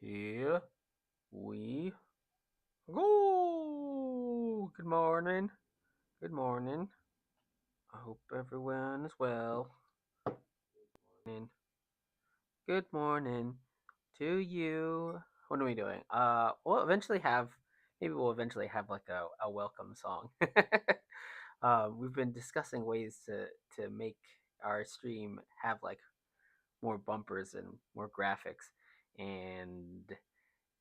Here we go. Good morning. Good morning. I hope everyone is well. And good morning to you. What are we doing? We'll eventually have like a welcome song. We've been discussing ways to make our stream have like more bumpers and more graphics, and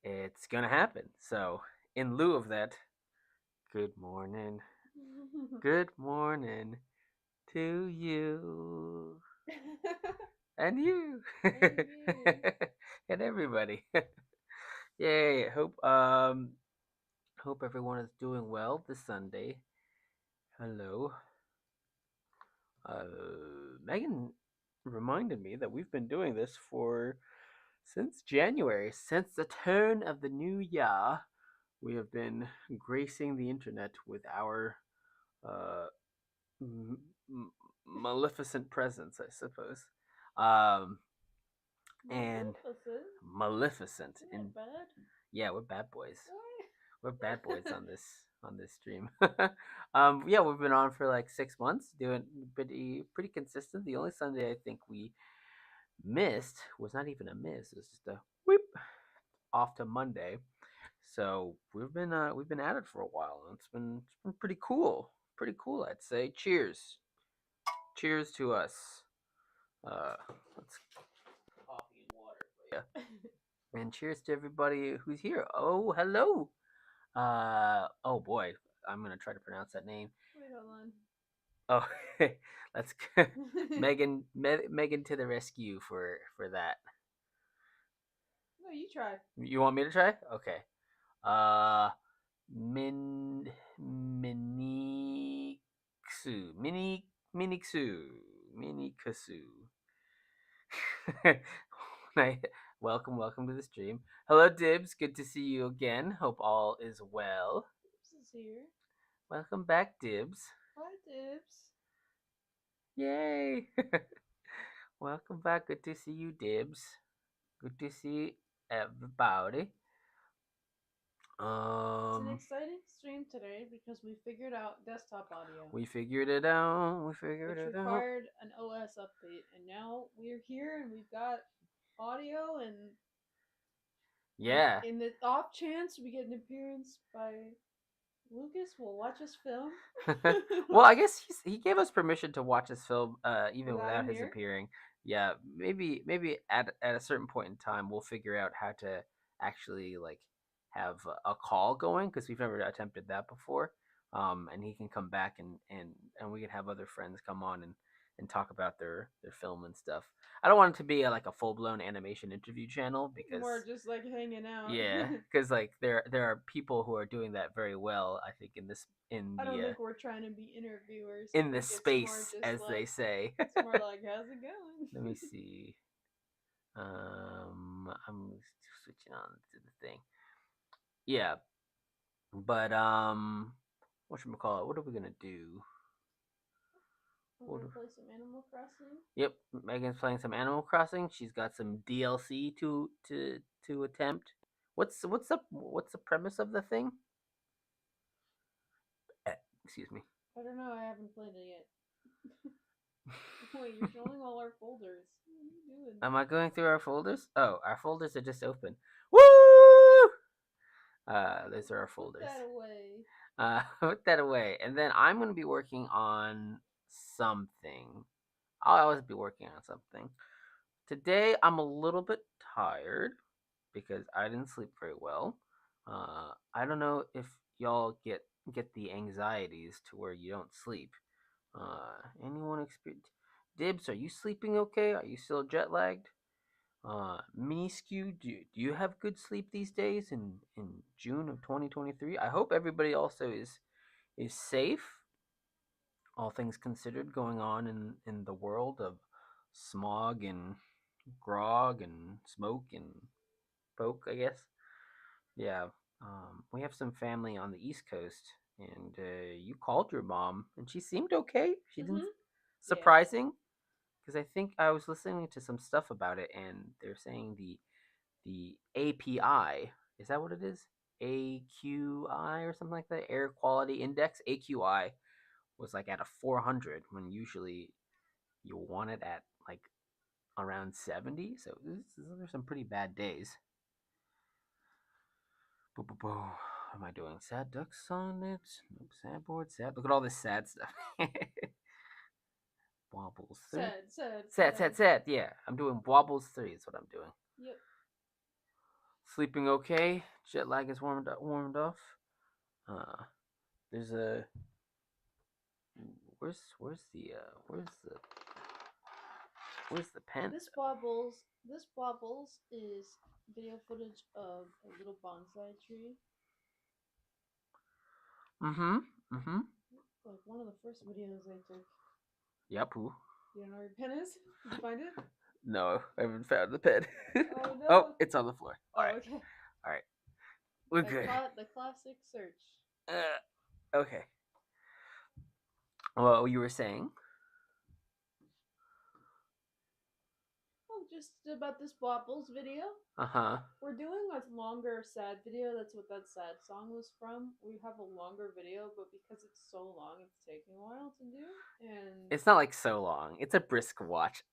it's gonna happen. So in lieu of that, good morning. Good morning to you and you And you. and everybody. Yay! Hope everyone is doing well this Sunday. Hello. Megan reminded me that we've been doing this for since January, since the turn of the new year. We have been gracing the internet with our uh, m- maleficent presence, I suppose. Um, and Maleficent? Maleficent, Isn't and that bad? yeah, we're bad boys. We're bad boys What? on this stream. Yeah, we've been on for like 6 months, doing pretty consistent. The only Sunday I think we missed was not even a miss; it was just a whip off to Monday. So we've been at it for a while, and it's been pretty cool, I'd say. Cheers to us. Uh, let's coffee and water for you. And cheers to everybody who's here. Oh, hello. Oh boy, I'm gonna try to pronounce that name. Wait, hold Oh, let's on. Megan to the rescue for that. No, you try. You want me to try? Okay. Uh, Min Miniksu Miniksu Minikasu. Hi, welcome to the stream. Hello, Dibs. Good to see you again. Hope all is well. Dibs is here. Welcome back, Dibs. Hi, Dibs. Yay! Welcome back. Good to see you, Dibs. Good to see everybody. It's an Um, exciting stream today because we figured out desktop audio, we figured it out. We figured which it out. required an OS update, and now we're here and we've got audio. And Yeah. in the off chance we get an appearance by Lucas, will watch us film Well, I guess he gave us permission to watch this film, even without without him his here. appearing. Yeah, maybe at a certain point in time we'll figure out how to actually like have a call going because we've never attempted that before. And he can come back and we can have other friends come on and talk about their film and stuff. I don't want it to be like a full blown animation interview channel because More just like hanging out. yeah, because like there are people who are doing that very well. I think in this I don't think we're trying to be interviewers. I in the think it's more space, just as they like say. it's more like how's it Let me going? see. I'm switching on to the thing. Yeah, but what should we call it? What are we gonna do? We're What gonna are- play some Animal Crossing. Yep, Megan's playing some Animal Crossing. She's got some DLC to attempt. What's the premise of the thing? Excuse me. I don't know. I haven't played it yet. Wait, you're showing all our folders. What are you doing? Am I going through our folders? Oh, our folders are just open. Woo! Those are our Put folders. that away. Put that away, and then I'm gonna be working on something. I'll always be working on something. Today I'm a little bit tired because I didn't sleep very well. I don't know if y'all get the anxieties to where you don't sleep. Anyone experience? Dibs, are you sleeping okay? Are you still jet lagged? Miniskew, do you have good sleep these days in June of 2023? I hope everybody also is safe. All things considered, going on in the world of smog and grog and smoke and poke, I guess. Yeah. We have some family on the East Coast, and you called your mom, and she seemed okay. She didn't Mhm. Yeah. surprising because I think I was listening to some stuff about it, and they're saying the API. Is that what it is? AQI or something like that? Air Quality Index. AQI was like at a 400 when usually you want it at like around 70. So these are some pretty bad days. Boo, boo, boo. What am I doing? Sad ducks on it? Nope. Sad board. Sad. Look at all this sad stuff. Wobbles 3. Sad, sad, Sad, sad. sad, sad. Yeah, I'm doing wobbles 3 is what I'm doing. Yep. Sleeping okay. Jet lag is warmed off. Uh, there's a where's the pen? This bobbles is video footage of a little bonsai tree. Mm-hmm. Mm-hmm. Like one of the first videos I took. Yep. Who? You don't know where your pen is? Did you find it? No, I haven't found the pen. Oh no. Oh, it's on the floor. All Oh, right. okay. All right. We're good. The classic search. Okay. Well, you were saying? Oh, just about this Bobbles video. Uh-huh. We're doing a longer sad video. That's what that sad song was from. We have a longer video, but because it's so long, it's taking a while to do. And it's not like so long. It's a brisk watch,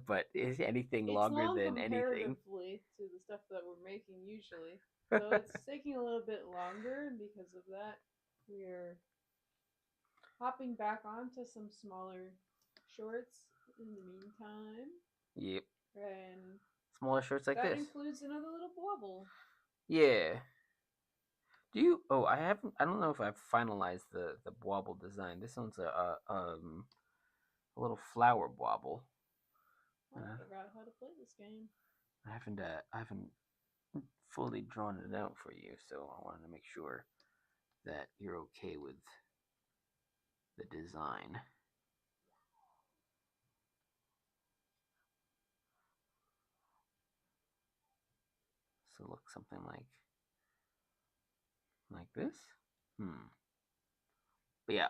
but is anything it's longer long than anything? comparatively to the stuff that we're making usually. So it's taking a little bit longer, and because of that, we're hopping back onto some smaller shorts in the meantime. Yep. And smaller shorts like that this. includes another little bobble. Yeah. Do you? Oh, I haven't. I don't know if I've finalized the wobble design. This one's a little flower wobble. I forgot how to play this game. I haven't fully drawn it out for you, so I wanted to make sure that you're okay with the design. So look something like this. But yeah,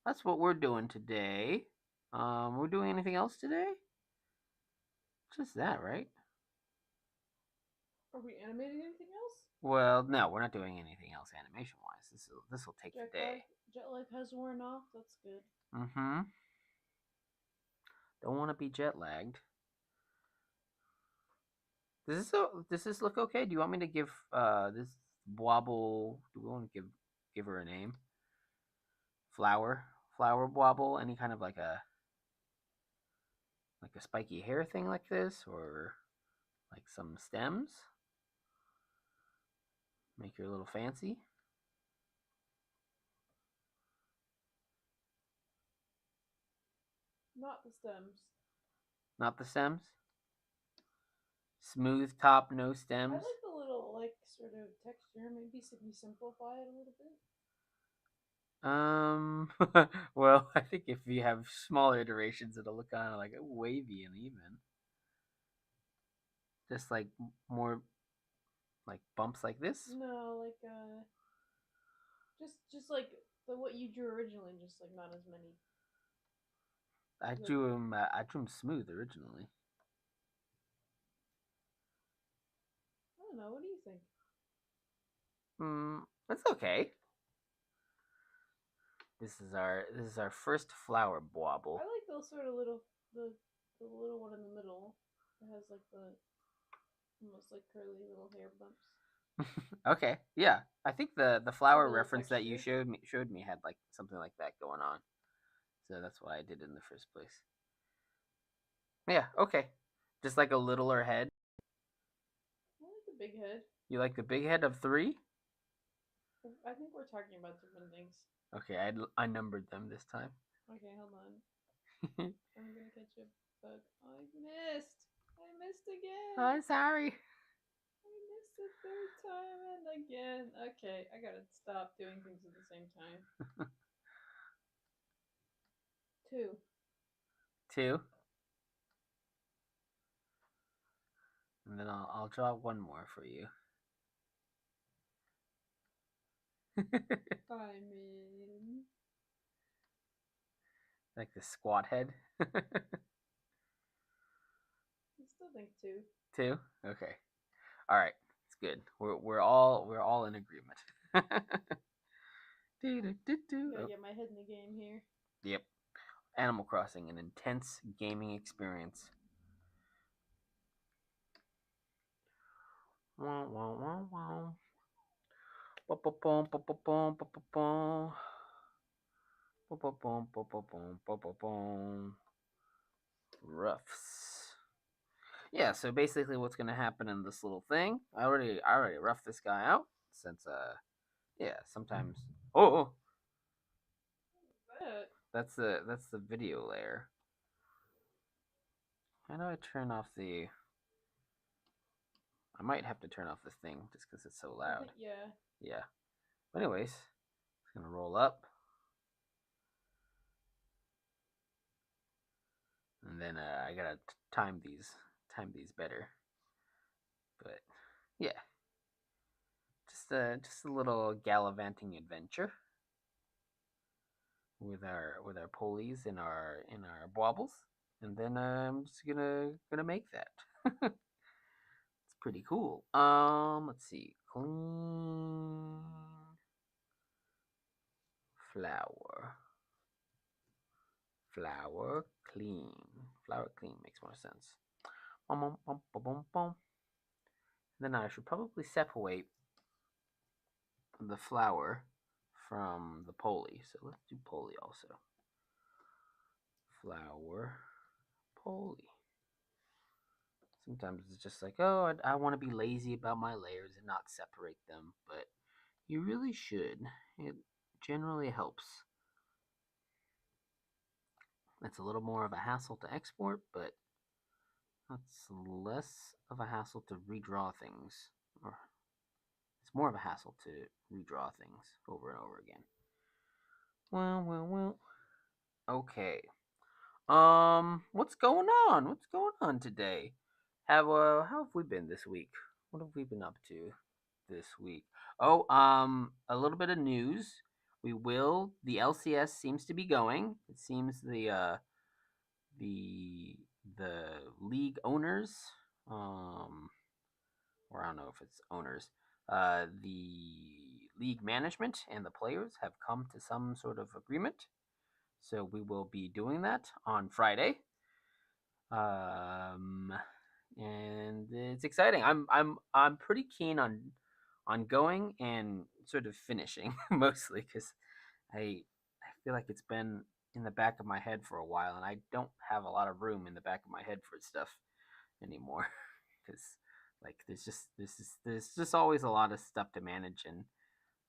that's what we're doing today. We're doing anything else today? Just that, right? Are we animating anything else? Well, no, we're not doing anything else animation wise. This will take the day. Jet lag has worn off. That's good. Mm-hmm. Don't want to be jet lagged. Does this look okay? Do you want me to give this wobble? Do we want to give her a name? Flower wobble. Any kind of like a spiky hair thing like this, or like some stems. Make her a little fancy. Not the stems. Not the stems. Smooth top, no stems. I like the little sort of texture. Maybe we simplify it a little bit. Well, I think if you have smaller iterations, it'll look kind of like wavy and even. Just like more like bumps like this. No, just like what you drew originally, just like not as many. I drew him. I drew him smooth originally. I don't know. What do you think? It's okay. This is our first flower wobble. I like those sort of the little one in the middle. It has like the almost like curly little hair bumps. Okay, yeah. I think the flower reference texture. that you showed me had like something like that going on. So that's why I did it in the first place. Yeah, okay. Just like a littler head. I like the big head. You like the big head of 3? I think we're talking about different things. Okay, I numbered them this time. Okay, hold on. I'm gonna catch a bug. I missed again. I'm sorry. I missed the third time and again. Okay, I gotta stop doing things at the same time. 2. 2. And then I'll draw one more for you. I'm in. Like the squat head. I still think 2. 2? Okay. All right, it's good. We're all in agreement. Gotta Do-do-do-do. get my head in the game here. Yep. Animal Crossing, an intense gaming experience. Wow, wow, wow, wow. Ba-ba-bum, ba-ba-bum, ba-ba-bum. Ba-ba-bum, ba-ba-bum, ba-ba-bum. Roughs. Yeah, so basically what's gonna happen in this little thing, I already roughed this guy out since yeah, sometimes oh, But that's the video layer. How do I turn off the I might have to turn off this thing just because it's so I think loud. yeah. Yeah. But anyways, it's gonna roll up. And then I gotta time these better. But yeah, just a little gallivanting adventure with our pulleys and our baubles, and then I'm just gonna make that. It's pretty cool. Let's see, clean flour, flour clean, flour clean makes more sense. Bum, bum, bum, bum, bum, bum. Then I should probably separate the flour from the pulley. So let's do pulley also. Flour, pulley. Sometimes it's just like, oh, I want to be lazy about my layers and not separate them, but you really should. It generally helps. It's a little more of a hassle to export, but that's less of a hassle to redraw things. Or it's more of a hassle to redraw things over and over again. Well, well, well. Okay. What's going on? What's going on today? How have we been this week? What have we been up to this week? Oh, a little bit of news. The LCS seems to be going. It seems the the league owners, um, or I don't know if it's owners, the league management and the players have come to some sort of agreement. So we will be doing that on Friday. Um, and it's exciting. I'm pretty keen on going and sort of finishing mostly because I feel like it's been in the back of my head for a while, and I don't have a lot of room in the back of my head for stuff anymore because like there's just always a lot of stuff to manage, and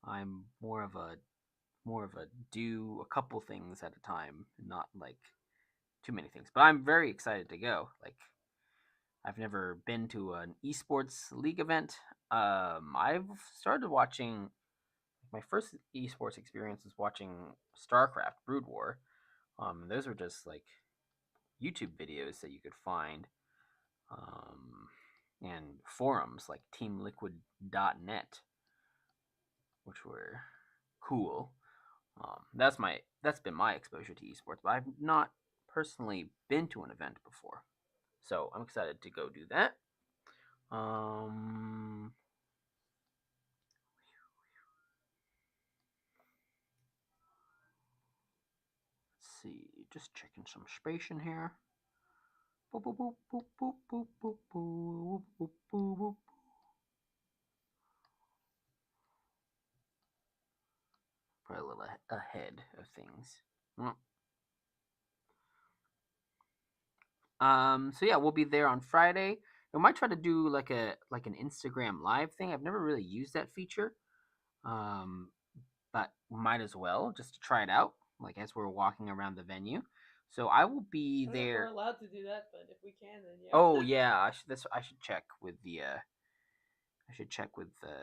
I'm more of a do a couple things at a time, not like too many things. But I'm very excited to go. Like I've never been to an esports league event. I've started watching. My first esports experience was watching StarCraft Brood War. Those were just like YouTube videos that you could find, and forums like TeamLiquid.net, which were cool. That's been my exposure to esports, but I've not personally been to an event before, so I'm excited to go do that. Um, let's see, just checking some spacing here. Boop, boop, boop, boop, boop, boop, boop, boop, boop, boop, boop. Probably a little ahead of things. Mm. So yeah, we'll be there on Friday. We might try to do like an Instagram live thing. I've never really used that feature. Um, but might as well just to try it out, like as we're walking around the venue. So I will be I don't know if we're there. allowed to do that, but if we can, then Oh yeah. yeah, I should check with the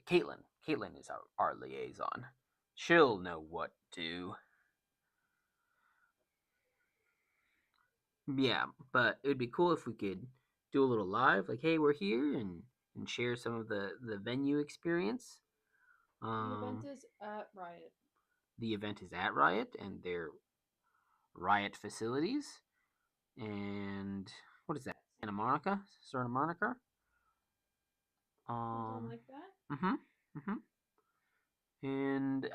Caitlin. Caitlin is our liaison. She'll know what to do. Yeah, but it would be cool if we could do a little live, like, hey, we're here, and share some of the venue experience. The event Um, is at Riot. the event is at Riot and their Riot facilities, and what is that? Santa Monica. Something Um. like that. Mhm. Mhm. And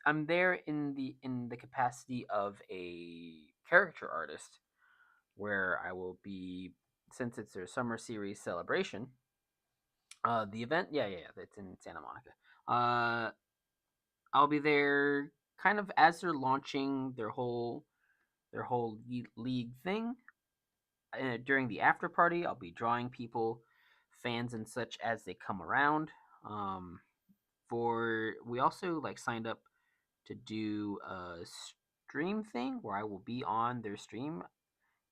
I'm there in the capacity of a caricature artist, where I will be, since it's their summer series celebration. The event, yeah, it's in Santa Monica. Uh, I'll be there kind of as they're launching their whole league thing. During the after party, I'll be drawing people, fans and such as they come around. Um, for we also like signed up to do a stream thing where I will be on their stream,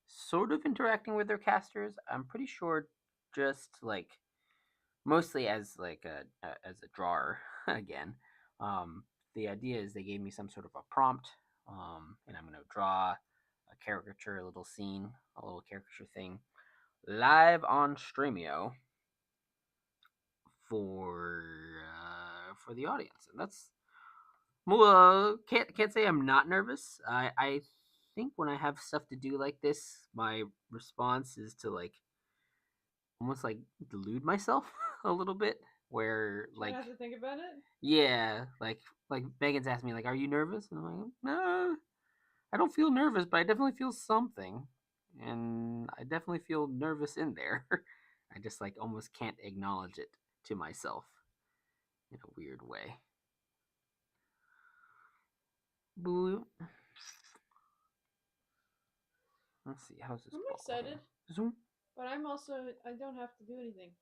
sort of interacting with their casters. I'm pretty sure just like mostly as like as a drawer again. Um, the idea is they gave me some sort of a prompt, and I'm gonna draw a caricature, a little scene, a little caricature thing live on Streamio for the audience, and that's well, can't say I'm not nervous. I think when I have stuff to do like this, my response is to like almost like delude myself a little bit, where Try like not to think about it. yeah, like Megan's asked me like, "Are you nervous?" And I'm like, "No, I don't feel nervous, but I definitely feel something, and I definitely feel nervous in there. I just like almost can't acknowledge it to myself in a weird way." Boo. Let's see, how's this I'm ball excited, here? Zoom. but I don't have to do anything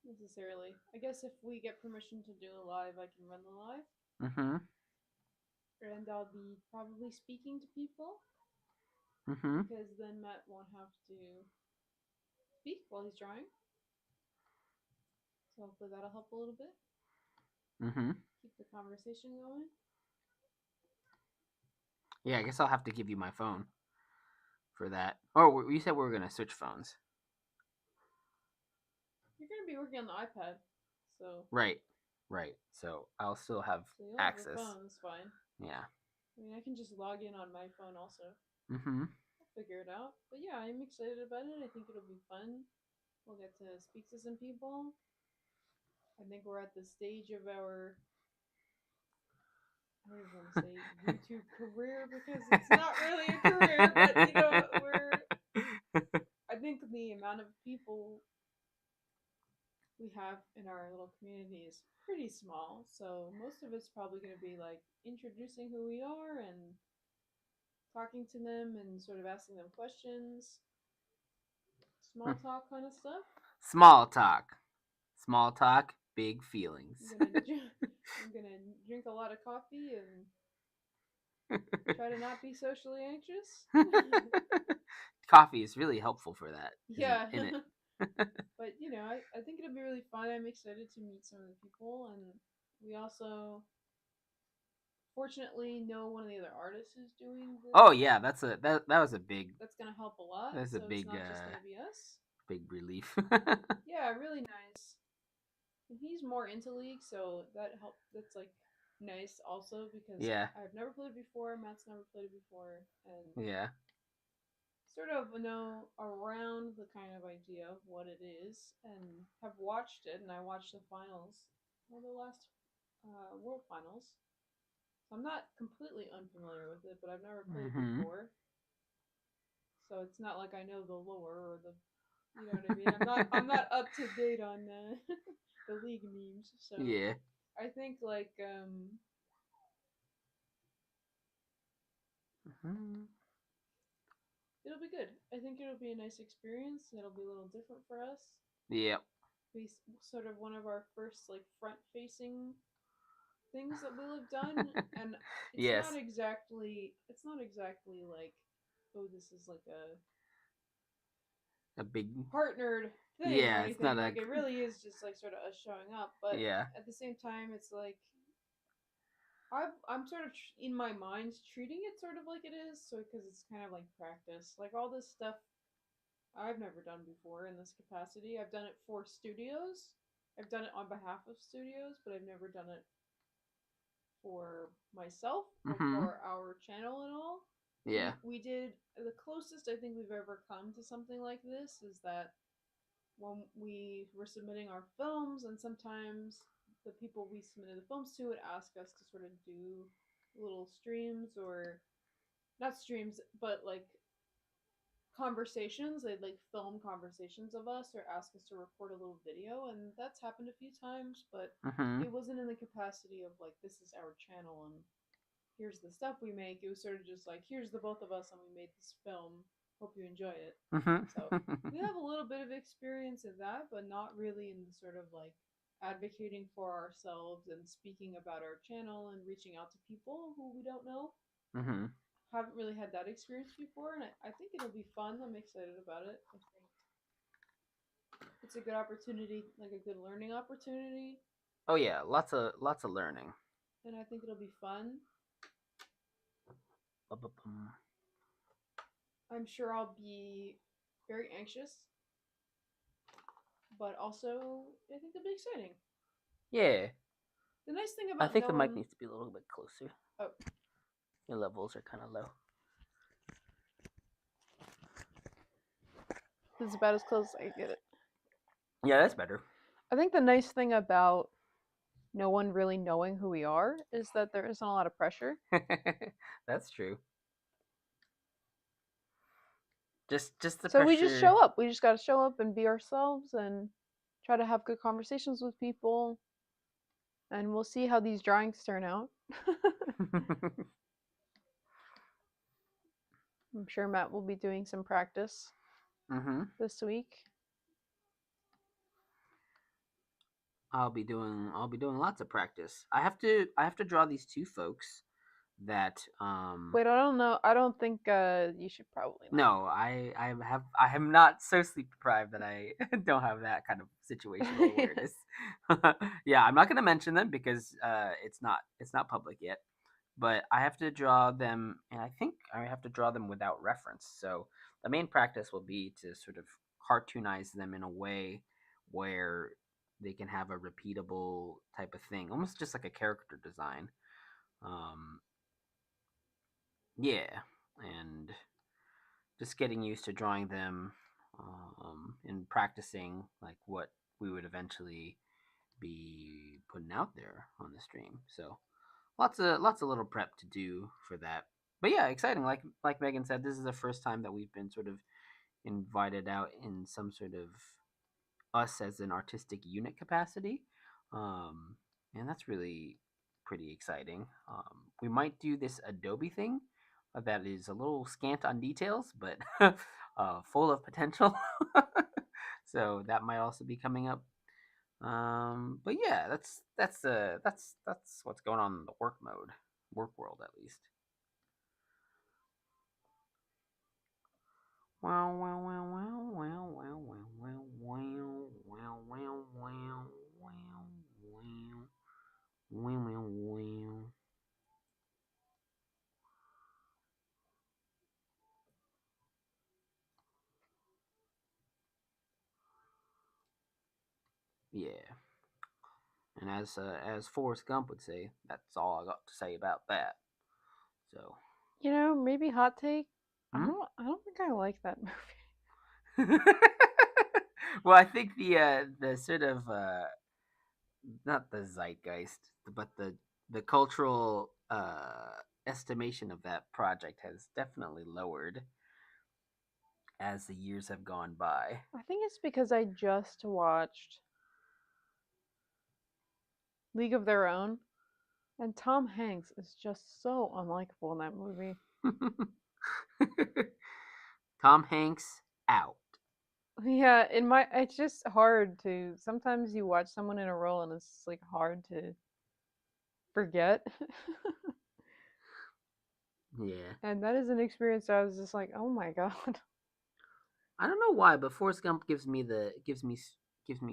necessarily. I guess if we get permission to do a live, I can run the live, Mm-hmm. and I'll be probably speaking to people Mm-hmm. because then Matt won't have to speak while he's drawing. So hopefully that'll help a little bit, Mm-hmm. keep the conversation going. Yeah, I guess I'll have to give you my phone for that. Oh, you said we were gonna switch phones. You're gonna be working on the iPad, so Right. Right. So I'll still have you'll have your access. phone. That's fine. Yeah. I mean, I can just log in on my phone also. Mm-hmm. I'll figure it out. But yeah, I'm excited about it. I think it'll be fun. We'll get to speak to some people. I think we're at the stage of our, I don't even want to say YouTube career because it's not really a career, but you know, I think the amount of people we have in our little community is pretty small. So most of it's probably going to be like introducing who we are and talking to them and sort of asking them questions, small talk kind of stuff. Small talk. Small talk, big feelings. I'm gonna I'm gonna drink a lot of coffee and try to not be socially anxious. Coffee is really helpful for that, Yeah, isn't it? but you know, I think it'll be really fun. I'm excited to meet some of the people, and we also fortunately know one of the other artists who's doing Oh the. yeah, that was a big That's gonna help a lot. that's a So it's big not just gonna be us. big relief. Yeah, really nice. And he's more into League, so that help. That's like nice also because Yeah, I've never played it before. Matt's never played it before, and yeah. sort of know around the kind of idea of what it is, and have watched it. And I watched the finals, well, the last World Finals. So I'm not completely unfamiliar with it, but I've never played Mm-hmm. before. So it's not like I know the lore or the, you know what I mean. I'm not up to date on the league memes. So Yeah. I think like Mm-hmm. it'll be good. I think it'll be a nice experience. It'll be a little different for us. Yep. Be sort of one of our first like front facing things that we'll have done, and Yes. it's not exactly like, oh, this is like a A big. partnered thing or Yeah, it's not anything. a. Like it really is just like sort of us showing up, but Yeah. at the same time it's like I'm sort of in my mind treating it sort of like it is, so because it's kind of like practice. Like all this stuff I've never done before in this capacity. I've done it for studios. I've done it on behalf of studios, but I've never done it for myself or Mm-hmm. for our channel at all. Yeah. We did the closest I think we've ever come to something like this is that when we were submitting our films, and sometimes the people we submitted the films to would ask us to sort of do little streams, or not streams, but like conversations. They'd like film conversations of us or ask us to record a little video, and that's happened a few times, but Mm-hmm. it wasn't in the capacity of like, this is our channel and here's the stuff we make. It was sort of just like, here's the both of us and we made this film. Hope you enjoy it. So Mm-hmm. we have a little bit of experience in that, but not really in the sort of like advocating for ourselves and speaking about our channel and reaching out to people who we don't know. Mm-hmm. Haven't really had that experience before, and I think it'll be fun. I'm excited about it. I think it's a good opportunity, like a good learning opportunity, Oh yeah, lots of learning. and I think it'll be fun. Ba-ba-bum. I'm sure I'll be very anxious, but also I think it'll be exciting. Yeah, The nice thing I about think the mic knowing, needs to be a little bit closer. oh, Your levels are kind of low. this is about as close as I get it. Yeah, that's better. I think the nice thing about no one really knowing who we are is that there isn't a lot of pressure. That's true. Just the So we just pressure. show up. We just got to show up and be ourselves and try to have good conversations with people. And we'll see how these drawings turn out. I'm sure Matt will be doing some practice Mm-hmm. this week. I'll be doing lots of practice. I have to draw these two folks that Wait, I don't know. I don't think you should probably not. no, I am not so sleep deprived that I don't have that kind of situational awareness. Yeah, I'm not gonna mention them because it's not public yet. But I have to draw them, and I think I have to draw them without reference. So the main practice will be to sort of cartoonize them in a way where they can have a repeatable type of thing, almost just like a character design. Um, yeah, and just getting used to drawing them and practicing like what we would eventually be putting out there on the stream. So lots of little prep to do for that. But yeah, exciting. Like Megan said, this is the first time that we've been sort of invited out in some sort of us as an artistic unit capacity, um, and that's really pretty exciting. We might do this Adobe thing that is a little scant on details, but full of potential. So that might also be coming up. But yeah, that's what's going on in the work mode, work world at least. Wow, wow, wow, wow, wow, wow, wow, wow, wow, wow, wow, wow, wow, wow, wow, wow, wow. Yeah, and as Forrest Gump would say, that's all I got to say about that. So, You know, maybe hot take. hmm? I don't think I like that movie. Well, I think the sort of not the zeitgeist, but the cultural estimation of that project has definitely lowered as the years have gone by. I think it's because I just watched League of Their Own, and Tom Hanks is just so unlikable in that movie. Tom Hanks out. Yeah, in my it's just hard to sometimes you watch someone in a role and it's like hard to forget. Yeah, And that is an experience I was just like, "Oh my god." I don't know why, but Forrest Gump gives me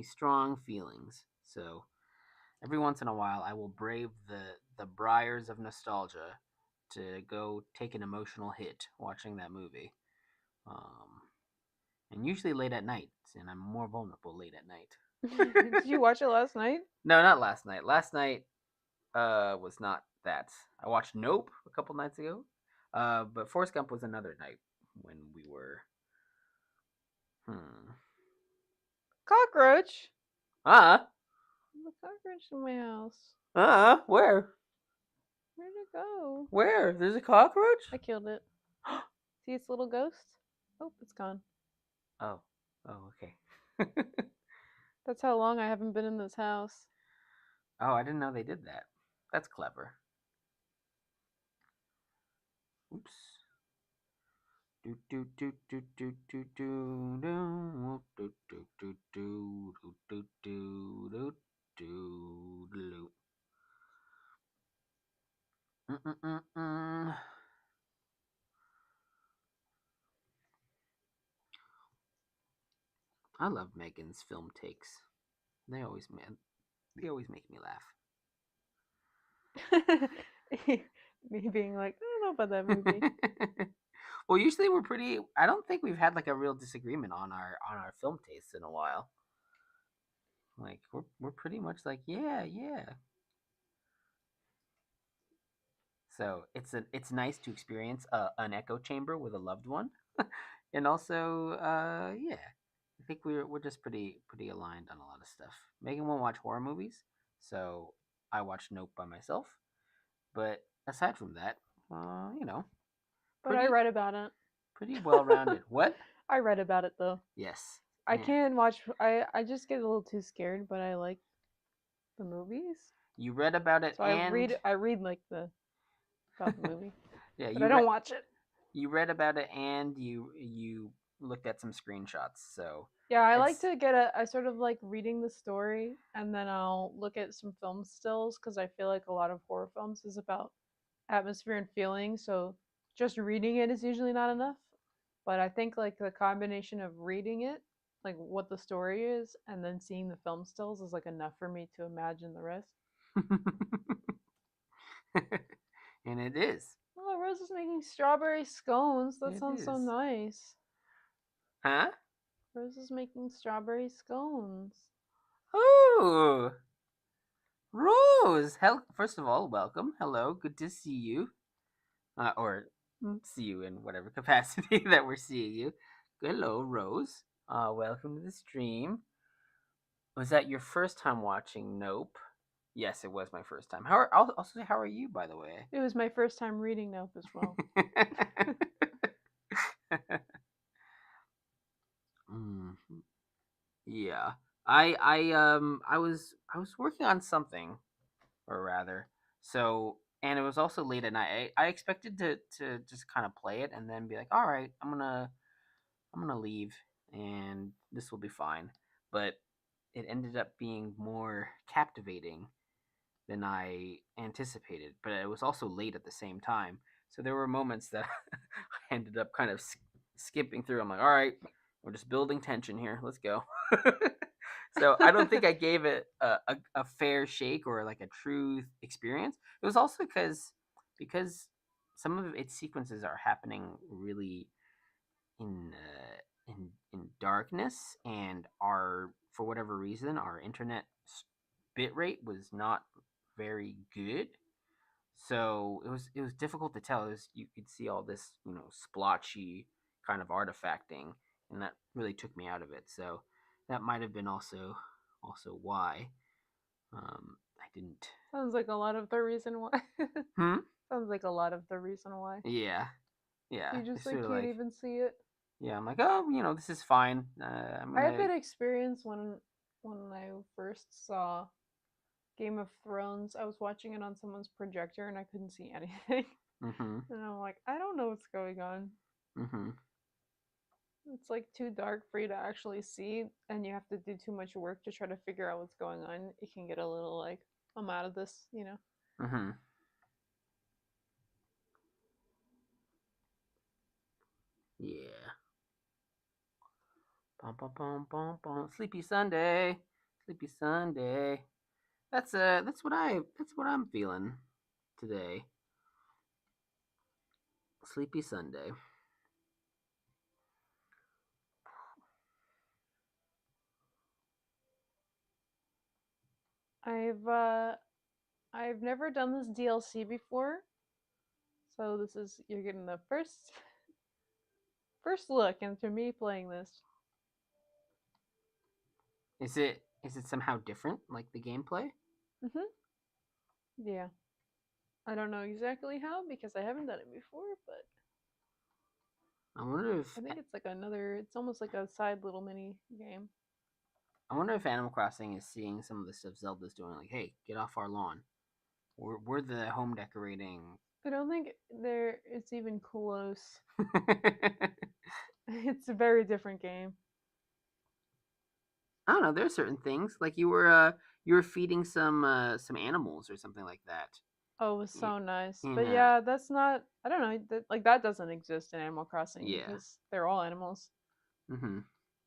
strong feelings. So every once in a while, I will brave the briars of nostalgia to go take an emotional hit watching that movie. Um, and usually late at night, and I'm more vulnerable late at Did night. you watch it last night? No, not last night. Last night was not that. I watched Nope a couple nights ago. But Forrest Gump was another night when we were Cockroach. Uh, The cockroach in my house. where? Where'd it go? Where? There's a cockroach? I killed it. See its little ghost? Oh, it's gone. Oh. Oh, okay. That's how long I haven't been in this house. Oh, I didn't know they did that. That's clever. Oops. Do do do do do do do do do do do do do do do do do. Mm-mm-mm-mm. I love Megan's film takes. They always man, they always make me Me being like, I don't know about that laugh. movie. Well, usually we're pretty. I don't think we've had like a real disagreement on our film tastes in a while. Like we're pretty much like yeah yeah. So it's nice to experience an echo chamber with a loved one, and also yeah, I think we're just pretty aligned on a lot of stuff. Megan won't watch horror movies, so I watch Nope by myself. But aside from that, you know, But I pretty read about it. pretty well rounded. What? I read about it though. Yes. I Yeah. can't watch. I just get a little too scared, but I like the movies. You read about it So I and read. I read like the about the movie, yeah, but I don't watch it. you read about it and you looked at some screenshots. So Yeah, I like it's to get a. I sort of like reading the story, and then I'll look at some film stills because I feel like a lot of horror films is about atmosphere and feeling. So just reading it is usually not enough. But I think like the combination of reading it, like what the story is, and then seeing the film stills is like enough for me to imagine the rest. and it is. Oh, Rose is making strawberry scones. That It sounds so is. nice. Huh? Rose is making strawberry scones. Oh, Rose. First of all, welcome. Hello. Good to see you. Or see you in whatever capacity that we're seeing you. Hello, Rose. Welcome to the stream. Was that your first time watching Nope? Yes, it was my first time. Also how are you, by the way? It was my first time reading Nope as well. Mm, yeah, I was working on something, or rather, so and it was also late at night. I expected to just kind of play it and then be like, all right, I'm gonna leave and this will be fine. But it ended up being more captivating than I anticipated, but it was also late at the same time. So there were moments that I ended up kind of skipping through. I'm like, all right, we're just building tension here. Let's go. So I don't think I gave it a fair shake or like a true experience. It was also because some of its sequences are happening really in darkness, and our for whatever reason our internet bit rate was not very good. So it was difficult to tell. You could see all this splotchy kind of artifacting, and that really took me out of it. So that might have been also why I didn't. Sounds like a lot of the reason why. Hmm. Sounds like a lot of the reason why. Yeah. Yeah. You just It's like sort of can't like even see it. yeah. I'm like, oh, this is fine. I'm I had gonna. that experience when I first saw Game of Thrones. I was watching it on someone's projector and I couldn't see anything. Mm-hmm. And I'm like, I don't know what's going on. Mm-hmm. It's like too dark for you to actually see, and you have to do too much work to try to figure out what's going on. It can get a little like, I'm out of this. Mm-hmm. Yeah. Bum, bum, bum, bum, bum. Sleepy Sunday. Sleepy Sunday. That's what I'm feeling today. Sleepy Sunday. I've uh I've never done this DLC before, so this is you're getting the first look into me playing this. Is it somehow different, like the gameplay? Mhm. Yeah. I don't know exactly how because I haven't done it before, but I wonder I if think it's like another. It's almost like a side little mini game. I wonder if Animal Crossing is seeing some of the stuff Zelda's doing, like, hey, get off our lawn. We're the home decorating. I don't think there. It's even close. I It's a very different game. don't know. There's certain things like you were feeding some animals or something like that. Oh, it was I- so nice. In But yeah, that's not. I don't know. Like that doesn't exist in Animal Crossing yeah. because they're all animals. Mm-hmm.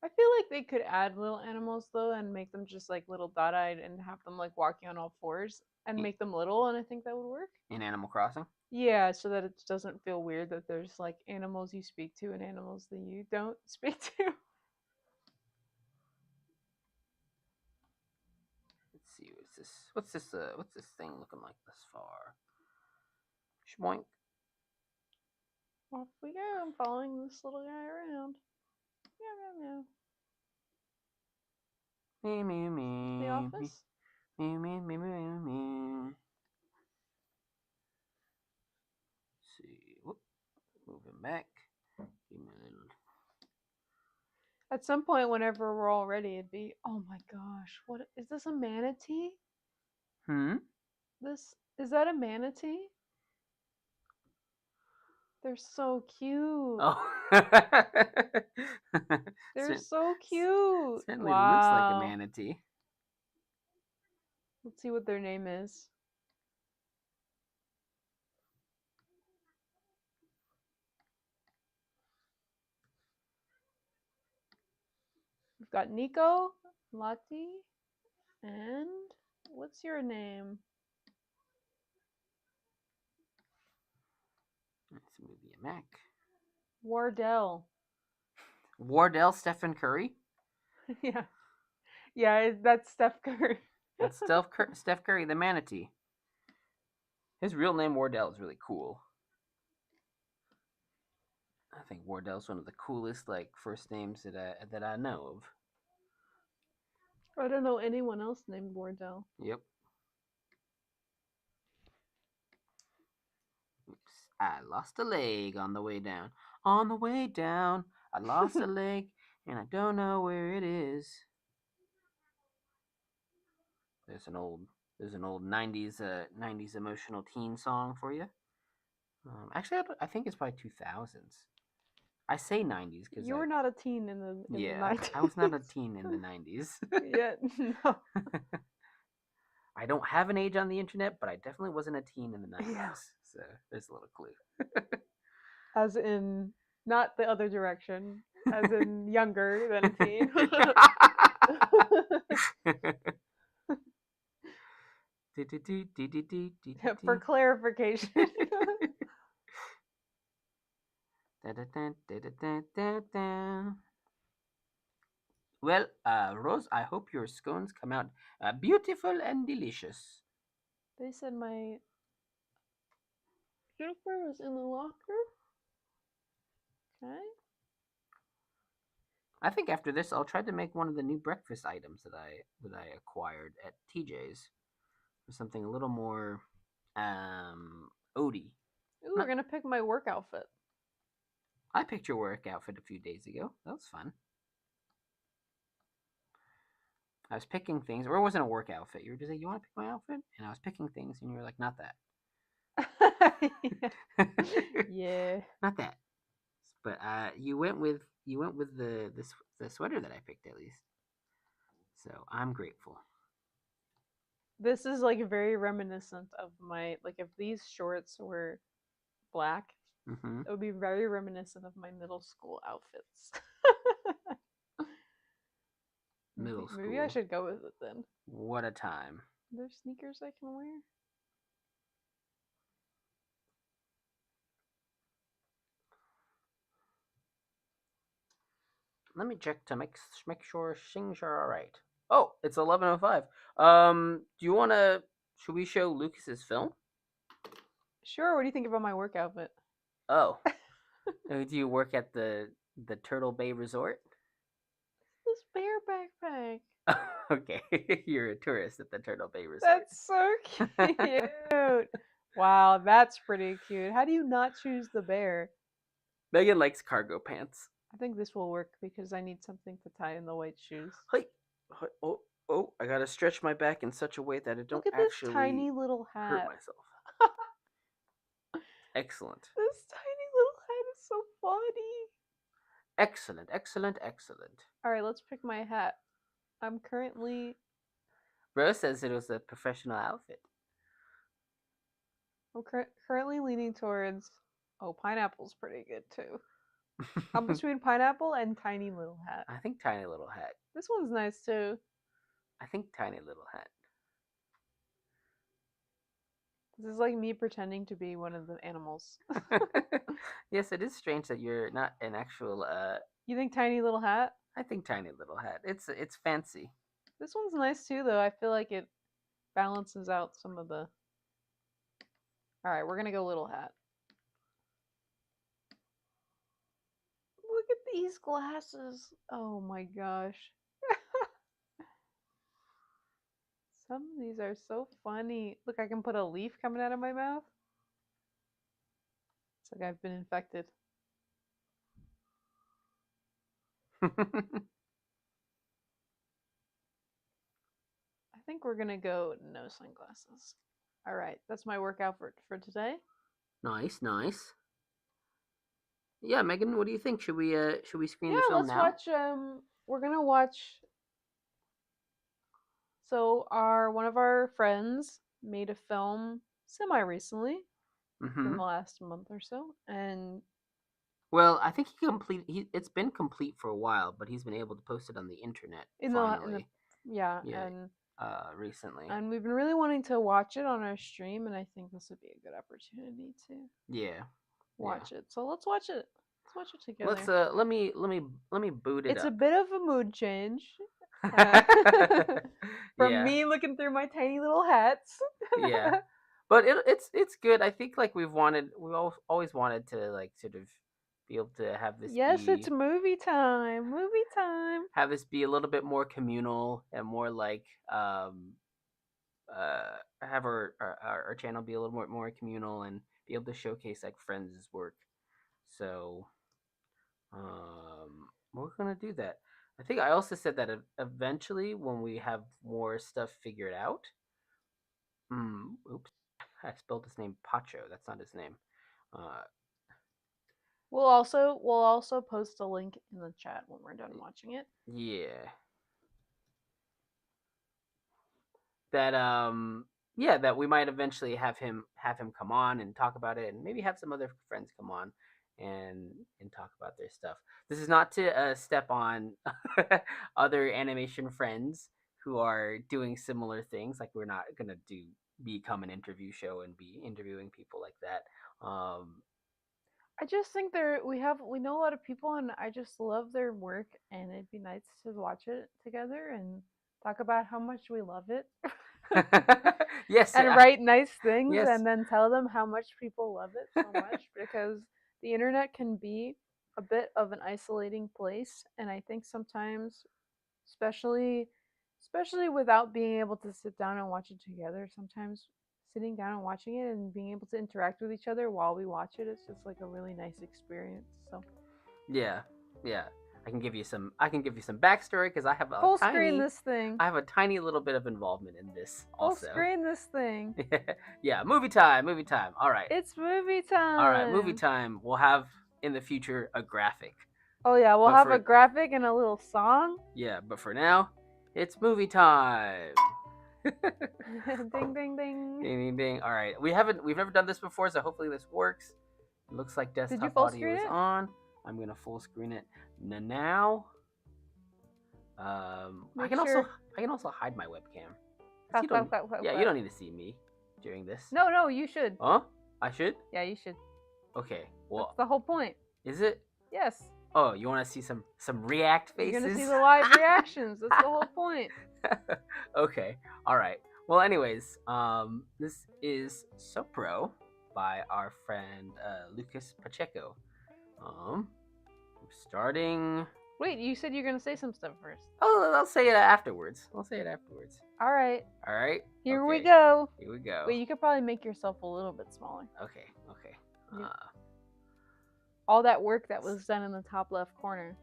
I feel like they could add little animals though and make them just like little dot-eyed and have them like walking on all fours and In, make them little, and I think that would work. in Animal Crossing. Yeah, so that it doesn't feel weird that there's like animals you speak to and animals that you don't speak to. Let's see. What's this? What's this? What's this thing looking like thus far? Schmoink. Off we go. I'm following this little guy around. Meow meow meow. Me me The me me office. me me me me me. See. Whoop. Moving back. Give me a little. At some point, whenever we're all ready, it'd be. Oh my gosh, what is this? A manatee? Hmm. This is that a manatee? They're so cute. Oh. They're Cer- so cute. Certainly looks like a Wow. manatee. Let's see what their name is. We've got Nico, Lottie, and what's your name? Let's move you Mac. Wardell. Wardell Stephen Curry. Yeah. Yeah, that's Steph Curry. That's Steph Curry, the manatee. His real name Wardell is really cool. I think Wardell's one of the coolest like first names that I know of. I don't know anyone else named Wardell. Yep. Oops. I lost a leg on the way down. On the way down, I lost a leg and I don't know where it is. There's an old there's an old 90s emotional teen song for you. Actually, I think it's probably 2000s. I say 90s because You were not a teen in the yeah, 90s. I was not a teen in the 90s. Yeah, no. I don't have an age on the internet, but I definitely wasn't a teen in the 90s. Yeah. So there's a little clue. As in not the other direction, as in younger than a teen. For clarification. Well, Rose, I hope your scones come out beautiful and delicious. They said my uniform was in the locker. Okay. I think after this, I'll try to make one of the new breakfast items that I acquired at TJ's, or something a little more oaty. Ooh, we're Not, gonna pick my work outfit. I picked your work outfit a few days ago. That was fun. I was picking things, or it wasn't a work outfit. You were just like, "You want to pick my outfit?" And I was picking things, and you were like, "Not Yeah. that." Yeah. Not that. But you went with the sweater that I picked at least. So I'm grateful. This is like very reminiscent of my like if these shorts were black, Mm-hmm. it would be very reminiscent of my middle school outfits. Middle Maybe I school. should go with it then. What a time. There's sneakers I can wear. Let me check to make sure things are all right. Oh, it's 11:05. Do you want to? Should we show Lucas's film? Sure. What do you think about my work outfit? Oh, do you work at the Turtle Bay Resort? This bear backpack. Okay, you're a tourist at the Turtle Bay Resort. That's so cute. Wow, that's pretty cute. How do you not choose the bear? Megan likes cargo pants. I think this will work because I need something to tie in the white shoes. Hey, oh, oh! I gotta stretch my back in such a way that I don't Look at this actually tiny little hurt hat. myself. Excellent, This tiny little hat is so funny. excellent, excellent, excellent. All right, let's pick my hat. I'm currently Rose says it was a professional outfit. currently leaning towards. Oh, pineapple's pretty good too. I'm between pineapple and tiny little hat. I think tiny little hat. This one's nice too. I think tiny little hat. This is like me pretending to be one of the animals. Yes, it is strange that you're not an actual. You think tiny little hat? I think tiny little hat. It's fancy. This one's nice too, though. I feel like it balances out some of the. All right, we're gonna go little hat. Look at these glasses. Oh my gosh. Some of these are so funny. Look, I can put a leaf coming out of my mouth. It's like I've been infected. I think we're gonna go no sunglasses. All right, that's my workout for today. Nice, nice. Yeah, Megan, what do you think? Should we screen the Yeah, film let's now? watch. We're gonna watch. So our one of our friends made a film semi recently, within Mm-hmm. the last month or so, and Well, I think it's been complete for a while, but he's been able to post it on the internet in the finally. yeah, Yeah, recently. and we've been really wanting to watch it on our stream, and I think this would be a good opportunity to Yeah, yeah. watch it. So let's watch it. Let's watch it Let's together. let me boot it It's a up. bit of a mood change. Uh, from Yeah, me looking through my tiny little hats. yeah. But it's good. I think like always wanted to like sort of be able to Yes, it's movie time. Movie time. have this be a little bit more communal and more like have our channel be a little more communal and be able to showcase like friends' work. So we're gonna do that. I think I also said that eventually when we have more stuff figured out. Oops, I spelled his name Pacho. That's not his name. Uh, We'll also post a link in the chat when we're done watching it. yeah, that yeah, that we might eventually have him come on and talk about it, and maybe have some other friends come on and talk about their stuff. This is not to step on other animation friends who are doing similar things. Like we're not gonna become an interview show and be interviewing people like that. I just think we know a lot of people, and I just love their work, and it'd be nice to watch it together and talk about how much we love it. Yes, And write nice things yes, and then tell them how much people love it so much, because the internet can be a bit of an isolating place, and I think sometimes, especially without being able to sit down and watch it together, sometimes sitting down and watching it and being able to interact with each other while we watch it is just like a really nice experience. So yeah, yeah. I can give you some backstory because full screen this thing. I have a tiny little bit of involvement in this Full also. screen this thing. Yeah, movie time, movie time. All right, It's movie time. all right, movie time. We'll have in the future a graphic. Oh yeah, we'll But have for- a graphic and a little song. Yeah, but for now, it's movie time. Ding ding ding. Ding ding ding. All right, we've never done this before, so hopefully this works. It looks like desktop full audio screen is it? on. I'm gonna full screen it now. Make I can sure- also hide my webcam. Clap, You don't, clap, clap, clap, yeah, clap. you don't need to see me during this. No, you should. Huh? I should? Yeah, you should. Okay. Well, That's the whole point. is it? Yes. Oh, you want to see some react faces? You're gonna see the live reactions. That's the whole point. Okay. All right. Well, anyways, this is Sopro by our friend Lucas Pacheco. Starting. Wait, you said you're gonna say some stuff first. Oh, I'll say it afterwards. I'll say it afterwards. All right, All right. here we Okay. go. Here we go. Wait, you could probably make yourself a little bit smaller. Okay. Okay. Yeah. All that work that was done in the top left corner.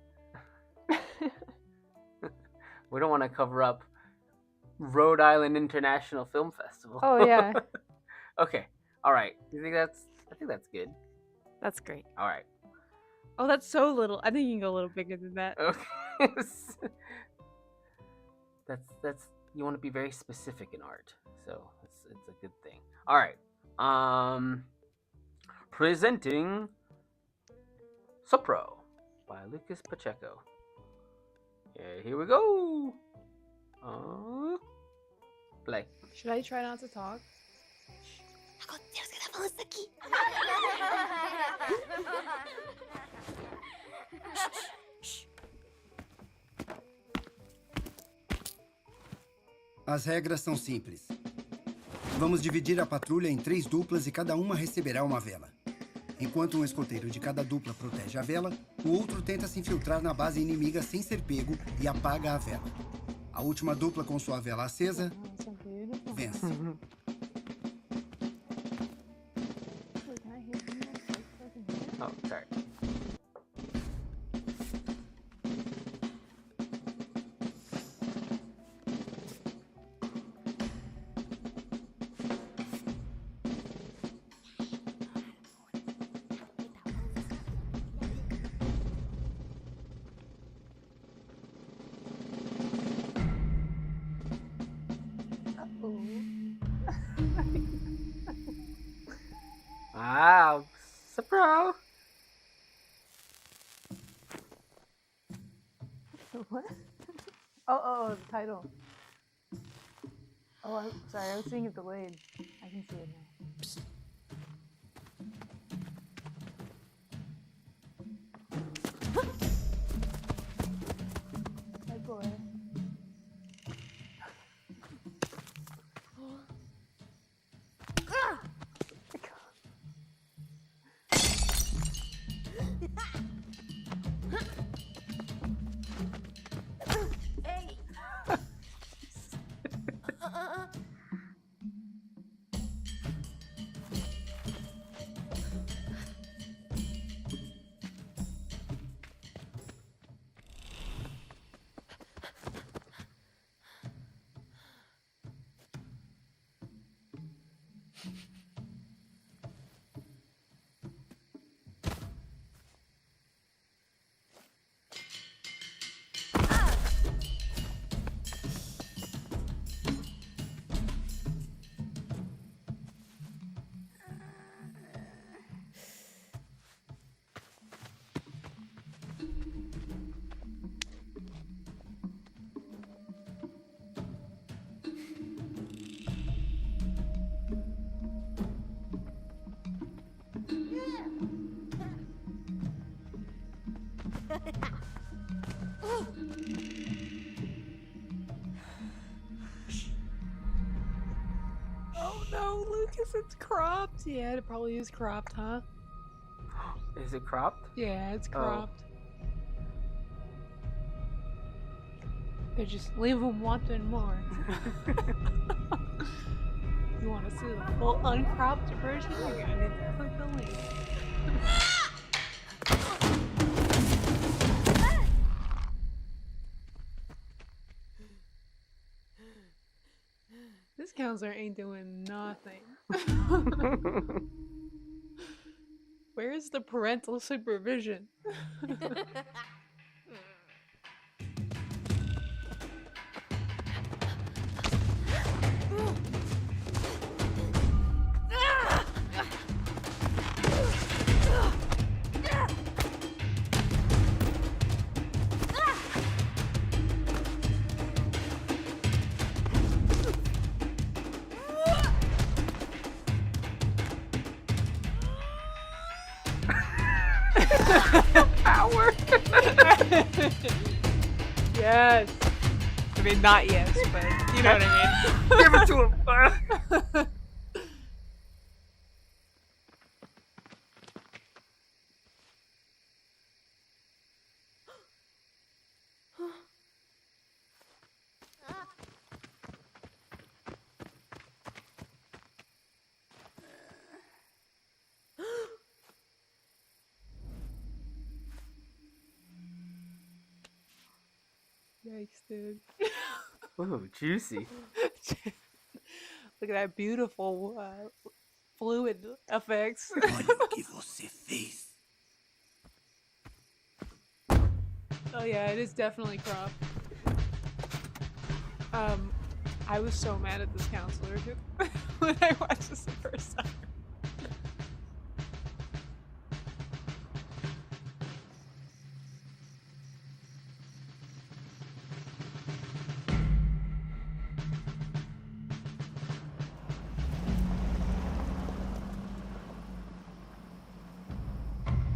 We don't want to cover up Rhode Island International Film Festival. Oh yeah, Okay. All right. You think that's? I think that's good. that's great. All right. Oh, that's so little. I think you can go a little bigger than that. Okay. that's you want to be very specific in art, so it's a good thing. All right. Presenting Sopro by Lucas Pacheco. Yeah, here we go. Play. Should I try not to talk? As regras são simples. Vamos dividir a patrulha em 3 duplas e cada uma receberá uma vela. Enquanto um escoteiro de cada dupla protege a vela, o outro tenta se infiltrar na base inimiga sem ser pego e apaga a vela. A última dupla com sua vela acesa vence. Oh, sorry. Wow, Sopro. What? Oh, the title. Oh, I'm sorry. I was seeing it delayed. I can see it now. Hi, boy. Oh no, Lucas, it's cropped. Yeah, it probably is cropped, huh? Is it cropped? Yeah, it's Oh. cropped. They just leave them wanting more. You want to see the full uncropped version? You're gonna need to click the link. This counselor ain't doing nothing. Where's the parental supervision? Power. Yes. I mean, not yes, but you know what I mean. Give it to him. Yikes, dude. Ooh, juicy. Look at that beautiful fluid effects. Olha o que você fez. Oh yeah, it is definitely crop. Um, I was so mad at this counselor when I watched this the first time.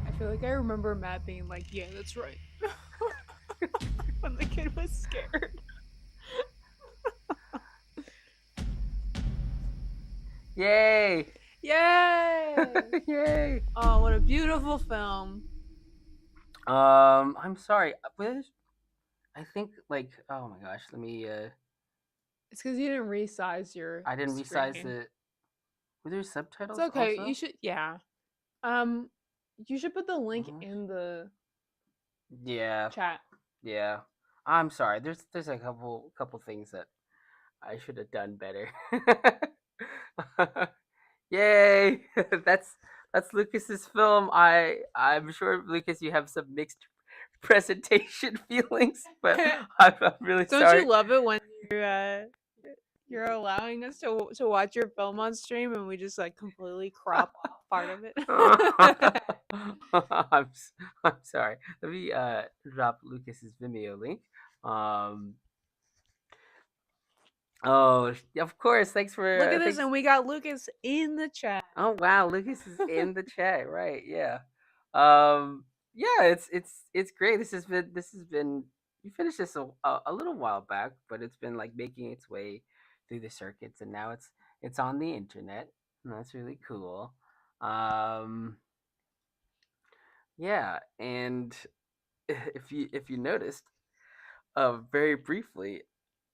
I feel like I remember Matt being like, "Yeah, that's right," when the kid was scared. Yay! Yay! Yay! Oh, what a beautiful film. I'm sorry. I think like oh my gosh, let me It's because you didn't resize your I didn't resize screen. it. Were there It's subtitles okay. You also? should, yeah. Um, you should put the link Mhm. in the Yeah, chat. yeah. I'm sorry. There's a couple things that I should have done better. Yay! that's that's Lucas's film. I'm sure Lucas, you have some mixed presentation feelings, but I'm really Don't you sorry. love it when you're allowing us to watch your film on stream and we just like completely crop part of it? I'm I'm sorry. Let me drop Lucas's Vimeo link. Um oh, of course. Thanks Look for at this, thanks. and we got Lucas in the chat. Oh wow, Lucas is in the chat, right? Yeah. Um yeah, it's great. This has been you finished this a little while back, but it's been like making its way through the circuits, and now it's on the internet. And that's really cool. Um yeah, and if you noticed, very briefly,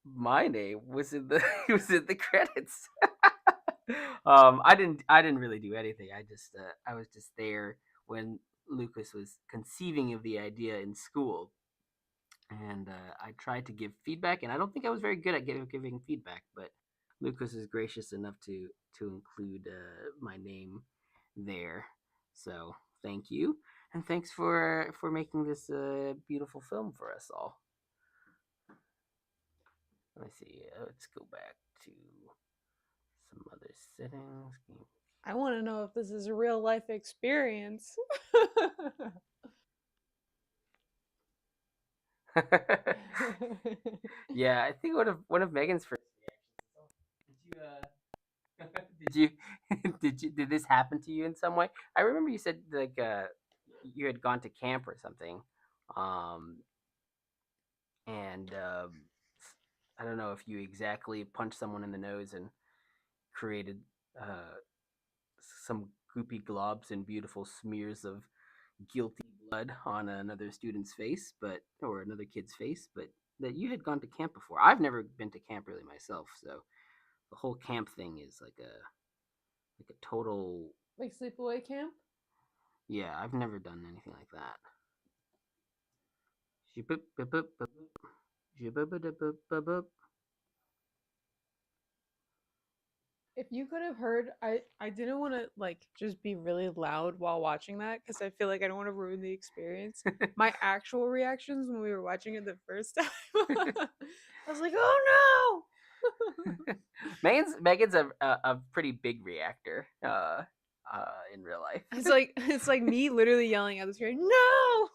my name was in the was in the credits. I didn't really do anything. I was just there when Lucas was conceiving of the idea in school, and I tried to give feedback, and I don't think I was very good at giving feedback, but Lucas is gracious enough to include my name there. So thank you, and thanks for making this beautiful film for us all. Let me see. Let's go back to some other settings. I want to know if this is a real life experience. Yeah, I think one of Megan's first did you did this happen to you in some way? I remember you said like you had gone to camp or something, um, and I don't know if you exactly punched someone in the nose and created uh, some goopy globs and beautiful smears of guilty blood on another student's face, but or another kid's face, but that you had gone to camp before. I've never been to camp really myself, so the whole camp thing is like a total Like sleepaway camp? yeah. I've never done anything like that. If you could have heard, I didn't want to like just be really loud while watching that because I feel like I don't want to ruin the experience. My actual reactions when we were watching it the first time, I was like, "Oh Megan's a pretty big reactor in real life. no!" It's like me literally yelling at the screen, "No!"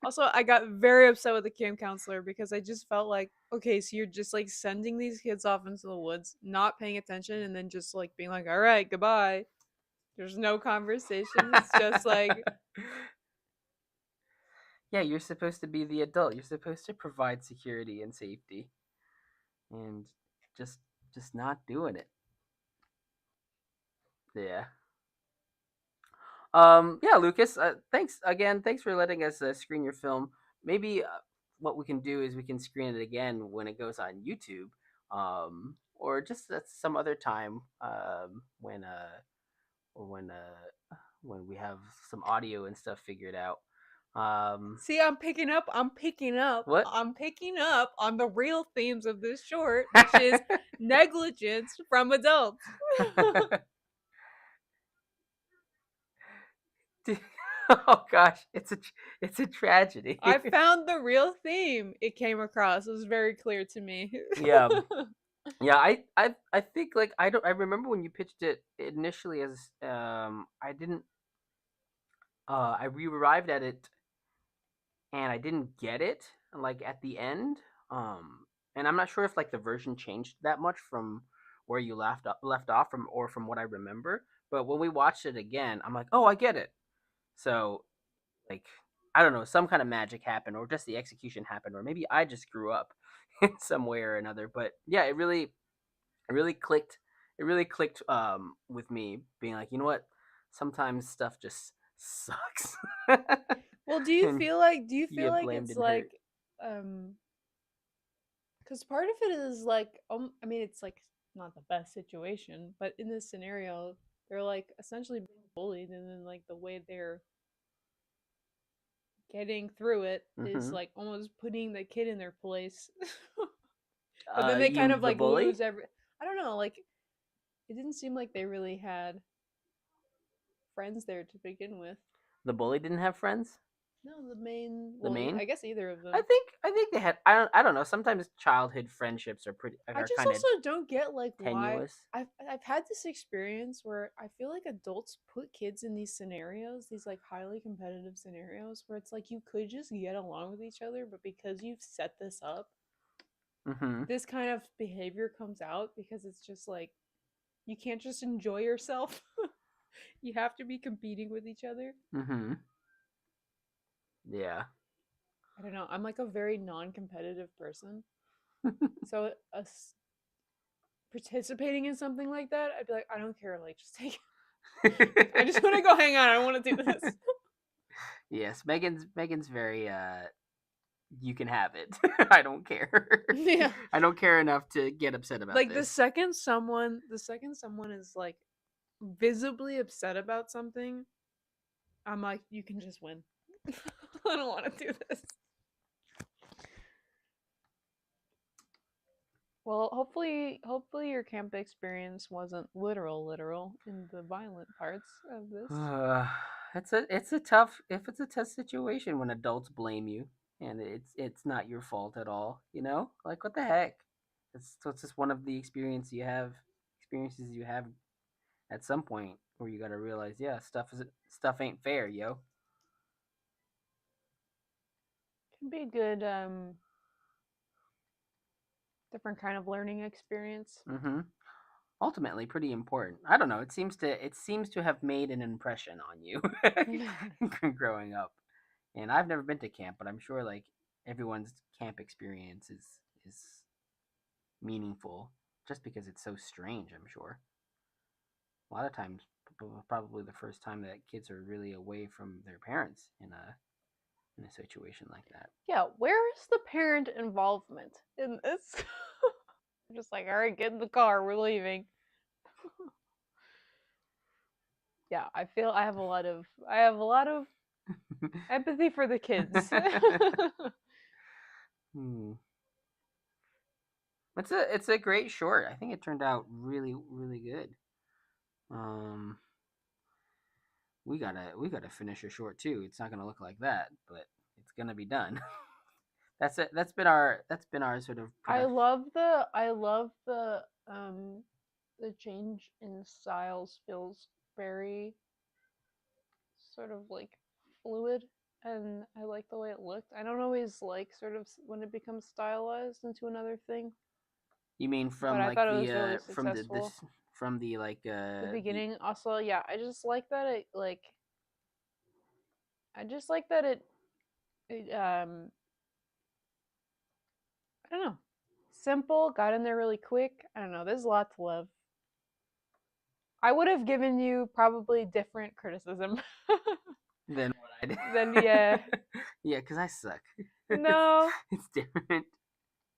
Also, I got very upset with the camp counselor because I just felt like, okay, so you're just like sending these kids off into the woods, not paying attention, and then just like being like, all right, goodbye. There's no conversation. It's just like, Yeah, you're supposed to be the adult. You're supposed to provide security and safety, and just just not doing it. Yeah. Yeah, Lucas. Thanks again. Thanks for letting us screen your film. Maybe what we can do is we can screen it again when it goes on YouTube, or just at some other time or when we have some audio and stuff figured out. See, I'm picking up. What? I'm picking up on the real themes of this short, which is negligence from adults. Oh gosh, it's a tragedy. I found the real theme it came across. It was very clear to me. Yeah. Yeah, I think like I remember when you pitched it initially as I didn't I re-arrived at it and I didn't get it like at the end. And I'm not sure if like the version changed that much from where you left off from or from what I remember. But when we watched it again, I'm like, oh, I get it. So like I don't know, some kind of magic happened, or just the execution happened, or maybe I just grew up in some way or another. But yeah, it really clicked. It really clicked with me, being like, you know what? Sometimes stuff just sucks, Well, and do you you feel get like blamed it's and hurt. like because part of it is like I mean it's like not the best situation, but in this scenario they're like essentially being bullied, and then like the way they're getting through it is Hmm. like almost putting the kid in their place. But then they kind You of the like bully? lose every I don't know, like it didn't seem like they really had friends there to begin with. The bully didn't have friends. No, the main The well, main. I guess either of I them. think I think they had. I don't know. Sometimes childhood friendships are pretty I are just kind of also don't get like why tenuous. I've had this experience where I feel like adults put kids in these scenarios, these like highly competitive scenarios where it's like you could just get along with each other, but because you've set this up, Mm-hmm. this kind of behavior comes out because it's just like you can't just enjoy yourself. You have to be competing with each other. Mm-hmm. Yeah. I don't know. I'm like a very non-competitive person. So participating in something like that, I'd be like, I don't care. Like, just take it. I just want to go hang out. I don't want to do this. Yes, Megan's very you can have it. I don't care. Yeah. I don't care enough to get upset about Like this. the second someone is like visibly upset about something, I'm like, you can just win. I don't want to do this. Well, hopefully your camp experience wasn't literal in the violent parts of this. It's a tough if it's a tough situation when adults blame you and it's not your fault at all, you know? Like what the heck? It's just one of the experiences you have at some point where you got to realize, yeah, stuff ain't fair, yo. Can be a good different kind of learning experience. Mhm. Ultimately pretty important. I don't know, it seems to have made an impression on you growing up. And I've never been to camp, but I'm sure like everyone's camp experience is meaningful just because it's so strange, I'm sure. A lot of times probably the first time that kids are really away from their parents in a situation like that. Yeah, where is the parent involvement in this? Just like, all right, get in the car, we're leaving. Yeah, I feel I have a lot of empathy for the kids. Hmm. It's a great short. I think it turned out really really good. Um we gotta finish a short too. It's not gonna look like that, but it's gonna be done. That's it. That's been our sort of production. I love the change in styles feels very sort of like fluid, and I like the way it looked. I don't always like sort of when it becomes stylized into another thing, You mean but from I like thought it the was really from the successful. this from the like The the beginning also, yeah, I just like that it like I just like that it I don't know. Simple, got in there really quick. I don't know. There's a lot to love. I would have given you probably different criticism than what I than yeah. did. Yeah, because I suck. it's No, it's different.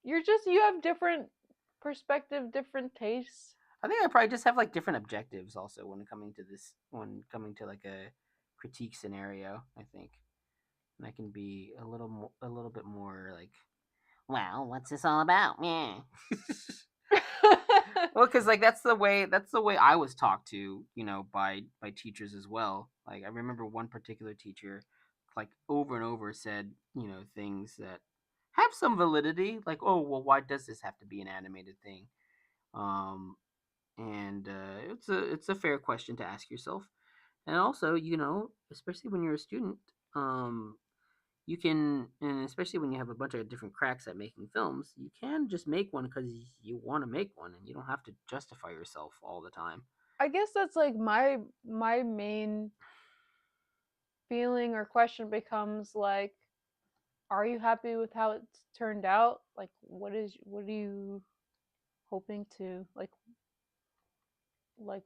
you have different perspective, different tastes. I think I probably just have like different objectives also when coming to like a critique scenario. I think and I can be a little bit more like, well, what's this all about? Yeah. Well, because like that's the way I was talked to, by teachers as well. Like I remember one particular teacher, like over and over said, things that have some validity. Like, oh well, why does this have to be an animated thing? Um, and it's a fair question to ask yourself. And also, especially when you're a student, you can, and especially when you have a bunch of different cracks at making films, you can just make one because you want to make one, and you don't have to justify yourself all the time. I guess that's like my main feeling or question becomes like, are you happy with how it's turned out? Like, what are you hoping to like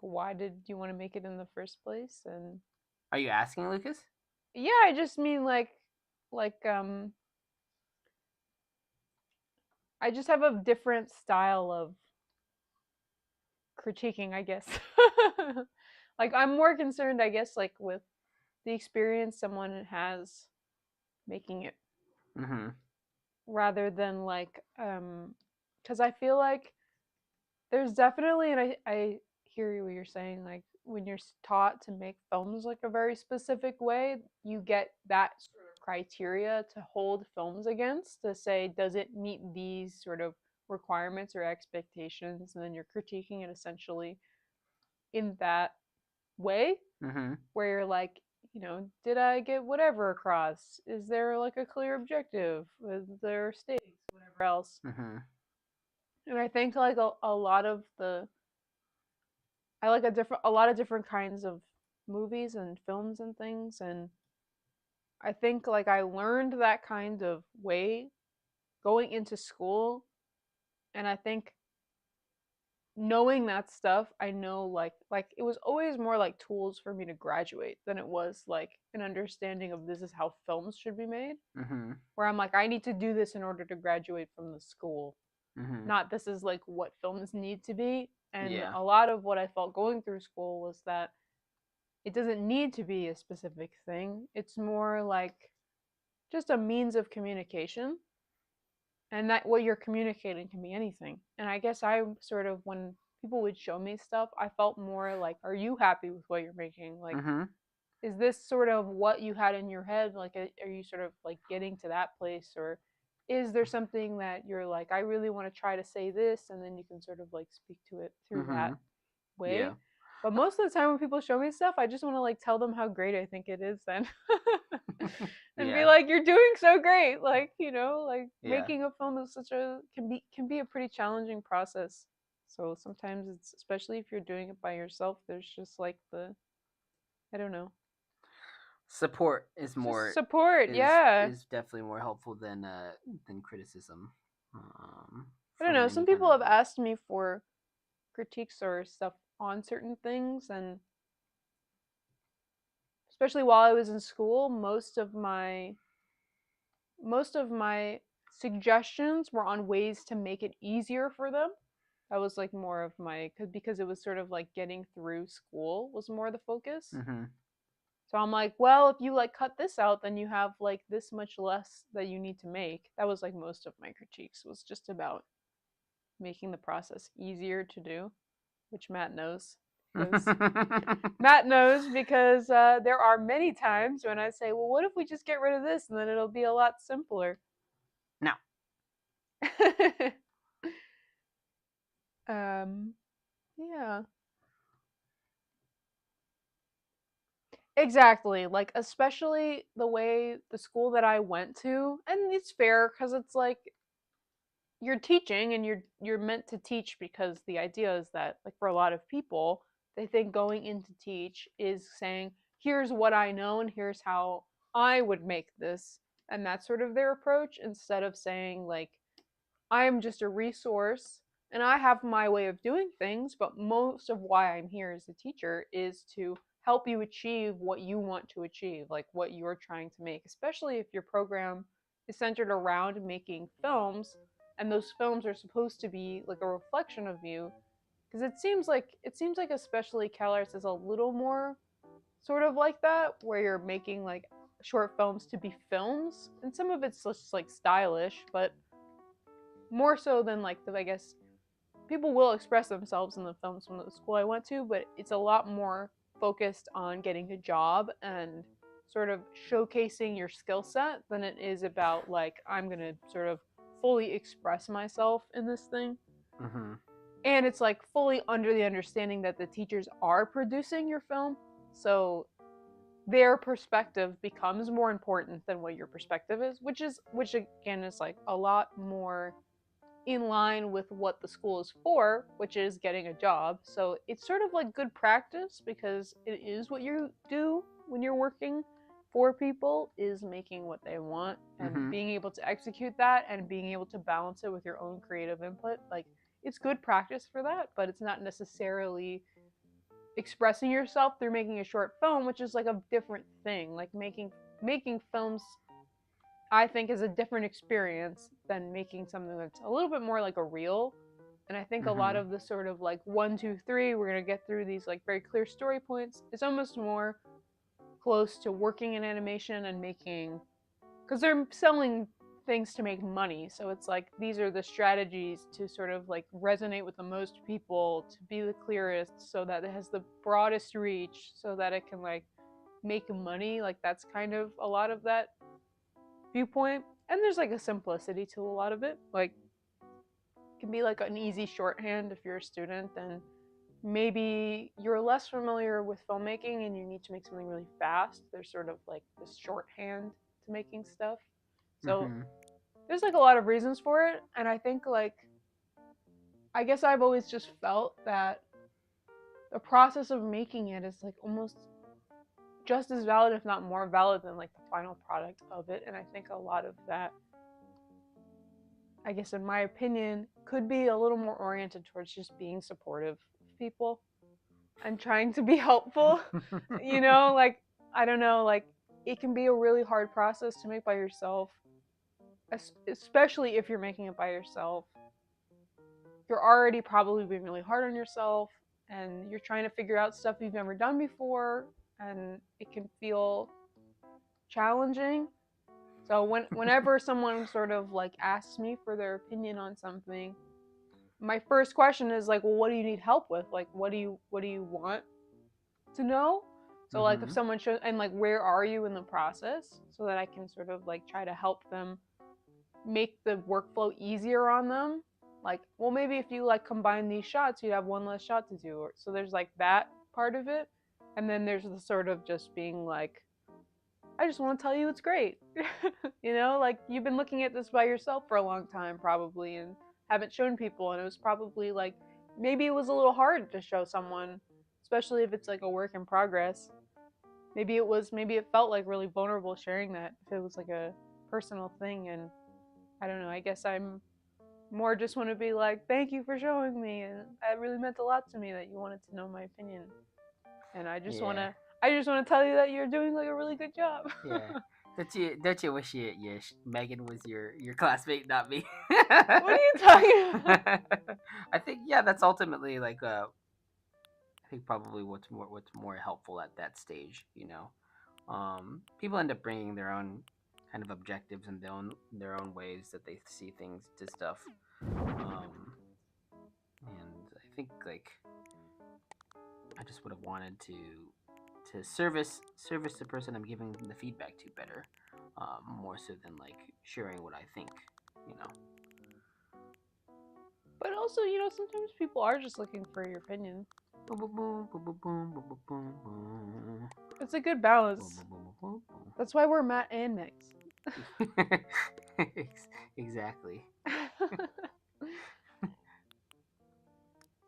why did you want to make it in the first place? And Are you asking, Lucas? yeah, I just mean like I just have a different style of critiquing, I guess. Like I'm more concerned, I guess, like with the experience someone has making it Mm-hmm. rather than like because I feel like there's definitely, and I hear what you're saying, like when you're taught to make films like a very specific way, you get that sort of criteria to hold films against to say, does it meet these sort of requirements or expectations? And then you're critiquing it essentially in that way, Mm-hmm. where you're like, did I get whatever across? Is there like a clear objective? Is there stakes? Whatever else. Mm-hmm. And I think like a lot of the I like a lot of different kinds of movies and films and things, and I think like I learned that kind of way going into school, and I think knowing that stuff, I know like it was always more like tools for me to graduate than it was like an understanding of this is how films should be made, Mm-hmm. where I'm like I need to do this in order to graduate from the school, Mm-hmm. not this is like what films need to be. And Yeah. a lot of what I felt going through school was that it doesn't need to be a specific thing. It's more like just a means of communication. And that what you're communicating can be anything. And I guess I sort of, when people would show me stuff, I felt more like, are you happy with what you're making? Like, Mm-hmm. is this sort of what you had in your head? Like, are you sort of like getting to that place? Or is there something that you're like, I really want to try to say this? And then you can sort of like speak to it through Mm-hmm. that way. Yeah. But most of the time when people show me stuff, I just want to like tell them how great I think it is then. And be Yeah. like, you're doing so great. Like, like Yeah. making a film is such a can be a pretty challenging process. So sometimes it's, especially if you're doing it by yourself, there's just like the, I don't know. Support is Just more support, yeah. is definitely more helpful than criticism. I don't From know. any Some kind people of have asked me for critiques or stuff on certain things, and especially while I was in school, most of my suggestions were on ways to make it easier for them. That was like more of my, because it was sort of like getting through school was more the focus. Mm-hmm. So I'm like, well, if you like cut this out, then you have like this much less that you need to make. That was like most of my critiques was just about making the process easier to do, which Matt knows because there are many times when I say, well, what if we just get rid of this and then it'll be a lot simpler. No. um, yeah. Exactly. Like especially the way the school that I went to, and it's fair cuz it's like you're teaching and you're meant to teach because the idea is that like for a lot of people, they think going in to teach is saying, "Here's what I know and here's how I would make this." And that's sort of their approach instead of saying like I am just a resource and I have my way of doing things, but most of why I'm here as a teacher is to help you achieve what you want to achieve, like what you're trying to make, especially if your program is centered around making films and those films are supposed to be like a reflection of you, because it seems like especially CalArts is a little more sort of like that, where you're making like short films to be films, and some of it's just like stylish, but more so than like I guess people will express themselves in the films from the school I went to, but it's a lot more focused on getting a job and sort of showcasing your skill set than it is about like I'm gonna sort of fully express myself in this thing. Mm-hmm. And it's like fully under the understanding that the teachers are producing your film, so their perspective becomes more important than what your perspective is, which again is like a lot more in line with what the school is for, which is getting a job. So it's sort of like good practice because it is what you do when you're working for people, is making what they want and Mm-hmm. being able to execute that and being able to balance it with your own creative input. Like it's good practice for that, but it's not necessarily expressing yourself through making a short film, which is like a different thing. Like making films, I think, is a different experience than making something that's a little bit more like a reel. And I think a lot Mm-hmm. of the sort of like 1, 2, 3, we're gonna get through these like very clear story points. It's almost more close to working in animation and making, because they're selling things to make money. So it's like these are the strategies to sort of like resonate with the most people, to be the clearest, so that it has the broadest reach, so that it can like make money. Like that's kind of a lot of that viewpoint. And there's like a simplicity to a lot of it. Like it can be like an easy shorthand if you're a student and maybe you're less familiar with filmmaking and you need to make something really fast. There's sort of like this shorthand to making stuff. So Mm-hmm. there's like a lot of reasons for it. And I think like, I guess I've always just felt that the process of making it is like almost just as valid, if not more valid, than like the final product of it. And I think a lot of that, I guess in my opinion, could be a little more oriented towards just being supportive of people and trying to be helpful. You know, like I don't know, like it can be a really hard process to make by yourself, especially if you're making it by yourself. You're already probably being really hard on yourself and you're trying to figure out stuff you've never done before, and it can feel challenging. So whenever someone sort of like asks me for their opinion on something, my first question is like, well, what do you need help with? Like what do you want to know? So like if Mm-hmm. someone shows, and like where are you in the process, so that I can sort of like try to help them make the workflow easier on them. Like, well, maybe if you like combine these shots, you'd have one less shot to do. So there's like that part of it. And then there's the sort of just being like, I just want to tell you it's great. You know, like you've been looking at this by yourself for a long time probably and haven't shown people, and it was probably like maybe it was a little hard to show someone, especially if it's like a work in progress. Maybe it felt like really vulnerable sharing that if it was like a personal thing. And I don't know, I guess I'm more just want to be like, thank you for showing me, and it really meant a lot to me that you wanted to know my opinion. And Yeah. I just want to tell you that you're doing like a really good job. Yeah. Don't you wish Megan was your classmate, not me? What are you talking about? I think yeah, that's ultimately like I think probably what's more helpful at that stage, people end up bringing their own kind of objectives and their own ways that they see things to stuff. And I think like I just would have wanted to service the person I'm giving the feedback to better, more so than like sharing what I think, you know. But also, you know, sometimes people are just looking for your opinion. Boom, boom, boom, boom, boom, boom, boom, boom, boom. It's a good Boom, balance. boom, boom, boom, That's why we're Matt and Mix. boom. Exactly.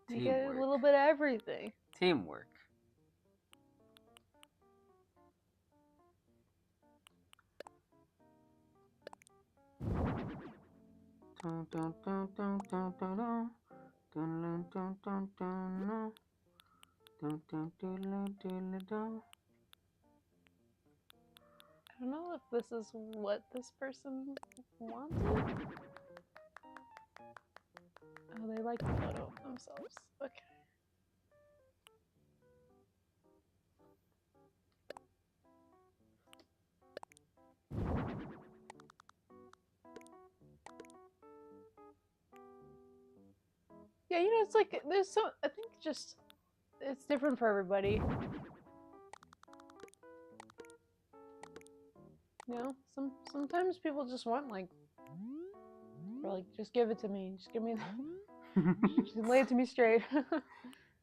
You get a Teamwork. little bit of everything. Teamwork. Dun, dun, dun, dun, dun, dun, dun. Dun, dun, dun, dun, dun. Dun, dun, dun, dun, dun, dun. I don't know if this is what this person wanted. Oh, they like the photo of themselves. Okay. Yeah, it's like there's so I think just it's different for everybody. Sometimes people just want like, or like, just give it to me. Just give me, just lay it to me straight.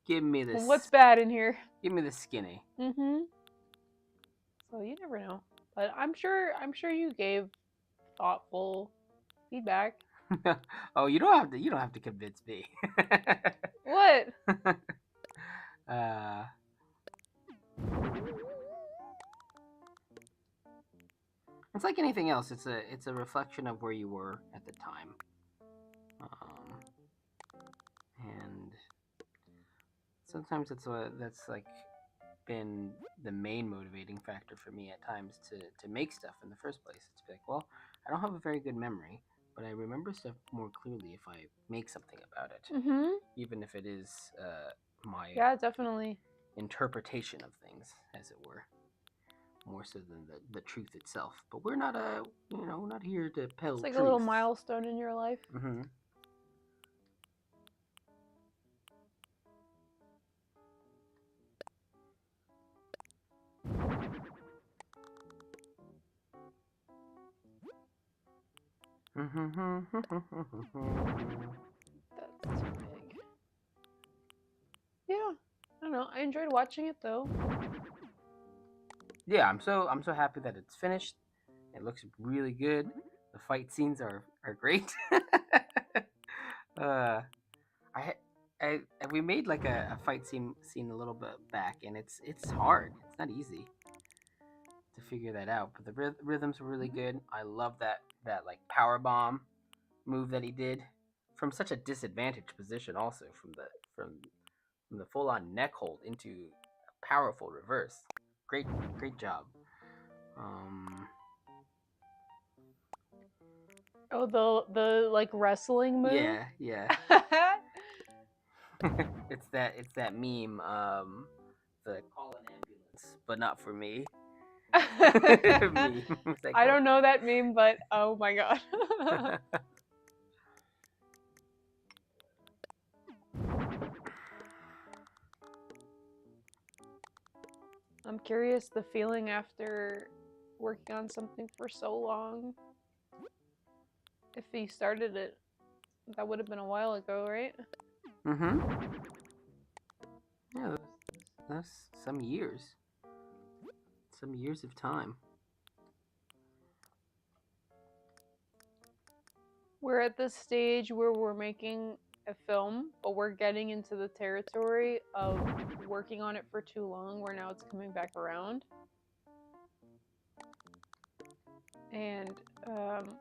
Give me this. What's bad in here? Give me the skinny. So you never know, but I'm sure you gave thoughtful feedback. Oh, you don't have to convince me. What? It's like anything else. It's a reflection of where you were at the time, and sometimes that's like been the main motivating factor for me at times to make stuff in the first place. It's like, well, I don't have a very good memory, but I remember stuff more clearly if I make something about it, even if it is my definitely interpretation of things, as it were, more so than the truth itself. But we're not we're not here to peddle. It's like truths. a little milestone in your life. That's too big. Yeah, I don't know. I enjoyed watching it though. Yeah, I'm so happy that it's finished. It looks really good. The fight scenes are great. uh, I we made like a fight scene a little bit back, and it's hard. It's not easy to figure that out. But the rhythms were really good. I love that like power bomb move that he did from such a disadvantaged position. Also from the full on neck hold into a powerful reverse. Great job. Oh, the like wrestling move. Yeah. it's that meme. The call an ambulance, but not for me. Meme. Like, I don't know that meme, but oh my god. I'm curious the feeling after working on something for so long. If he started it, that would have been a while ago, right? Yeah, that's some years. Some years of time. We're at this stage where we're making a film, but we're getting into the territory of working on it for too long, where now it's coming back around. And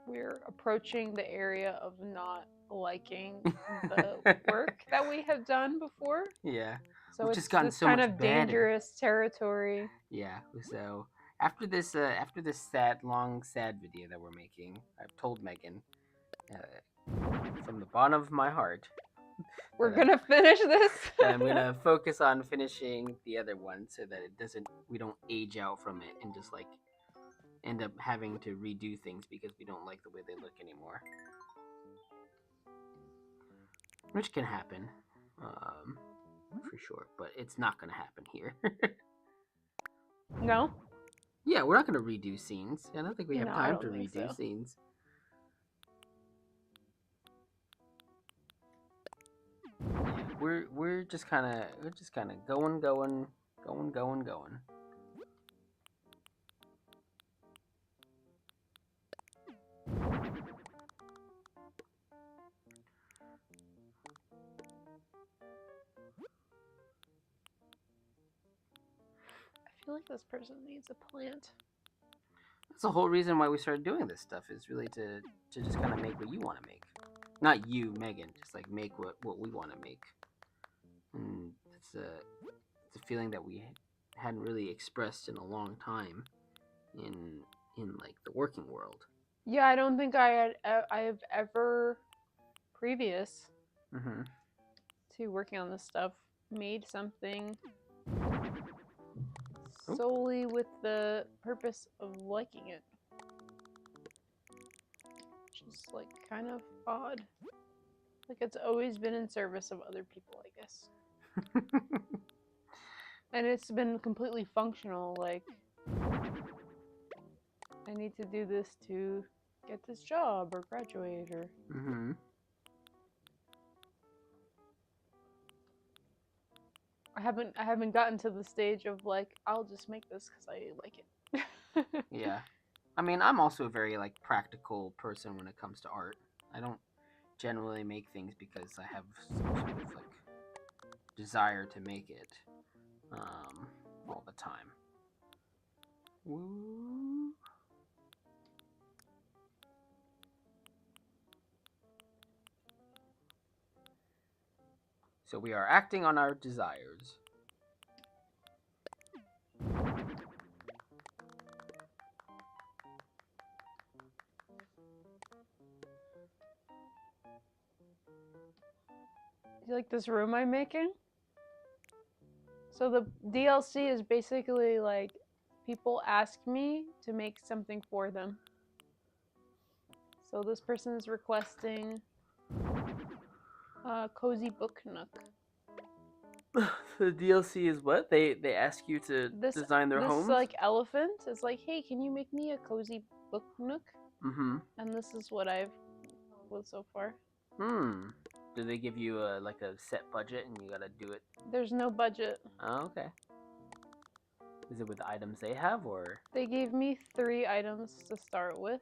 we're approaching the area of not liking the work that we have done before. Yeah. So Which it's has gotten this so kind much of better. dangerous territory. Yeah. So after this long sad video that we're making, I've told Megan from the bottom of my heart, we're gonna finish this. I'm gonna focus on finishing the other one so that we don't age out from it and just like end up having to redo things because we don't like the way they look anymore. Which can happen, for sure, but it's not gonna happen here. No? Yeah, we're not gonna redo scenes. I don't think we have time to redo scenes. We're just kind of going. I feel like this person needs a plant. That's the whole reason why we started doing this stuff, is really to just kind of make what you want to make. Not you, Megan, just like make what we want to make. And it's a feeling that we hadn't really expressed in a long time in like the working world. Yeah, I don't think I have ever previous to working on this stuff made something solely with the purpose of liking it. Which is like kind of odd. Like it's always been in service of other people, I guess. And it's been completely functional. Like, I need to do this to get this job or graduate or. Mm-hmm. I haven't gotten to the stage of like I'll just make this because I like it. Yeah. I mean, I'm also a very like practical person when it comes to art. I don't generally make things because I have some sort of like desire to make it all the time. Woo. So we are acting on our desires. You like this room I'm making? So the DLC is basically like people ask me to make something for them. So this person is requesting a cozy book nook. The DLC is what they ask you to design their this homes. like elephant is like, hey, can you make me a cozy book nook? Mm-hmm. And this is what I've with so far. Hmm. Do they give you like a set budget and you gotta do it? There's no budget. Oh, okay. Is it with the items they have or? They gave me 3 items to start with.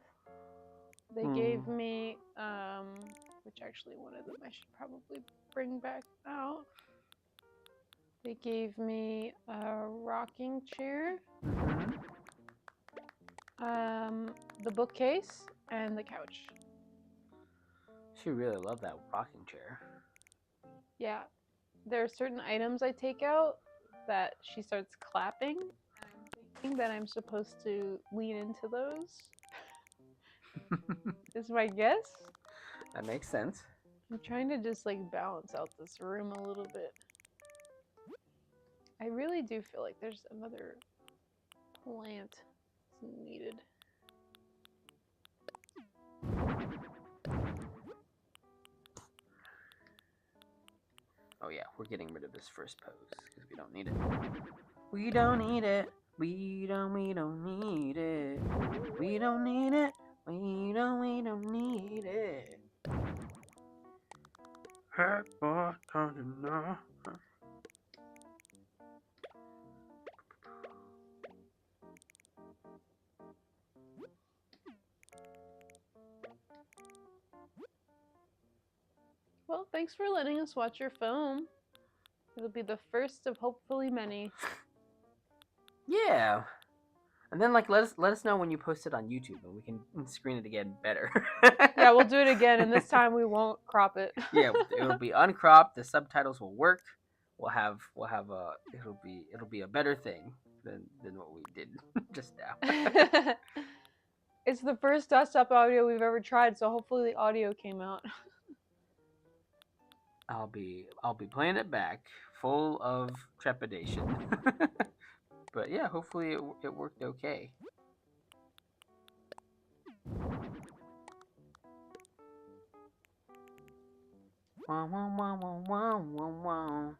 They gave me which actually one of them I should probably bring back out. They gave me a rocking chair, the bookcase, and the couch. She really loved that rocking chair. Yeah. There are certain items I take out that she starts clapping, and I'm thinking that I'm supposed to lean into those. Is my guess. That makes sense. I'm trying to just like balance out this room a little bit. I really do feel like there's another plant needed. Oh yeah, we're getting rid of this first pose because we don't need it. We don't need it. We don't need it. We don't need it. We don't need it. Well, thanks for letting us watch your film. It'll be the first of hopefully many. Yeah. And then like let us know when you post it on YouTube and we can screen it again better. Yeah, we'll do it again, and this time we won't crop it. Yeah, it'll be uncropped. The subtitles will work. We'll have a it'll be a better thing than what we did just now. It's the first desktop audio we've ever tried, so hopefully the audio came out. I'll be playing it back full of trepidation. But yeah, hopefully it worked okay. Wow, wow, wow, wow, wow, wow, wow.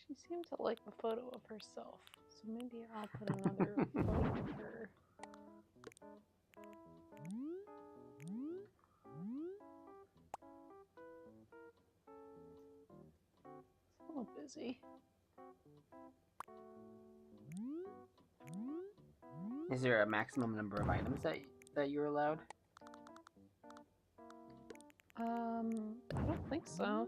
She seemed to like the photo of herself, So maybe I'll put another flavor. It's a little busy. Is there a maximum number of items that you're allowed? I don't think so.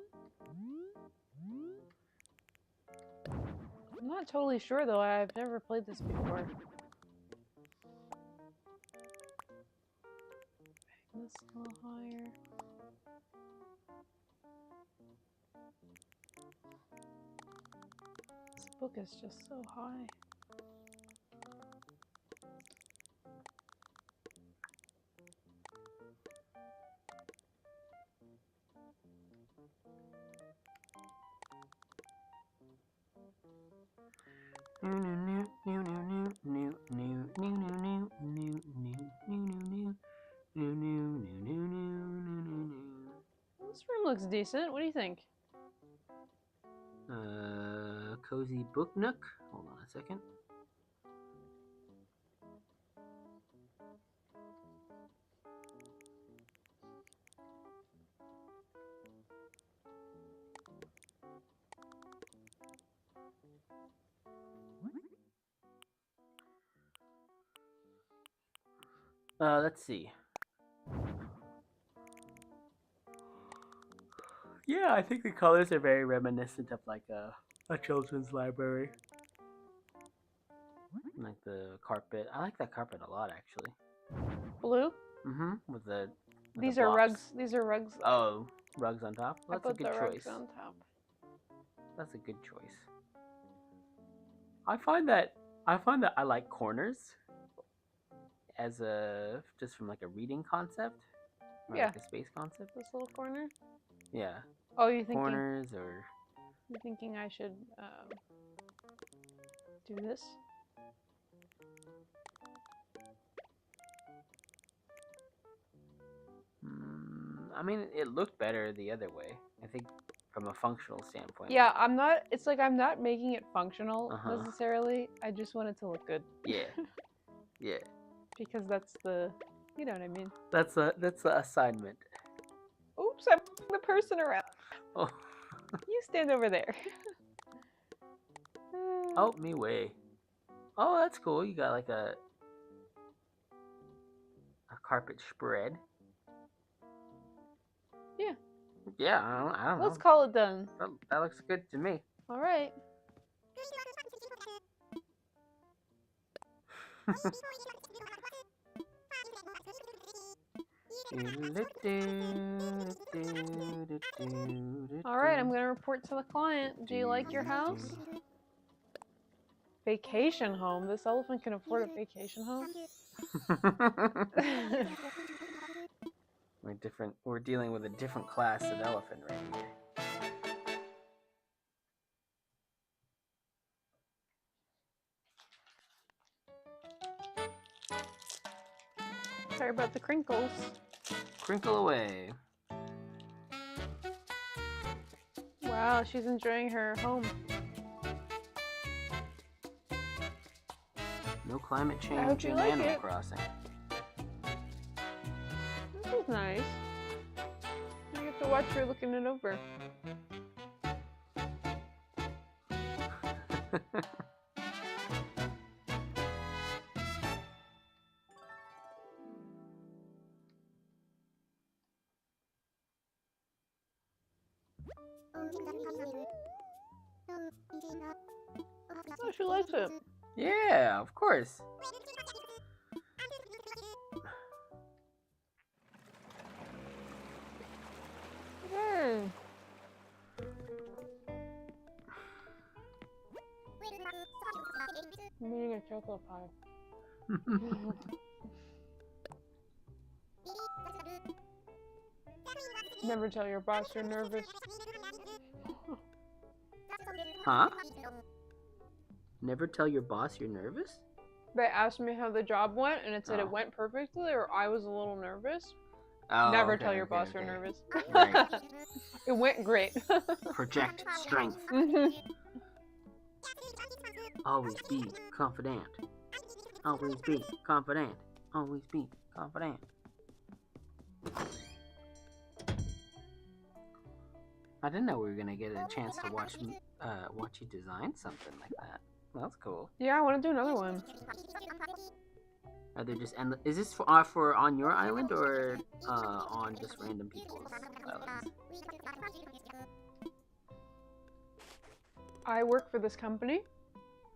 I'm not totally sure though. I've never played this before. Make this a little higher. This book is just so high. This room looks decent. What do you think? Cozy book nook. Hold on a second. Let's see. Yeah, I think the colors are very reminiscent of like a children's library. Like the carpet. I like that carpet a lot, actually. Blue? Mm-hmm. With the These are blocks. rugs. These are rugs. Oh, rugs on top. I That's a put good the choice. rugs on top. That's a good choice. I find that I like corners as a just from like a reading concept or Yeah. like a space concept. This little corner. Yeah. Oh, you're thinking? Corners or. You're thinking I should do this? I mean, it looked better the other way. I think from a functional standpoint. Yeah, I'm not. It's like I'm not making it functional Uh-huh. necessarily. I just want it to look good. Yeah. Yeah. Because that's the, you know what I mean. That's the assignment. Oops, I'm the person around. Oh. You stand over there. Oh, me way. Oh, that's cool. You got like a carpet spread. Yeah. Yeah, I don't know. Let's call it done. That looks good to me. All right. All right, I'm gonna report to the client. Do you like your house? Vacation home? This elephant can afford a vacation home? We're dealing with a different class of elephant right here. Sorry about the crinkles. Crinkle away. Wow, she's enjoying her home. No climate I hope change you in like Animal it. Crossing. This is nice. You have to watch her looking it over. Oh, she likes it. Yeah, of course. Mm. I'm eating a chocolate pie. Never tell your boss you're nervous. Huh? Never tell your boss you're nervous? They asked me how the job went, and it said Oh. it went perfectly, or I was a little nervous. Oh, Never okay, tell your okay, boss okay. you're nervous. Right. It went great. Project strength. Mhm. Always be confident. Always be confident. Always be confident. I didn't know we were gonna get a chance to watch you design something like that. That's cool. Yeah, I want to do another one. Are there just endless? Is this for on your island or on just random people's islands? I work for this company,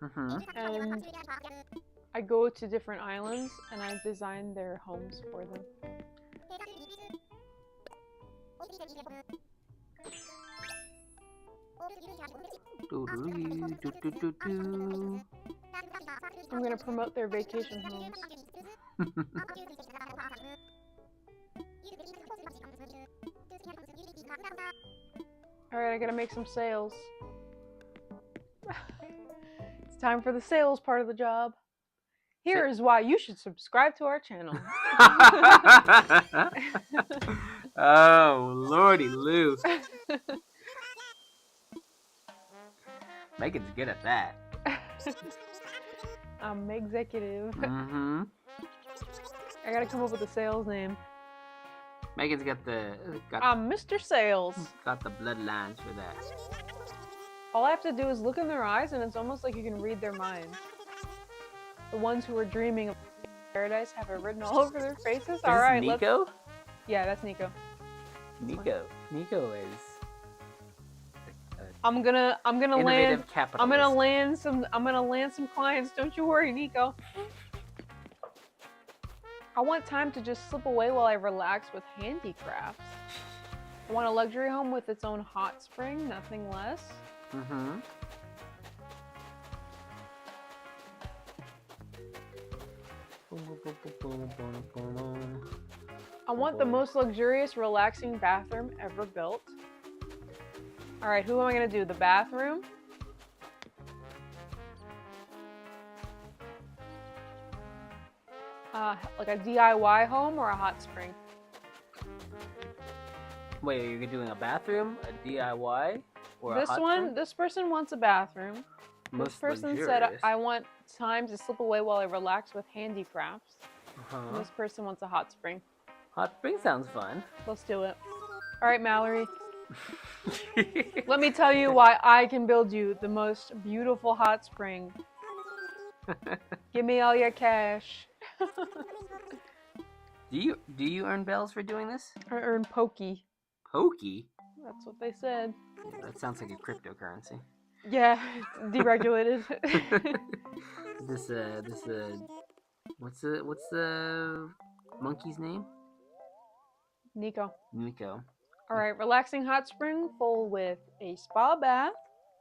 Mm-hmm. and I go to different islands and I design their homes for them. I'm gonna promote their vacation homes. Alright, I gotta make some sales. It's time for the sales part of the job. Here is why you should subscribe to our channel. Oh, lordy Lou. Megan's good at that. I'm executive. Mm-hmm. I gotta come up with a sales name. Megan's got I'm Mr. Sales. got the bloodlines for that. All I have to do is look in their eyes and it's almost like you can read their minds. The ones who are dreaming of paradise have it written all over their faces. Is Alright, this Nico? Yeah, that's Nico. Nico is I'm gonna innovative land capitalist. I'm gonna land some clients, don't you worry, Nico. I want time to just slip away while I relax with handicrafts. I want a luxury home with its own hot spring, nothing less. Mm-hmm. I want the most luxurious, relaxing bathroom ever built. Alright, who am I gonna do? The bathroom? Like a DIY home or a hot spring? Wait, are you doing a bathroom, a DIY, or This a hot one, spring? this person wants a bathroom. Most This person luxurious. said, I want time to slip away while I relax with handicrafts. And Uh-huh. this person wants a hot spring. Hot spring sounds fun. Let's do it. Alright, Mallory. Let me tell you why I can build you the most beautiful hot spring. Give me all your cash. Do you earn bells for doing this? I earn pokey. Pokey? That's what they said. That sounds like a cryptocurrency. Yeah, it's deregulated. What's the monkey's name? Nico. Nico. Alright, relaxing hot spring full with a spa bath,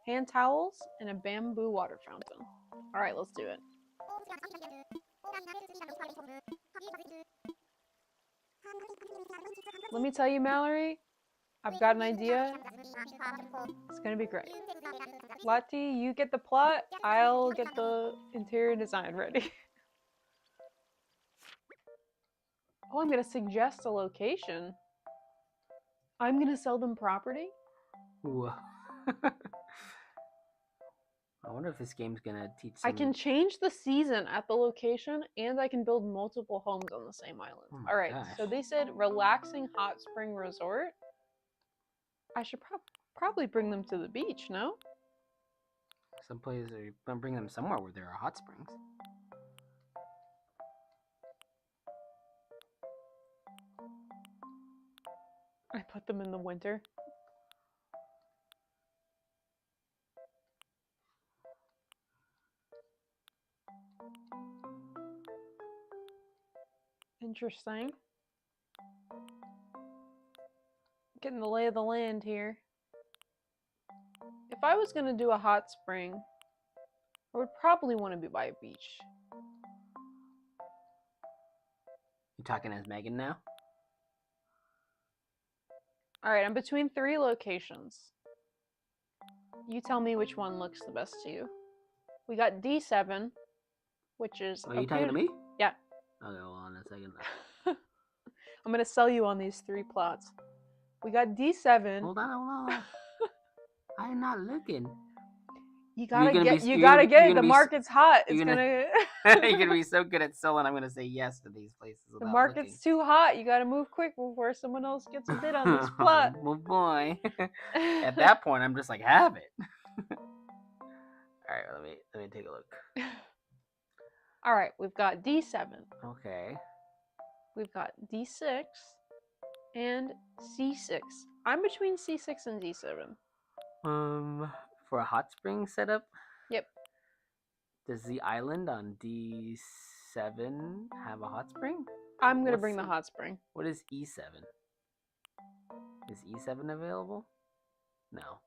hand towels, and a bamboo water fountain. Alright, let's do it. Let me tell you, Mallory, I've got an idea. It's gonna be great. Lottie, you get the plot, I'll get the interior design ready. Oh, I'm gonna suggest a location. I'm gonna sell them property? Whoa. I wonder if this game's gonna teach I some... can change the season at the location, and I can build multiple homes on the same island. Oh my Alright, gosh. so they said relaxing hot spring resort. I should probably bring them to the beach, no? Some places are gonna bring them somewhere where there are hot springs. I put them in the winter. Interesting. Getting the lay of the land here. If I was gonna do a hot spring, I would probably want to be by a beach. You talking as Megan now? Alright, I'm between 3 locations. You tell me which one looks the best to you. We got D7, which is... Are you talking to me? Yeah. Okay, hold on a second. I'm gonna sell you on these 3 plots. We got D7. Hold on. I'm not looking. You You're gotta gonna be get. You you're gotta gonna, get you're it. gonna The be market's hot. you're It's gonna gonna. you're gonna be so good at selling. I'm gonna say yes to these places The without looking. market's too hot. You gotta move quick before someone else gets a bid on this plot. Oh boy. At that point, I'm just like, have it. All right, let me take a look. All right, we've got D7. Okay. We've got D6 and C6. I'm between C6 and D7. For a hot spring setup, Yep. does the island on D7 have a hot spring? I'm gonna What's bring the hot spring. What is E7? Is E7 available? No.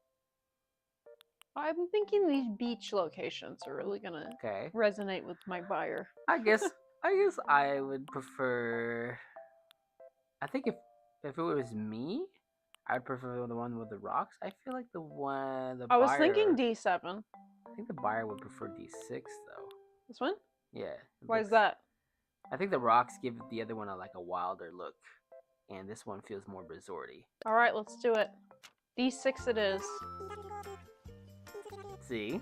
I'm thinking these beach locations are really gonna Okay. resonate with my buyer. I guess I would prefer. I think if it was me, I'd prefer the one with the rocks. I feel like the I was buyer. thinking D7. I think the buyer would prefer D6 though. This one? Yeah. Why is that? I think the rocks give the other one a wilder look, and this one feels more resorty. All right, let's do it. D6 it is. See?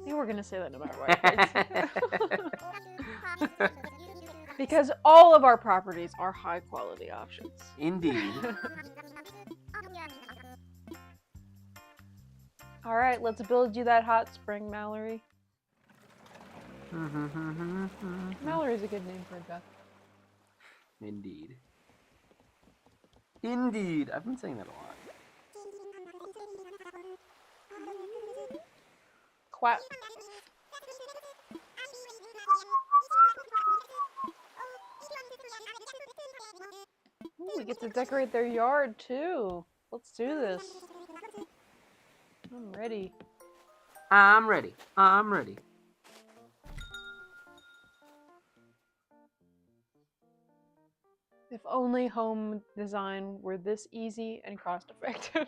You were gonna say that no matter what. Because all of our properties are high quality options. Indeed. All right, let's build you that hot spring, Mallory. Mallory's a good name for a duck. Indeed. Indeed. I've been saying that a lot. Quack. Ooh, we get to decorate their yard too. Let's do this. I'm ready. I'm ready. I'm ready. If only home design were this easy and cost effective.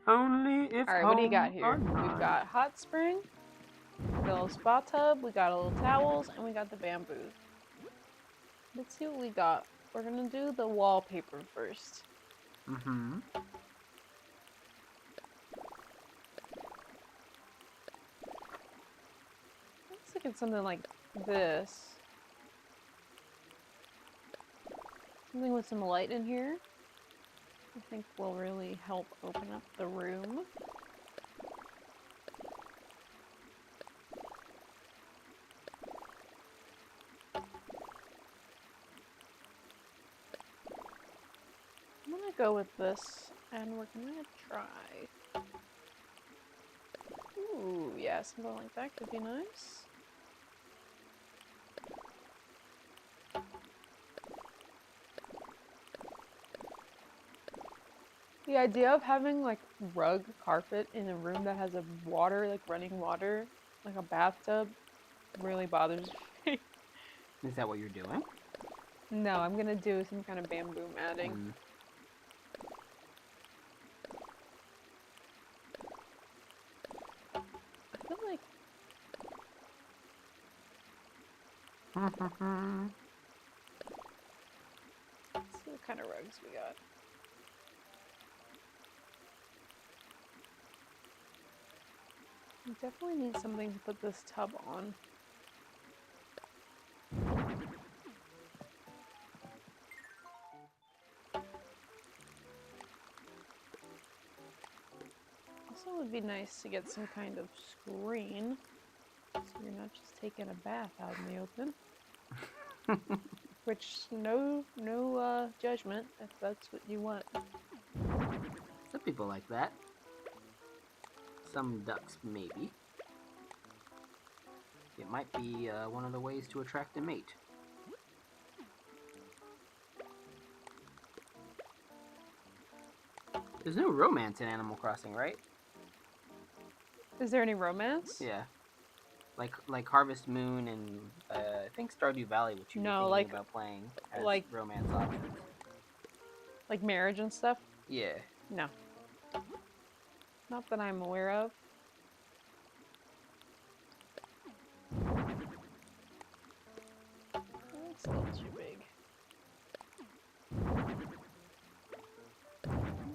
Only if. All right, what do you got here? We've got hot spring, we got a little spa tub, we got a little towels, and we got the bamboo. Let's see what we got. We're gonna do the wallpaper first. Mm-hmm. Let's look at something like this. Something with some light in here. I think will really help open up the room. I'm gonna go with this, and we're gonna try. Ooh, yeah, something like that could be nice. The idea of having like rug carpet in a room that has a water, like running water, like a bathtub, really bothers me. Is that what you're doing? No, I'm gonna do some kind of bamboo matting. Mm. I feel like let's see what kind of rugs we got. We definitely need something to put this tub on. Also, it would be nice to get some kind of screen, so you're not just taking a bath out in the open. Which, no judgment if that's what you want. Some people like that. Some ducks, maybe. It might be one of the ways to attract a mate. There's no romance in Animal Crossing, right? Is there any romance? Yeah. Like Harvest Moon and I think Stardew Valley, which you were No, thinking like- about playing, has like- romance options. Like marriage and stuff? Yeah. No. Not that I'm aware of. It's still too big.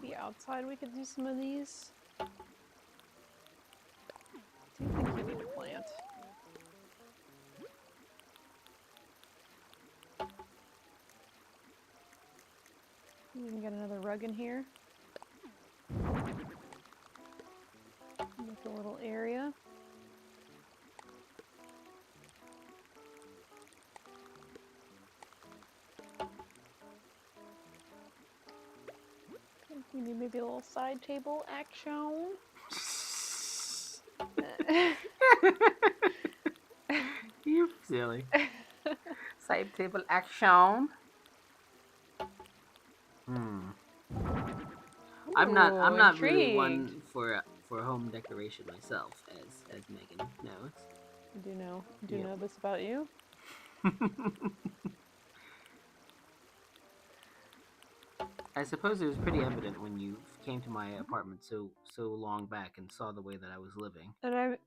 Maybe outside we could do some of these. I do think you need We can get another rug in here. Make a little area. We need maybe a little side table action. You silly. Side table action. I'm Ooh, not really intrigued. one for home decoration myself, as Megan knows. I do know. Yep. Know this about you. I suppose it was pretty evident when you came to my apartment so long back and saw the way that I was living. And I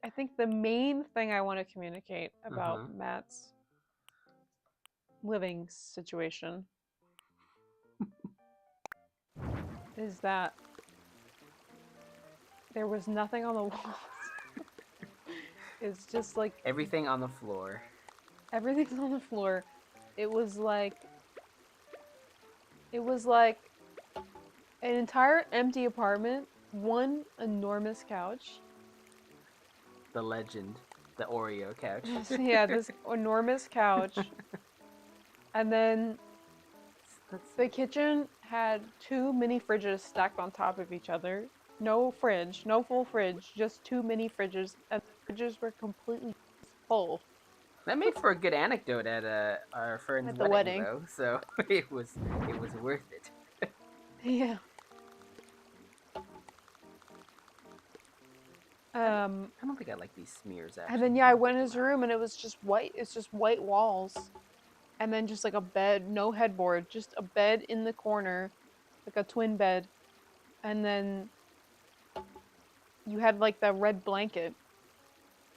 think the main thing I want to communicate about Matt's living situation is that there was nothing on the walls. It's just like Everything on the floor. everything's on the floor. It was like an entire empty apartment, one enormous couch. The legend, the Oreo couch. Yeah, this enormous couch. And then the kitchen had 2 mini fridges stacked on top of each other. No fridge, no full fridge, just 2 mini fridges, and the fridges were completely full. That made for a good anecdote at our friend's At the wedding, wedding. though. So it was worth it. Yeah. I don't think I like these smears. Actually, And then I went in his room and it was just white. It's just white walls, and then just like a bed, no headboard, just a bed in the corner, like a twin bed, and then you had like the red blanket,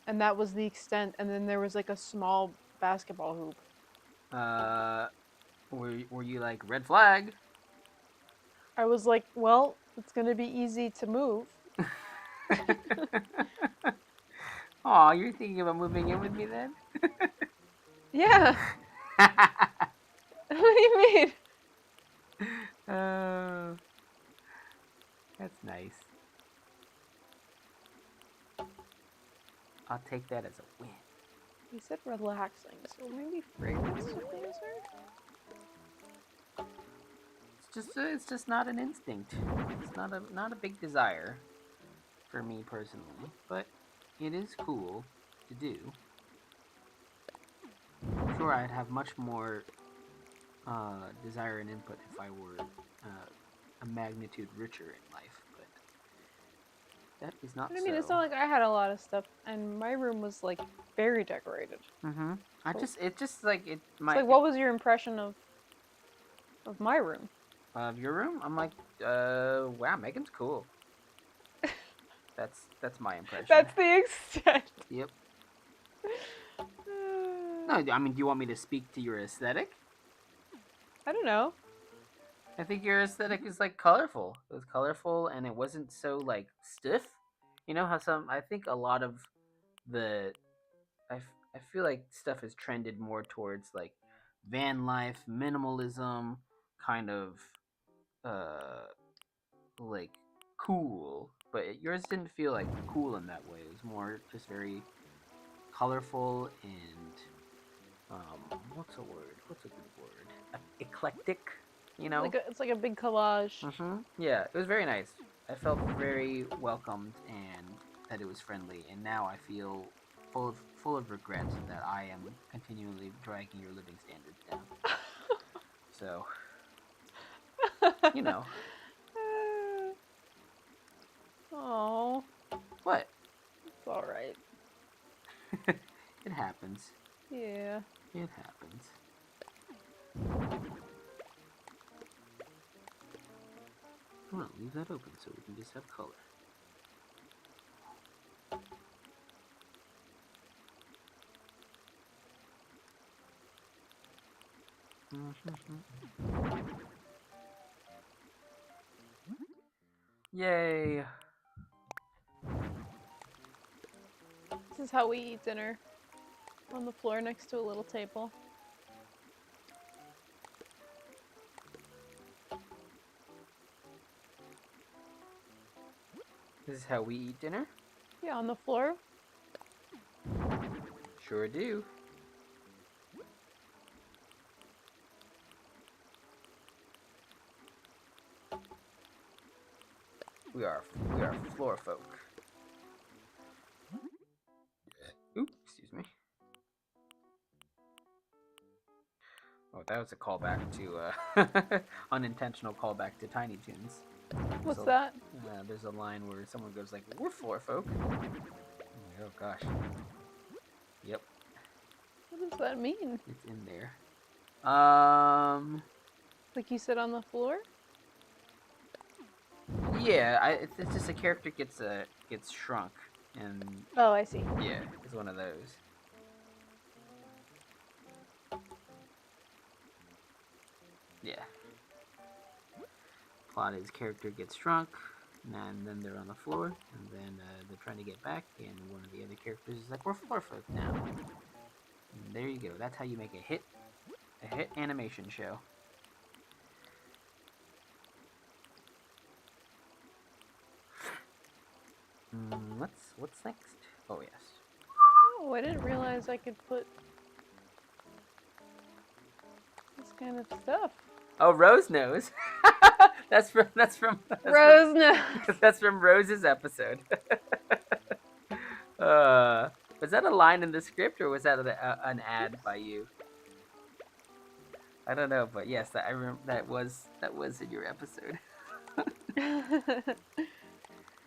and that was the extent. And then there was like a small basketball hoop. Were you like red flag? I was like, well, it's gonna be easy to move. Aw, you're thinking about moving in with me then? Yeah. What do you mean? That's nice. I'll take that as a win. He said relaxing, so maybe fragrance diffuser? It's just not an instinct. It's not a big desire for me personally, but it is cool to do. I'm sure I'd have much more desire and input if I were a magnitude richer in life, but that is not I mean, it's so. not like I had a lot of stuff, and my room was like very decorated. Mm-hmm. It's just like it. It's like, what was your impression of my room? Of your room? I'm like, wow, Megan's cool. That's my impression. That's the extent. Yep. No, I mean, do you want me to speak to your aesthetic? I don't know. I think your aesthetic is like colorful. It was colorful and it wasn't so like stiff. You know how I think a lot of the I feel like stuff has trended more towards like van life, minimalism, kind of like cool, but yours didn't feel like cool in that way. It was more just very colorful and what's a word? What's a good word? Eclectic, you know? It's like a big collage. Yeah, it was very nice. I felt very welcomed and that it was friendly, and now I feel full of regret that I am continually dragging your living standards down. So, you know. Oh. What? It's alright. It happens. Yeah. It happens. I'm gonna leave that open so we can just have color. Yay! This is how we eat dinner. On the floor next to a little table. This is how we eat dinner? Yeah, on the floor. Sure do. We are floor folk. Ooh, excuse me. Oh, that was a callback to unintentional callback to Tiny Toons. What's So, that? there's a line where someone goes like, "We're floor folk." I'm like, oh gosh. Yep, What does that mean? it's in there. Like you sit on the floor? Yeah, it's just a character gets shrunk, and Oh, I see. yeah, it's one of those. Yeah. Plot is character gets shrunk, and then they're on the floor, and then they're trying to get back, and one of the other characters is like, "We're floor folk now." And there you go. That's how you make a hit animation show. What's next? Oh yes. Oh, I didn't realize I could put this kind of stuff. Oh, Rose knows. That's from Rose knows. that's from Rose's episode. uh, was that a line in the script or was that an ad by you? I don't know, but yes, I remember that was in your episode.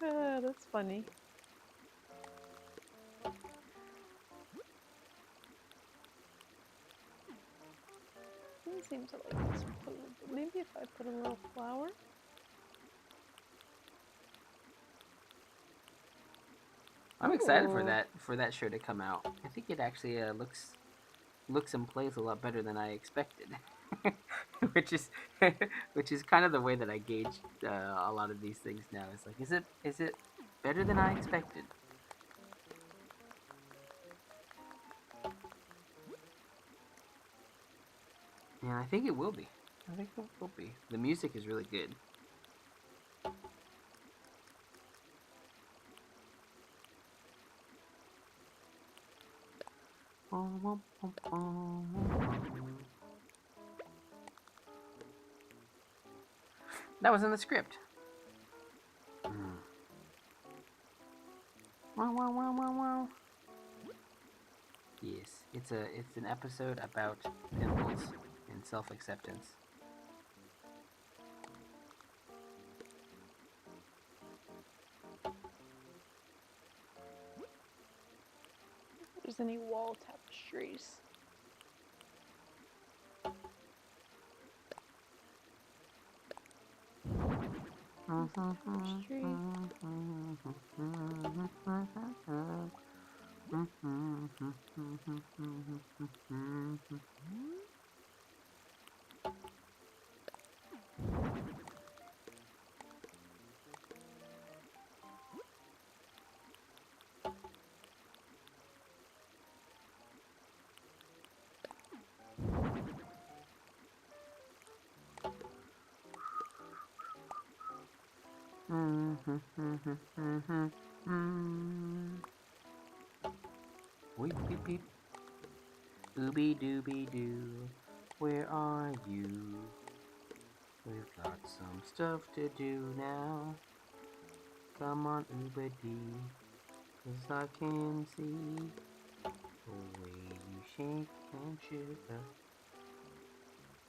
That's funny. Doesn't seem to like this food, but maybe if I put a little flour. I'm excited Ooh. for that show to come out. I think it actually looks and plays a lot better than I expected, which is which is kind of the way that I gauge a lot of these things now. It's like, is it better than I expected? Yeah, I think it will be. I think it will be. The music is really good. That was in the script. Wow. Yes, it's an episode about pimples and self acceptance. If there's any wall tapestries. Tapestry. Weep beep beep. Ooby dooby doo. Where are you? We've got some stuff to do now. Come on, Uber D. 'Cause I can see the way you shake and shiver.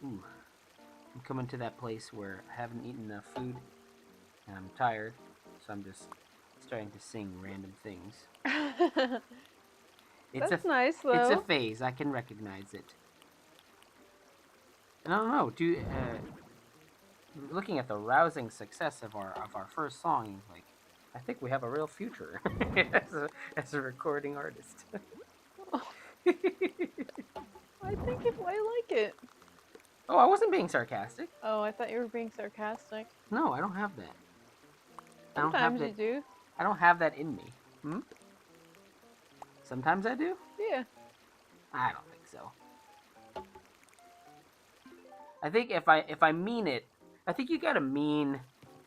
Ooh. I'm coming to that place where I haven't eaten enough food and I'm tired, so I'm just starting to sing random things. That's nice though. It's a phase. I can recognize it. And I don't know. Looking at the rousing success of our first song, like I think we have a real future as a recording artist. I think if I like it. Oh, I wasn't being sarcastic. Oh, I thought you were being sarcastic. No, I don't have that. Sometimes you do. I don't have that in me. Hmm? Sometimes I do? Yeah. I don't think so. I think if I mean it, I think you gotta mean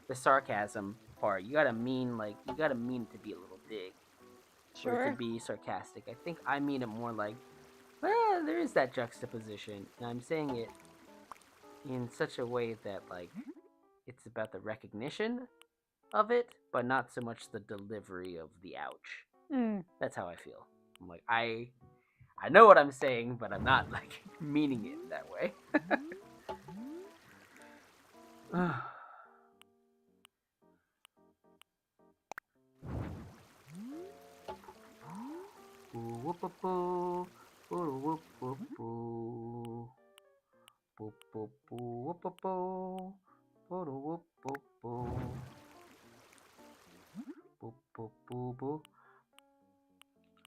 the sarcasm part. You gotta mean like you gotta mean it to be a little dig, or it Sure. to be sarcastic. I think I mean it more like, well, there is that juxtaposition, and I'm saying it in such a way that like it's about the recognition of it, but not so much the delivery of the ouch. Mm. That's how I feel. I'm like I know what I'm saying, but I'm not like meaning it that way.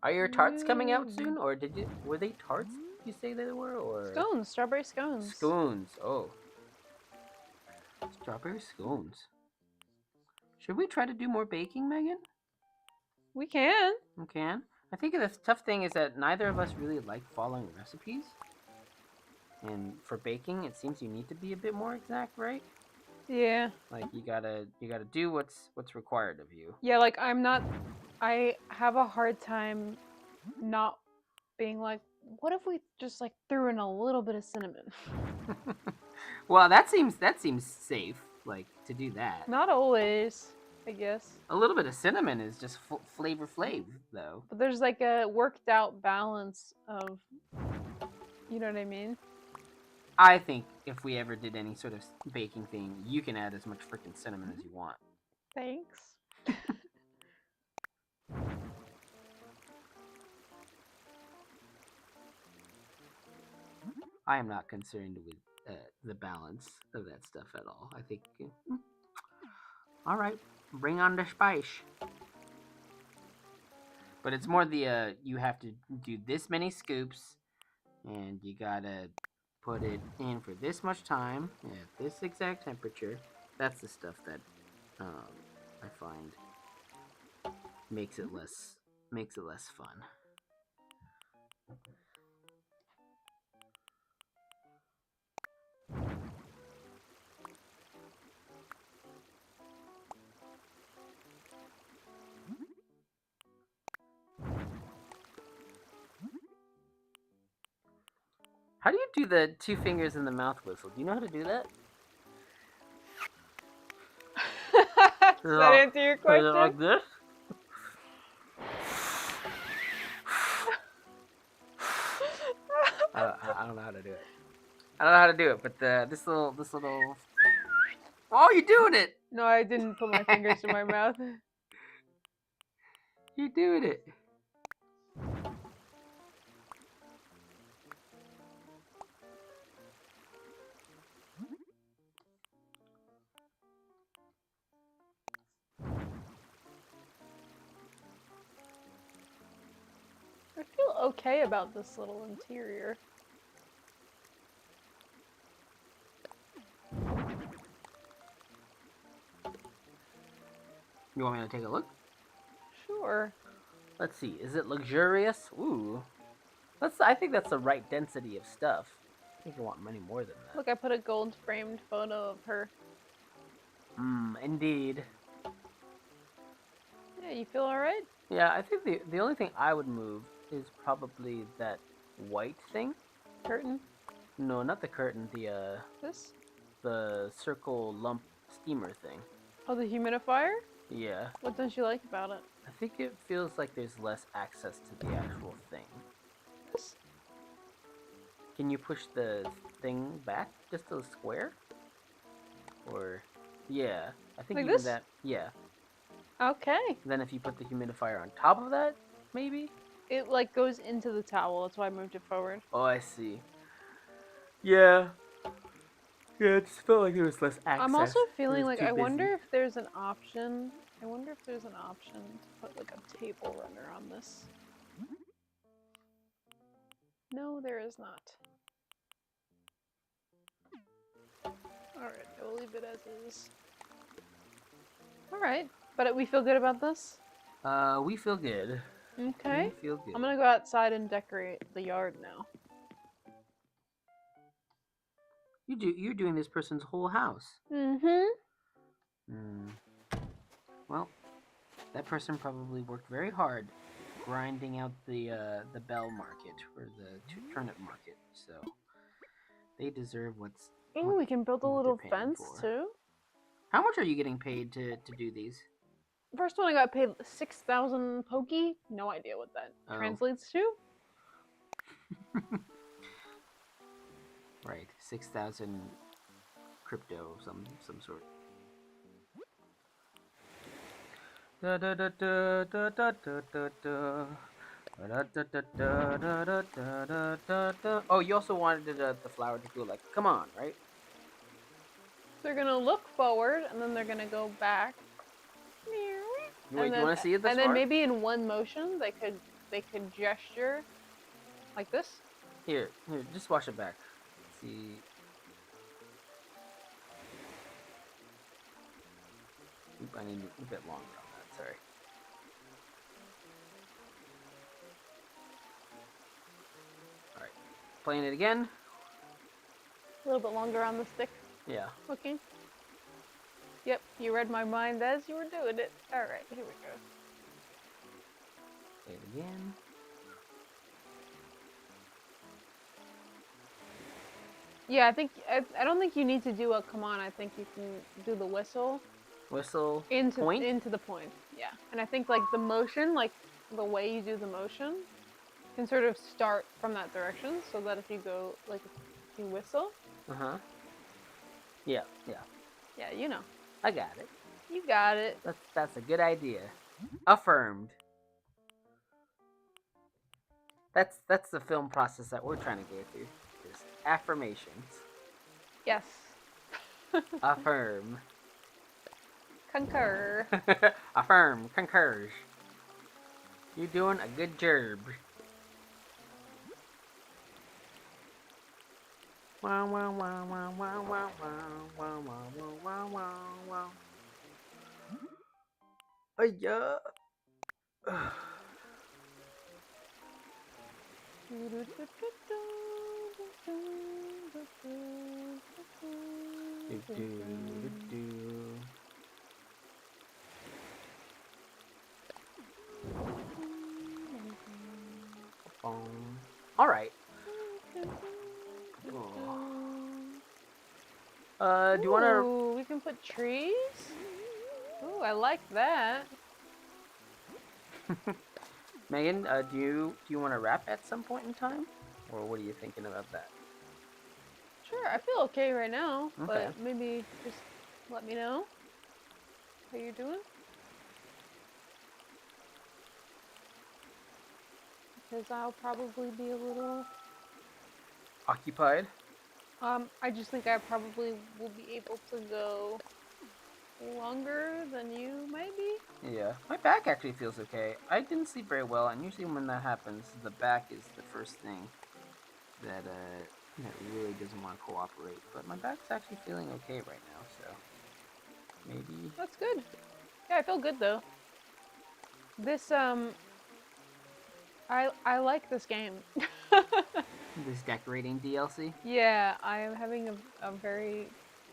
Are your tarts coming out soon, or were they tarts? You say they were, or Scones, strawberry scones. scones? Oh, strawberry scones. Should we try to do more baking, Megan? We can. We can. I think the tough thing is that neither of us really like following recipes. And for baking, it seems you need to be a bit more exact, right? Yeah. Like you gotta do what's required of you. Yeah, like I'm not. I have a hard time not being like, what if we just like threw in a little bit of cinnamon? Well, that seems safe. Like to do that. Not always, I guess. A little bit of cinnamon is just flavor flav, though. But there's like a worked out balance of, you know what I mean? I think if we ever did any sort of baking thing, you can add as much freaking cinnamon as you want. Thanks. I am not concerned with the balance of that stuff at all. I think, all right, bring on the spice. But it's more the you have to do this many scoops, and you gotta put it in for this much time at this exact temperature. That's the stuff that I find makes it less fun. How do you do the 2 fingers in the mouth whistle? Do you know how to do that? Does that answer your Is it question? like this? I don't know how to do it. I don't know how to do it, but this little. Oh, you're doing it! No, I didn't put my fingers in my mouth. You're doing it. I feel okay about this little interior. You want me to take a look? Sure. Let's see. Is it luxurious? Ooh. I think that's the right density of stuff. I think I want many more than that. Look, I put a gold framed photo of her. Indeed. Yeah, you feel alright? Yeah, I think the only thing I would move is probably that white thing. Curtain? No, not the curtain. This? The circle lump steamer thing. Oh, the humidifier? Yeah. What don't you like about it? I think it feels like there's less access to the actual thing. This? Can you push the thing back just a square? Or yeah, I think Like even this? that. Yeah. Okay. Then if you put the humidifier on top of that, maybe. It like goes into the towel. That's why I moved it forward. Oh, I see. Yeah. Yeah, it just felt like there was less access. I'm also It feeling was like too I wonder busy. if there's an option. I wonder if there's an option to put like a table runner on this. No, there is not. Alright, I will leave it as is. Alright, but we feel good about this? We feel good. Okay. We feel good. I'm gonna go outside and decorate the yard now. You're doing this person's whole house. Mm-hmm. Hmm. Well, that person probably worked very hard grinding out the bell market or the turnip market. So they deserve Ooh, we can build a what they're little paying fence for. too. How much are you getting paid to do these? First one I got paid 6,000 pokey. No idea what that translates to. Right, 6,000 crypto of some sort. Da da da da da da da da da. Oh, you also wanted the flower to go like, come on, right? They're gonna look forward and then they're gonna go back. Wait, do you want to see it this And then far? maybe in one motion they could gesture like this. Here, just watch it back. See. Oop, I need a bit longer on that. Sorry. All right, playing it again. A little bit longer on the stick. Yeah. Okay. Yep, you read my mind as you were doing it. All right, here we go. Play it again. Yeah, I don't think you need to do a come on. I think you can do the whistle Whistle. into Point. into the point. Yeah, and I think like the motion, like the way you do the motion, can sort of start from that direction, so that if you go like if you whistle. Yeah. Yeah, you know. I got it. You got it. That's a good idea. Affirmed. That's the film process that we're trying to go through. Just affirmations. Yes. Affirm. Concur. Affirm. Concurs. You're doing a good job. Wow wow wow wow wow wow wow wow wow wow wow. Yeah. All right. Do you want to? Ooh, we can put trees. Ooh, I like that. Megan, do you want to wrap at some point in time, or what are you thinking about that? Sure, I feel okay right now, Okay. but maybe just let me know how you're doing. Because I'll probably be a little. Occupied. I just think I probably will be able to go longer than you, maybe. Yeah, my back actually feels okay. I didn't sleep very well, and usually when that happens, the back is the first thing that that really doesn't want to cooperate. But my back's actually feeling okay right now, so maybe. That's good. Yeah, I feel good though. This I like this game. This decorating DLC. Yeah, I am having a very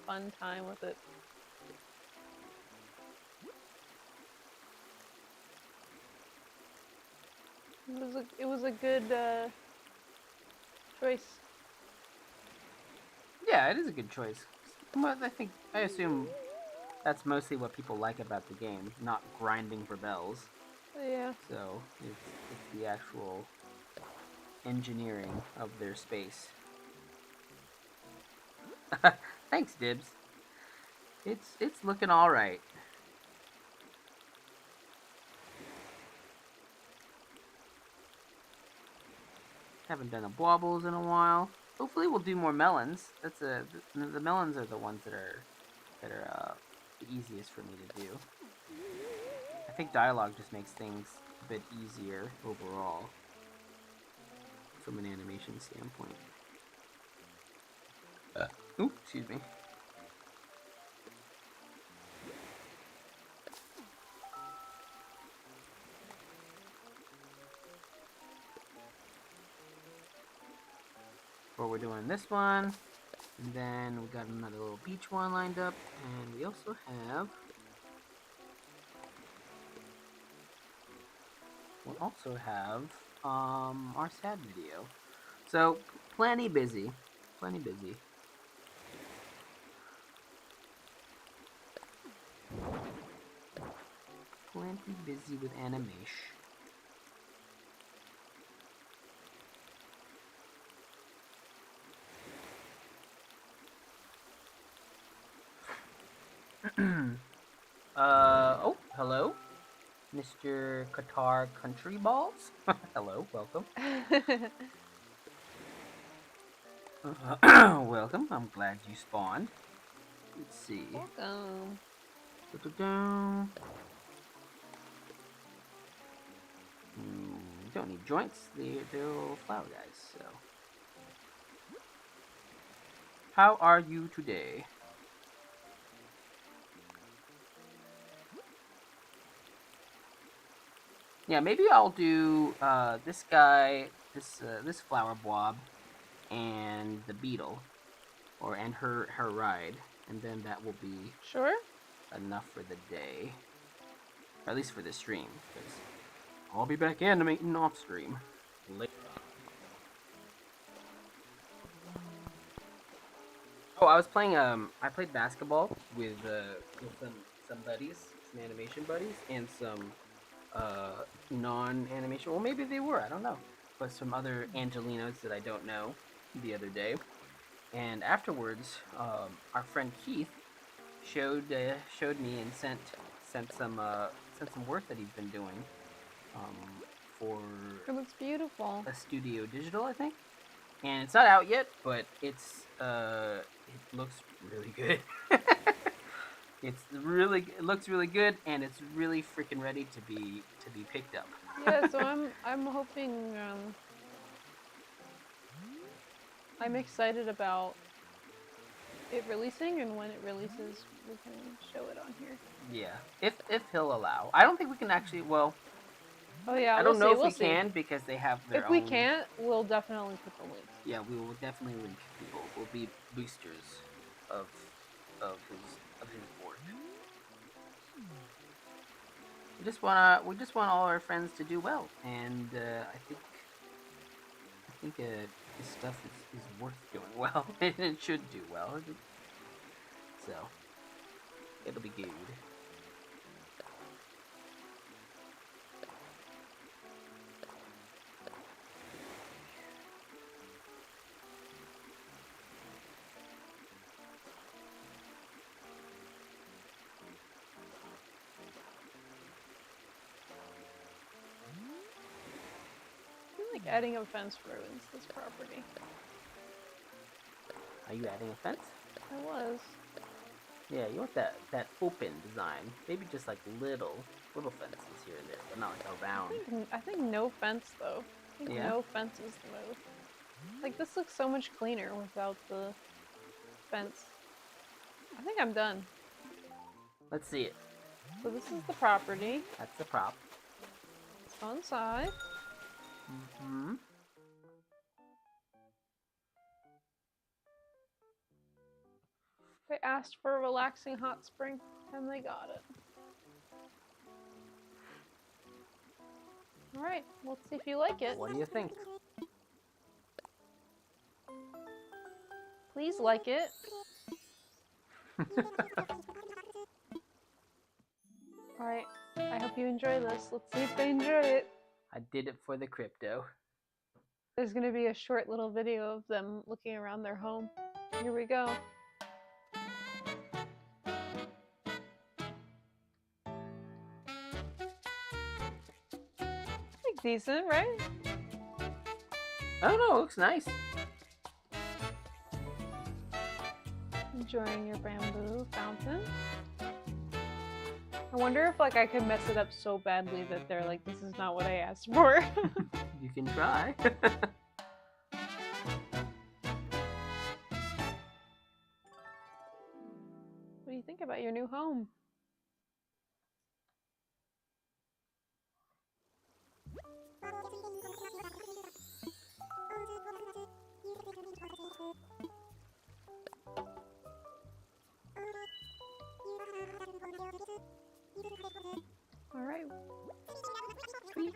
fun time with it. It was a good choice. Yeah, it is a good choice. But I assume that's mostly what people like about the game, not grinding for bells. Yeah. So it's the actual engineering of their space. Thanks, Dibs. It's looking all right. Haven't done a Blobbles in a while. Hopefully, we'll do more melons. The melons are the ones that are the easiest for me to do. I think dialogue just makes things a bit easier overall from an animation standpoint. Ooh, excuse me. Or we're doing this one, and then we got another little beach one lined up, and we also have we'll also have our sad video. So plenty busy, plenty busy. Plenty busy with animation. Oh, hello, Mr. Qatar Country Balls. Hello, welcome. Welcome. I'm glad you spawned. Let's see. Welcome. Da-da-da. Don't need joints. They're all flower guys. So, how are you today? Yeah, maybe I'll do this guy, this flower blob, and the beetle, and her ride, and then that will be Sure. enough for the day, or at least for the stream, because I'll be back animating off stream later on. Oh, I was playing. I played basketball with some buddies, some animation buddies, and some non-animation. Well, maybe they were. I don't know, but some other Angelinos that I don't know the other day. And afterwards, our friend Keith showed me and sent some work that he's been doing for It looks beautiful. a studio digital, I think. And it's not out yet, but it looks really good. It looks really good, and it's really freaking ready to be picked up. Yeah, so I'm hoping I'm excited about it releasing, and when it releases we can show it on here. Yeah, if he'll allow. I don't think we can actually. Well, Oh yeah, I don't know if we'll we see. can because they have their If own. we can't, we'll definitely put the links. Yeah, we will definitely link people. We'll be boosters of his work. We just want all our friends to do well, and I think this stuff is worth doing well, and it should do well. So it'll be good. I feel like adding a fence ruins this property. Are you adding a fence? I was. Yeah, you want that open design. Maybe just like little fences here and there, but not like around. I think no fence though. I think Yeah? no fence is the move. Like this looks so much cleaner without the fence. I think I'm done. Let's see it. So this is the property. That's the prop. Let's go inside. Mm-hmm. They asked for a relaxing hot spring, and they got it. Alright, let's see if you like it. What do you think? Please like it. Alright, I hope you enjoy this. Let's see if they enjoy it. I did it for the crypto. There's gonna be a short little video of them looking around their home. Here we go. Like decent, right? I don't know. It looks nice. Enjoying your bamboo fountain. I wonder if like I could mess it up so badly that they're like, this is not what I asked for. You can try. What do you think about your new home? All right. Sweet.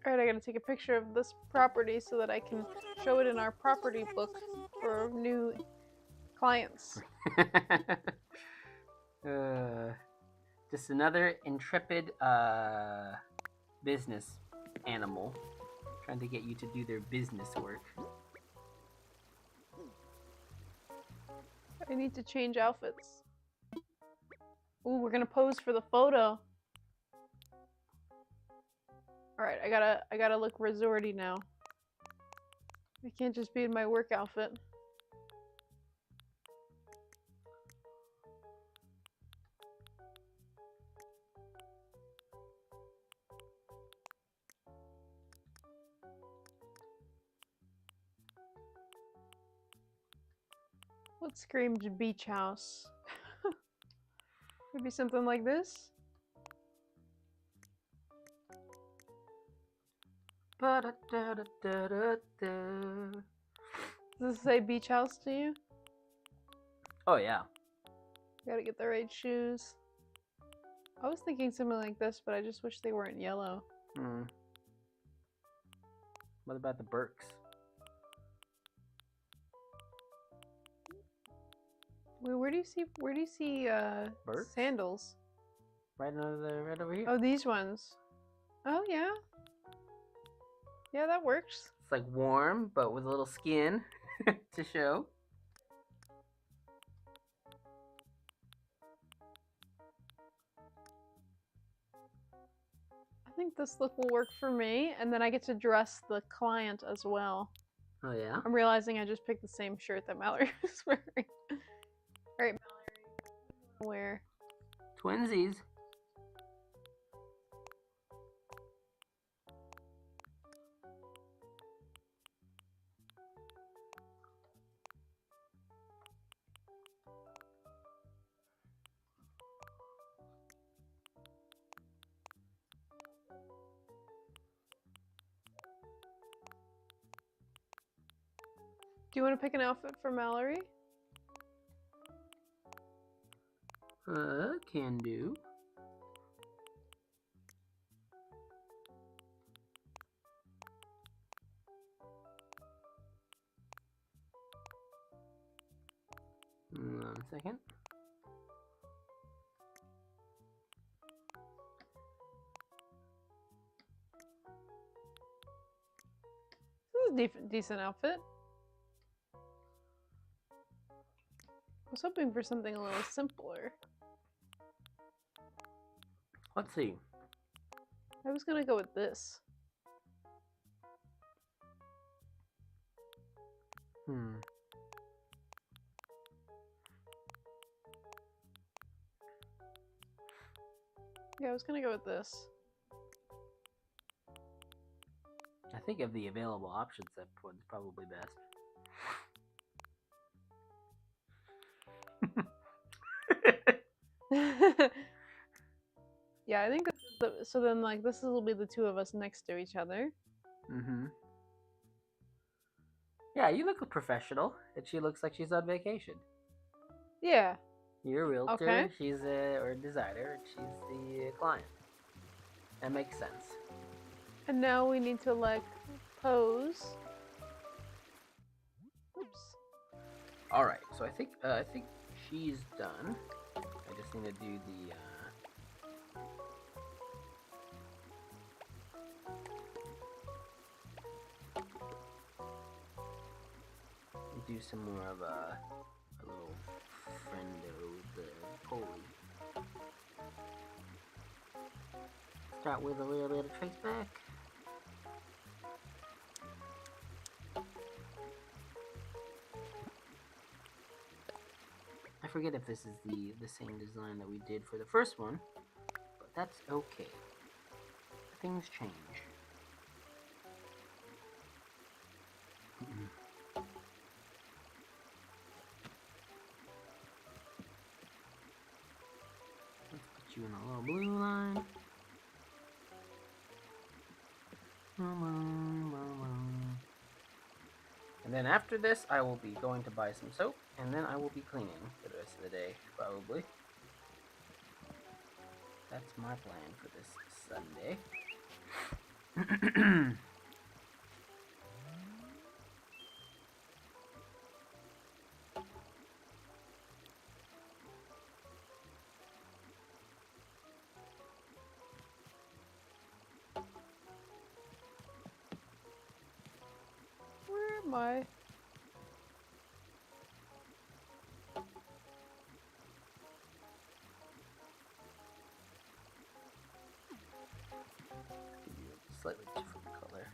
Alright, I gotta take a picture of this property so that I can show it in our property book for new clients. Just another intrepid business animal trying to get you to do their business work. I need to change outfits. Ooh, we're gonna pose for the photo. Alright, I gotta look resorty now. I can't just be in my work outfit. What screamed beach house? Maybe something like this? Does this say beach house to you? Oh yeah. Gotta get the right shoes. I was thinking something like this, but I just wish they weren't yellow. What about the Birks? Wait, where do you see Birks? sandals? Right over here. Oh, these ones. Oh yeah. Yeah, that works. It's like warm, but with a little skin to show. I think this look will work for me, and then I get to dress the client as well. Oh yeah. I'm realizing I just picked the same shirt that Mallory was wearing. Alright, Mallory, wear. Twinsies. Do you want to pick an outfit for Mallory? Can do. One second. This is a decent outfit. I was hoping for something a little simpler. Let's see. I was gonna go with this. Yeah, I was gonna go with this. I think of the available options, that one's probably best. Yeah, I think this is the, so then like this will be the two of us next to each other. Yeah, you look professional, and she looks like she's on vacation. Yeah. You're a realtor, Okay. she's or a designer, and she's the client. That makes sense. And now we need to like pose. Oops. All right, so I think she's done. I just need to do the. Do some more of a little friendo, the pulley. Start with a little bit of trace back. I forget if this is the same design that we did for the first one, but that's okay. Things change. Let's put you in a little blue line. And then after this, I will be going to buy some soap, and then I will be cleaning for the rest of the day, probably. That's my plan for this Sunday. Where am I? Give you a slightly different color.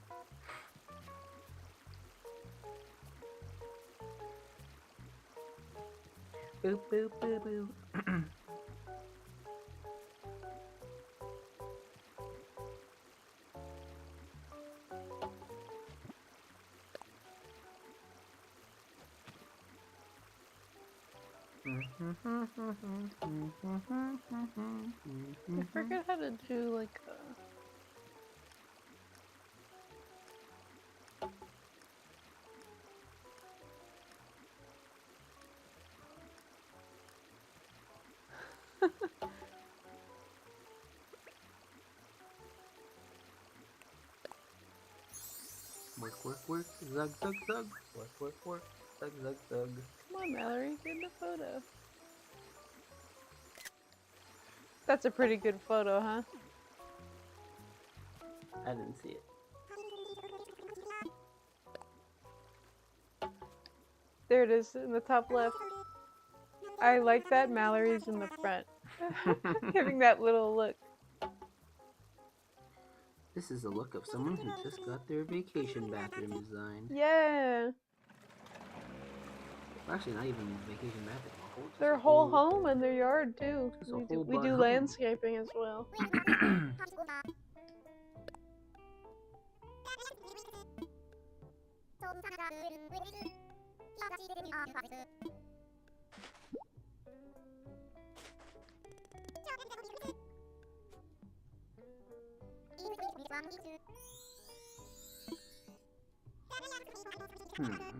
Boop boop boop boop. I forget how to do like a... Work, work, work, zug, zug, zug. Work, work, work, zug, zug, zug. Come on, Mallory, get in the photo. That's a pretty good photo, huh? I didn't see it. There it is in the top left. I like that Mallory's in the front. Giving that little look. This is the look of someone who just got their vacation bathroom designed. Yeah. Well, actually, not even vacation bathroom. Just Their a whole home and their yard too. Just a We whole do home. landscaping as well.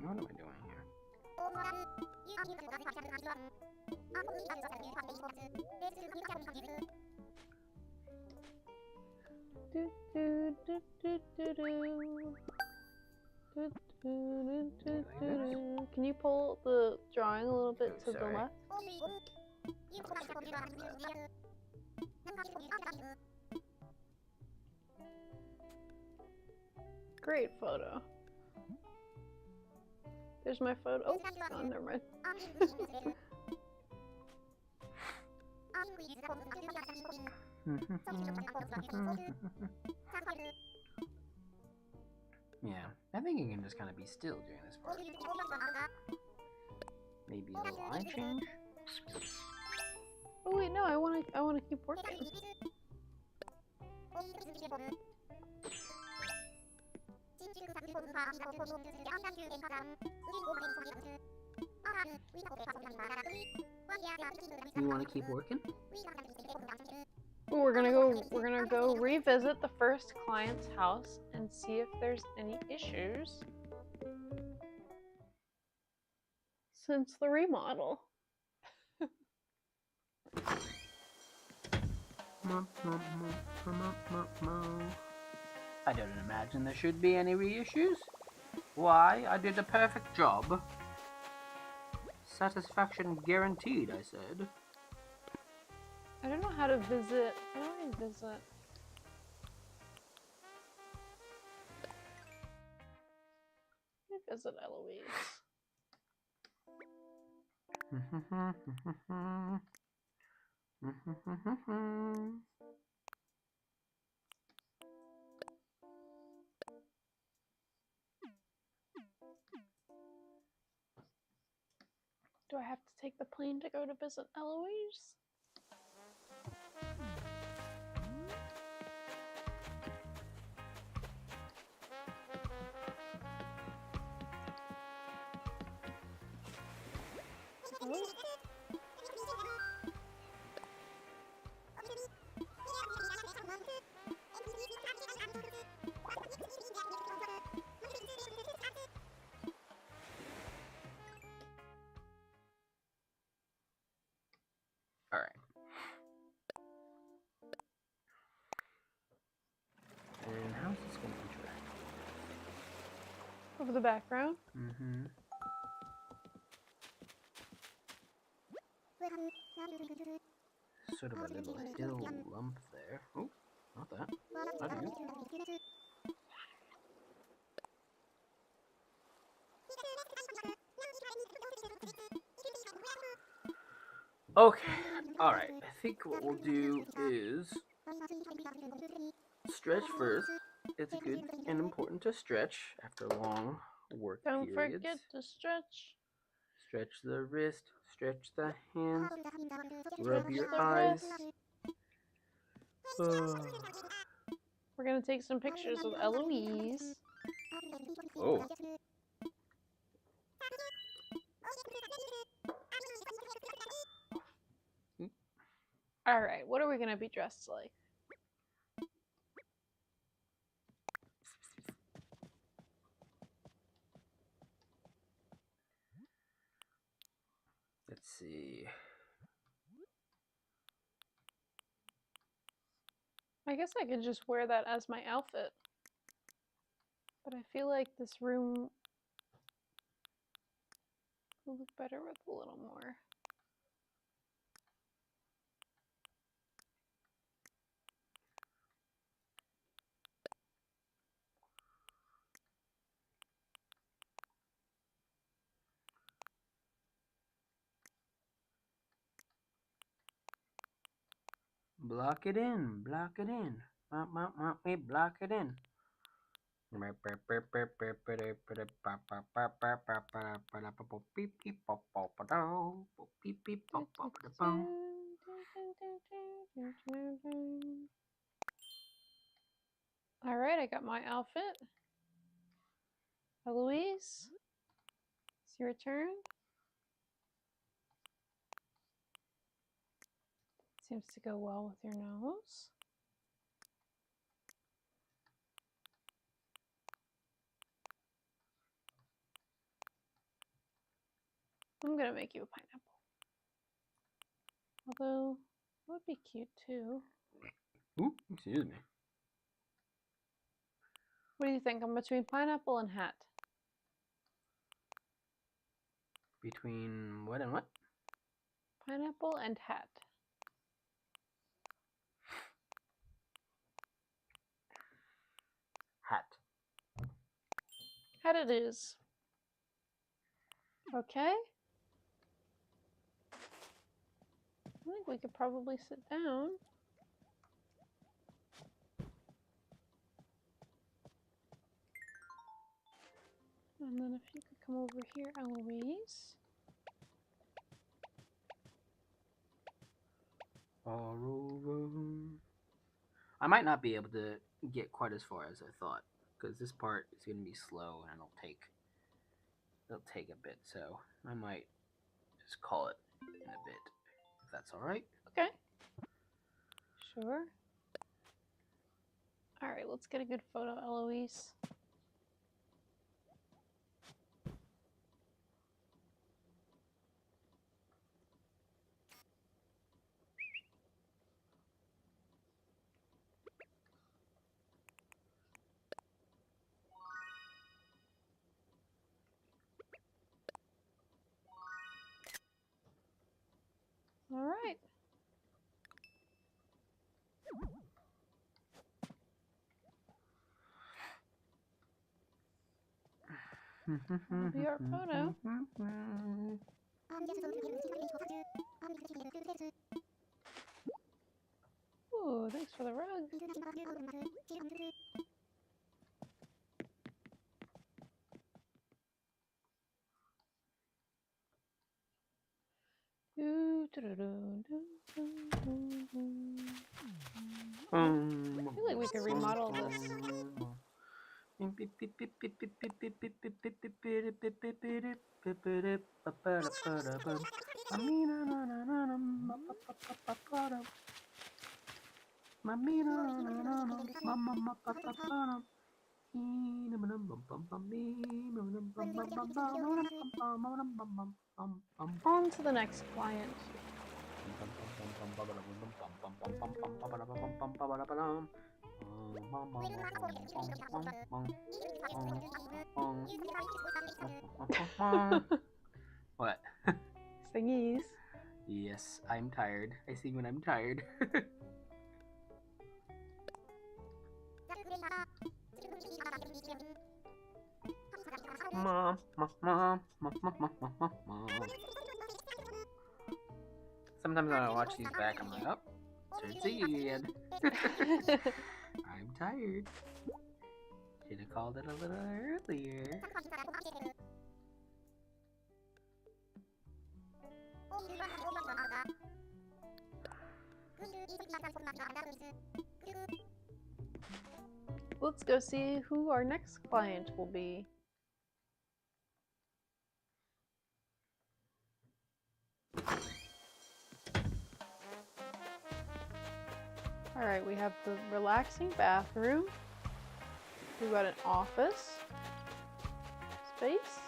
What am I doing here? Do, do, do, do, do, do. Do, do, do, do, do. Can you pull the drawing a little bit to the Sorry. left? Great photo. There's my photo. Oh, it's gone. Never mind. Yeah, I think you can just kind of be still during this part. Maybe a line change. Oh wait, no, I wanna keep working. You want to keep working? We're gonna go revisit the first client's house and see if there's any issues since the remodel. I don't imagine there should be any reissues. Why? I did a perfect job. Satisfaction guaranteed, I said. I don't know how to visit. How do I visit? Let me visit Eloise. Do I have to take the plane to go to visit Eloise? Oh. Alright. And how's this over the background. Mm-hmm. Sort of a little hill lump there. Oh, not that. Not you. Okay. All right. I think what we'll do is stretch first. It's good and important to stretch after long work Don't periods. forget to stretch. Stretch the wrist, stretch the hands, rub Stretch your the eyes. wrist. We're gonna take some pictures with Eloise. Oh. Alright, what are we gonna be dressed like? Let's see. I guess I could just wear that as my outfit. But I feel like this room will look better with a little more. Block it in. Block it in. Block it in. Alright, I got my outfit. Eloise, it's your turn. Seems to go well with your nose. I'm gonna make you a pineapple. Although, that would be cute too. Ooh, excuse me. What do you think? I'm between pineapple and hat. Between what and what? Pineapple and hat. Hat. Hat it is. Okay. I think we could probably sit down. And then if you could come over here, Eloise. All over. I might not be able to get quite as far as I thought, because this part is going to be slow and it'll take a bit. So I might just call it in a bit, if that's all right. Okay. Sure. All right, let's get a good photo, Eloise. All right. That'll be our photo. Ooh, thanks for the rug. I feel like we could remodel this. On to the next client. What? Thingies. Yes, I'm tired. I sing when I'm tired. Mom, mom, mom, mom, mom, mom, mom, mom. Sometimes when I watch these back, I'm like, oh, start singing again. I'm tired. Should have called it a little earlier. Let's go see who our next client will be. Alright, we have the relaxing bathroom. We've got an office space.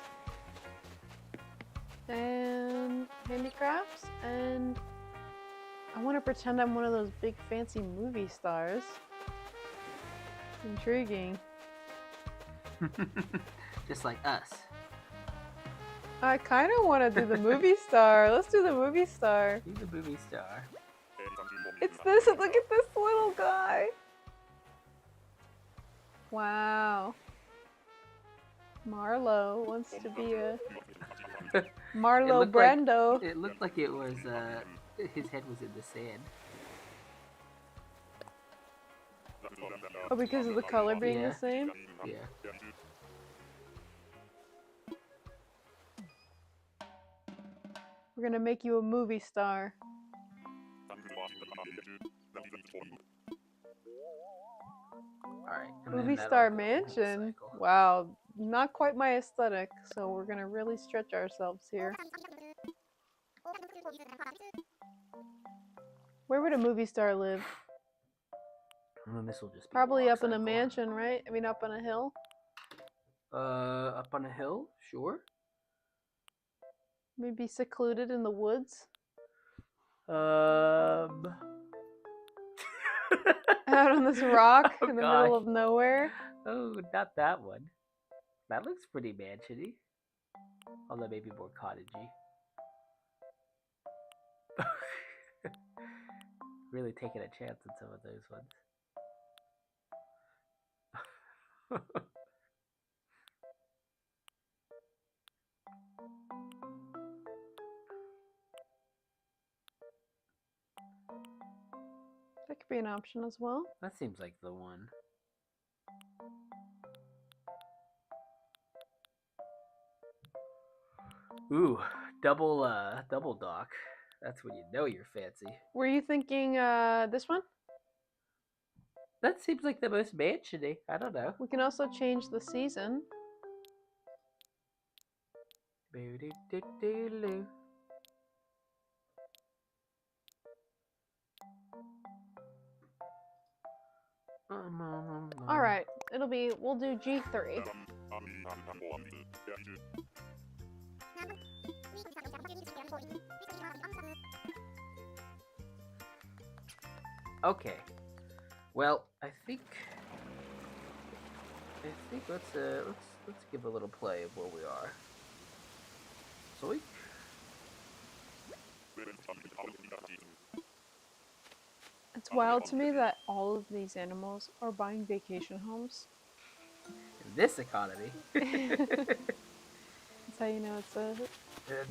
And handicrafts. And I want to pretend I'm one of those big fancy movie stars. Intriguing. Just like us. I kind of want to do the movie star. Let's do the movie star. He's a movie star. It's this. Look at this little guy. Wow. Marlo wants to be a Marlo Brando. It looked like it was his head was in the sand. Oh, because of the color being Yeah. the same? Yeah. We're gonna make you a movie star. Alright. Movie star mansion. Wow, not quite my aesthetic, so we're gonna really stretch ourselves here. Where would a movie star live? And this will just be Probably walk up in a cycle. mansion, right? I mean, up on a hill. Up on a hill, sure. Maybe secluded in the woods. Out on this rock Oh, in the gosh. middle of nowhere. Oh, not that one. That looks pretty mansiony. Although maybe more cottagey. Really taking a chance on some of those ones. That could be an option as well. That seems like the one. Ooh, double dock. That's when you know you're fancy. Were you thinking this one? That seems like the most mansiony. I don't know. We can also change the season. Boo-doo-doo-doo-doo. Alright, we'll do G3. Okay. Well, I think let's give a little play of where we are. Zoink. It's wild to me that all of these animals are buying vacation homes. In this economy. That's how you know it's a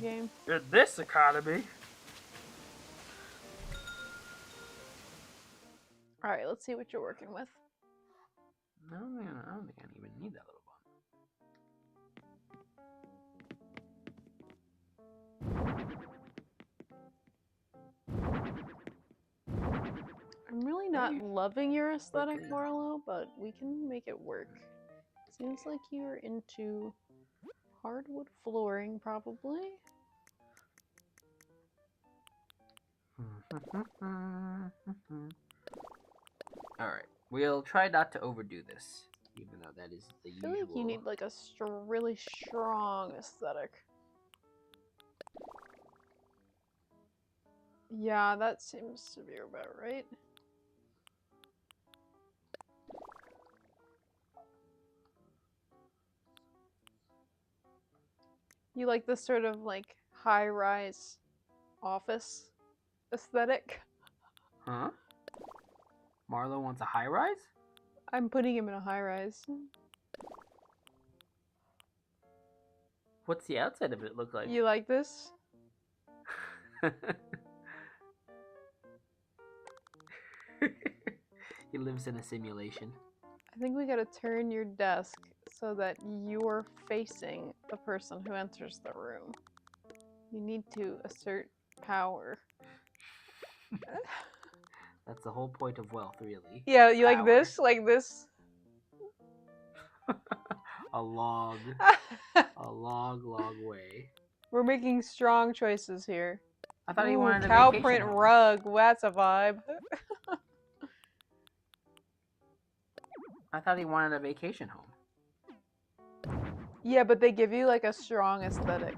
game. In this economy. Alright, let's see what you're working with. No, man, I don't think I even need that little one. I'm really not loving your aesthetic, Marlo, but we can make it work. Seems like you're into hardwood flooring, probably. Alright, we'll try not to overdo this, even though that is the usual. I feel like you need like a really strong aesthetic. Yeah, that seems to be about right. You like this sort of like high-rise office aesthetic? Huh? Marlo wants a high rise? I'm putting him in a high-rise. What's the outside of it look like? You like this? He lives in a simulation. I think we gotta turn your desk so that you're facing the person who enters the room. You need to assert power. That's the whole point of wealth, really. Yeah, you like Power. this? Like this? A log way. We're making strong choices here. I thought he wanted a cow vacation print home. rug. That's a vibe. I thought he wanted a vacation home. Yeah, but they give you like a strong aesthetic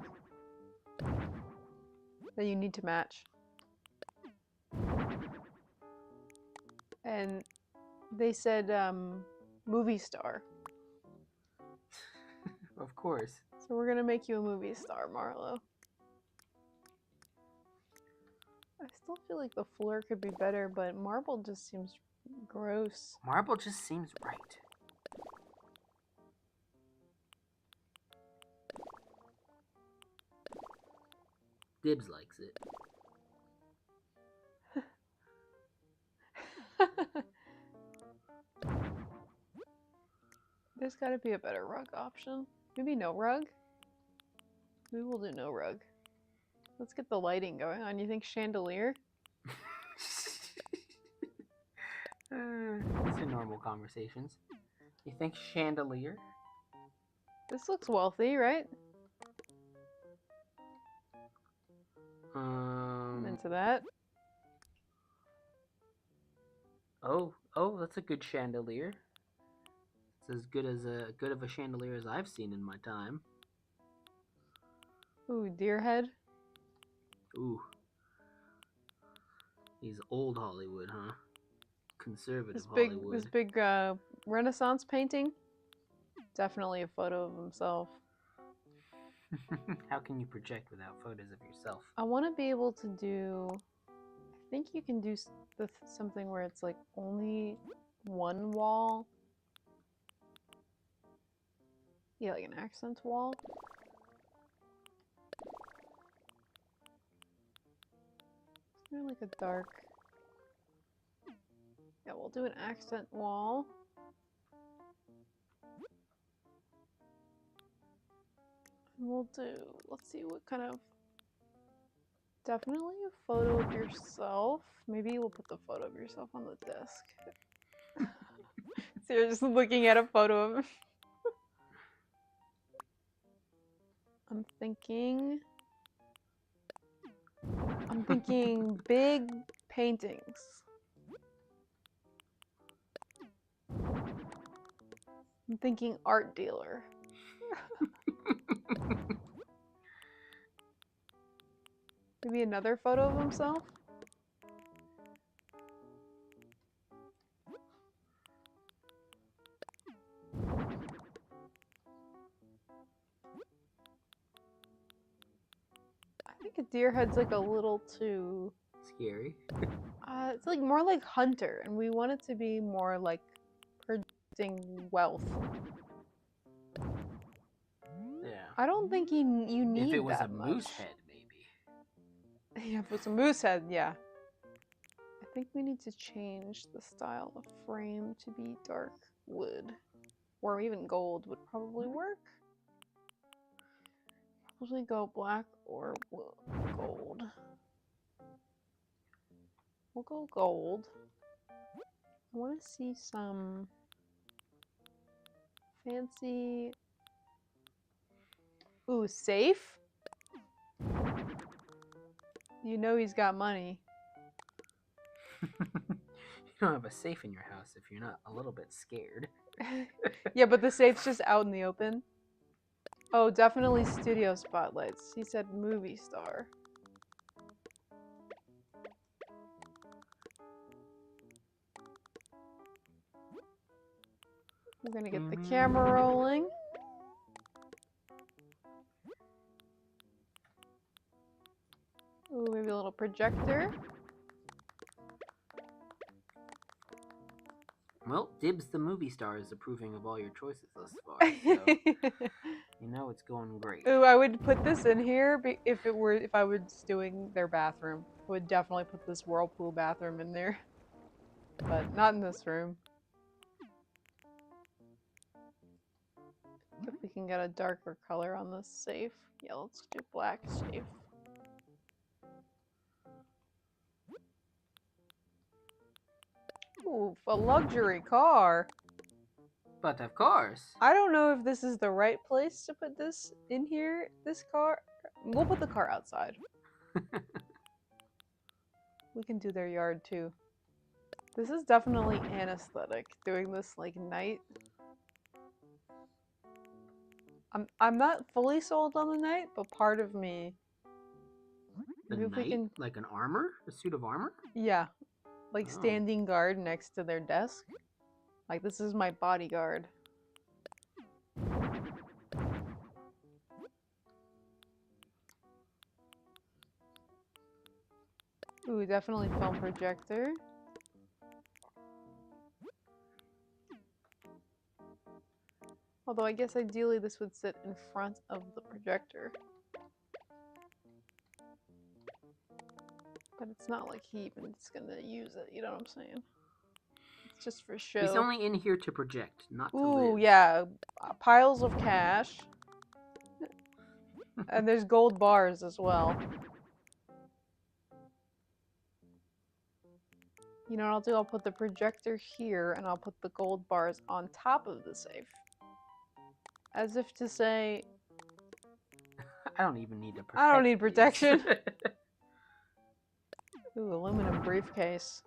that you need to match. And they said movie star. Of course. So we're gonna make you a movie star, Marlo. I still feel like the floor could be better, but marble just seems gross. Marble just seems right. Dibs likes it. There's gotta be a better rug option. Maybe no rug? Maybe we'll do no rug. Let's get the lighting going on. You think chandelier? These are normal conversations. You think chandelier? This looks wealthy, right? I'm into that. Oh, that's a good chandelier. It's as good of a chandelier as I've seen in my time. Ooh, deer head. Ooh. He's old Hollywood, huh? Conservative Hollywood. This big Renaissance painting. Definitely a photo of himself. How can you project without photos of yourself? I want to be able to do. I think you can do something where it's like only one wall. Yeah, like an accent wall. Kind of like a dark. Yeah, we'll do an accent wall. And we'll do. Let's see what kind of. Definitely a photo of yourself. Maybe we'll put the photo of yourself on the desk. So you're just looking at a photo of. I'm thinking big paintings. I'm thinking art dealer. Maybe another photo of himself? I think a deer head's like a little too Scary. it's like more like hunter, and we want it to be more like projecting wealth. Yeah. I don't think you need if it was that a much. moose head, maybe. Yeah, if it's a moose head, yeah. I think we need to change the style of frame to be dark wood, or even gold would probably work. Probably go black or gold. We'll go gold. I want to see some fancy. Ooh, safe? You know he's got money. You don't have a safe in your house if you're not a little bit scared. Yeah, but the safe's just out in the open. Oh, definitely studio spotlights. He said movie star. We're gonna get the camera rolling. projector. Well, Dibs the movie star is approving of all your choices thus far, so you know it's going great. Ooh, I would put this in here if I was doing their bathroom. I would definitely put this whirlpool bathroom in there, but not in this room. If we can get a darker color on this safe. Yeah, let's do black safe. Ooh, a luxury car. But of course. I don't know if this is the right place to put this in here. This car. We'll put the car outside. We can do their yard too. This is definitely an aesthetic. Doing this like night. I'm not fully sold on the night, but part of me. The Maybe if we knight? can. Like an armor? A suit of armor? Yeah, like Oh. standing guard next to their desk. Like this is my bodyguard. Ooh, definitely film projector. Although I guess ideally this would sit in front of the projector. But it's not like he even is gonna use it, you know what I'm saying? It's just for show. He's only in here to project, not to Ooh, live. yeah. Piles of cash. And there's gold bars as well. You know what I'll do? I'll put the projector here and I'll put the gold bars on top of the safe. As if to say, I don't even need to protect I don't need these. protection. Ooh, aluminum briefcase.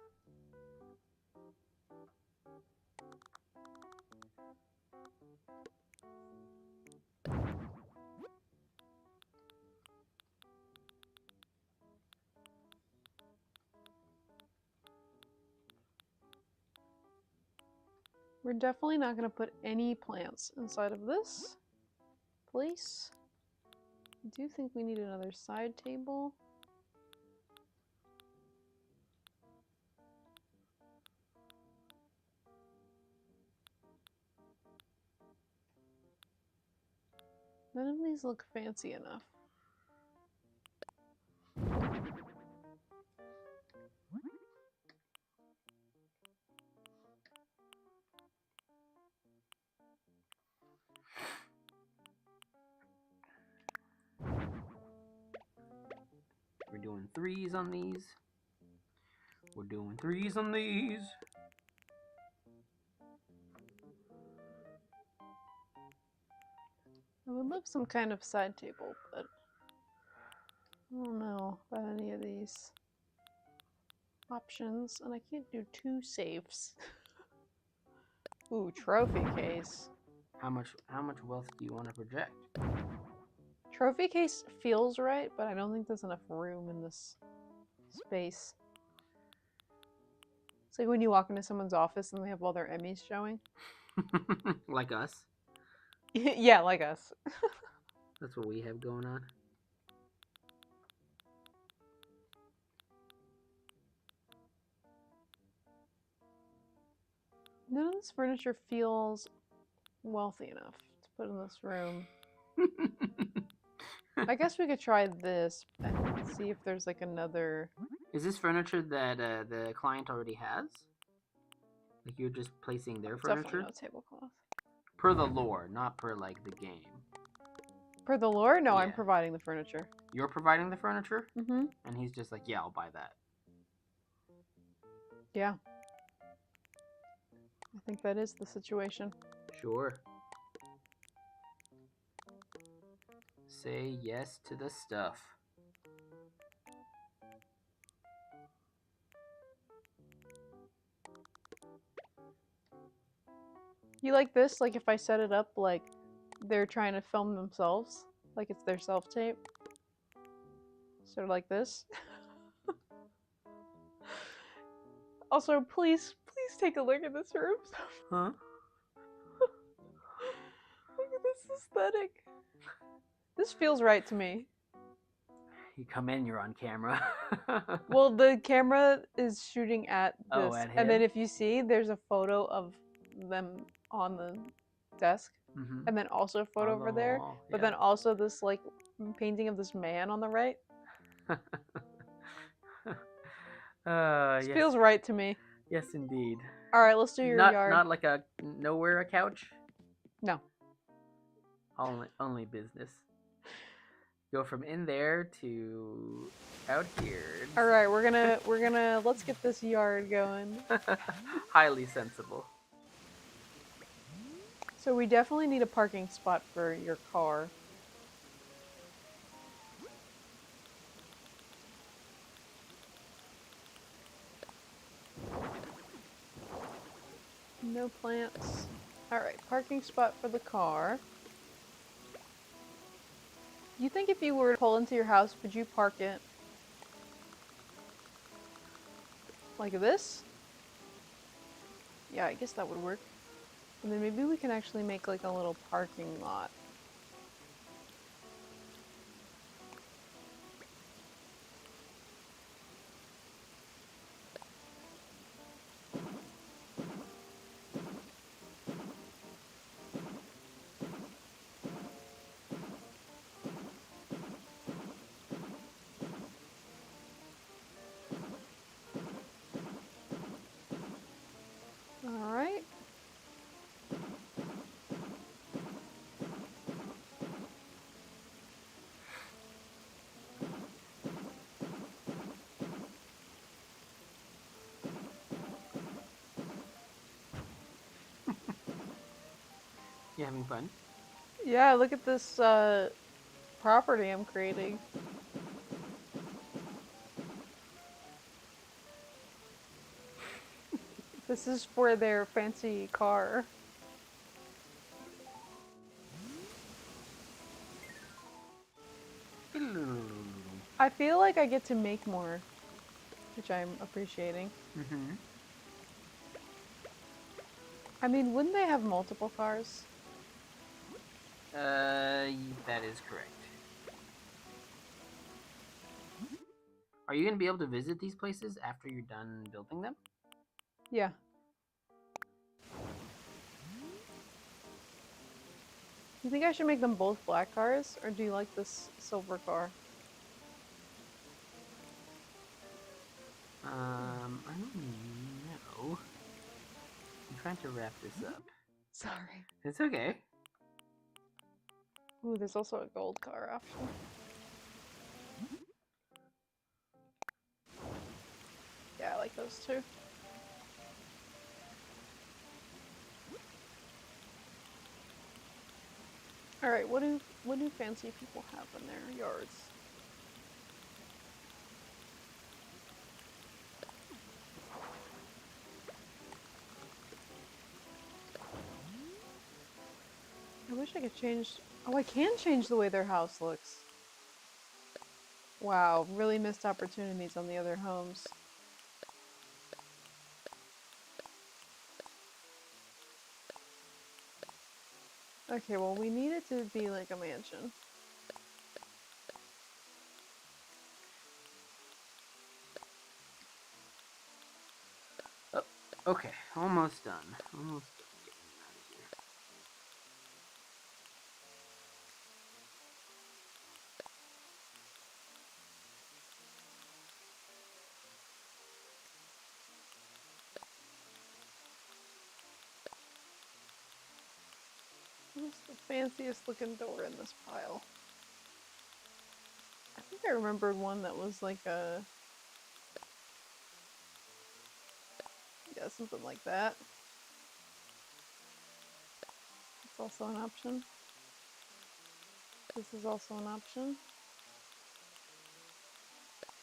We're definitely not going to put any plants inside of this place. I do think we need another side table. None of these look fancy enough. We're doing threes on these. We're doing threes on these. I would love some kind of side table, but I don't know about any of these options. And I can't do two safes. Ooh, trophy case. How much wealth do you want to project? Trophy case feels right, but I don't think there's enough room in this space. It's like when you walk into someone's office and they have all their Emmys showing. Like us. Yeah, like us. That's what we have going on. None of this furniture feels wealthy enough to put in this room. I guess we could try this and see if there's like another... Is this furniture that the client already has? Like you're just placing their furniture? Definitely no tablecloth. Per the lore, not per like the game. Per the lore? No, I'm Yeah. providing the furniture. You're providing the furniture? Mm-hmm. And he's just like, yeah, I'll buy that. Yeah. I think that is the situation. Sure. Say yes to the stuff. You like this? Like if I set it up like they're trying to film themselves? Like it's their self-tape? Sort of like this? Also, please take a look at this room. Huh? Look at this aesthetic. This feels right to me. You come in, you're on camera. Well, the camera is shooting at Oh, this, at and then him? if you see, there's a photo of them on the desk, Mm-hmm. and then also a photo On the over there, wall, but yeah. then also this like painting of this man on the right. This Yes, feels right to me. yes, indeed. All right, let's do your yard. Not like a nowhere a couch. No. Only business. Go from in there to out here. All right, we're gonna let's get this yard going. Highly sensible. So we definitely need a parking spot for your car. No plants. All right, parking spot for the car. You think if you were to pull into your house, would you park it like this? Yeah, I guess that would work. And then maybe we can actually make like a little parking lot. All right. You having fun? Yeah, look at this property I'm creating. This is for their fancy car. I feel like I get to make more, which I'm appreciating. Mm-hmm. I mean, wouldn't they have multiple cars? That is correct. Are you gonna be able to visit these places after you're done building them? Yeah. You think I should make them both black cars, or do you like this silver car? I don't know. I'm trying to wrap this up. Sorry. It's okay. Ooh, there's also a gold car option. Yeah, I like those too. All right, what do fancy people have in their yards? I wish I could change. Oh, I can change the way their house looks. Wow, really missed opportunities on the other homes. Okay, well, we need it to be like a mansion. Oh, okay, almost done. Almost done getting out of here. What's the fanciest looking door in this pile? I think I remembered one that was like a... Yeah, something like that. It's also an option. This is also an option.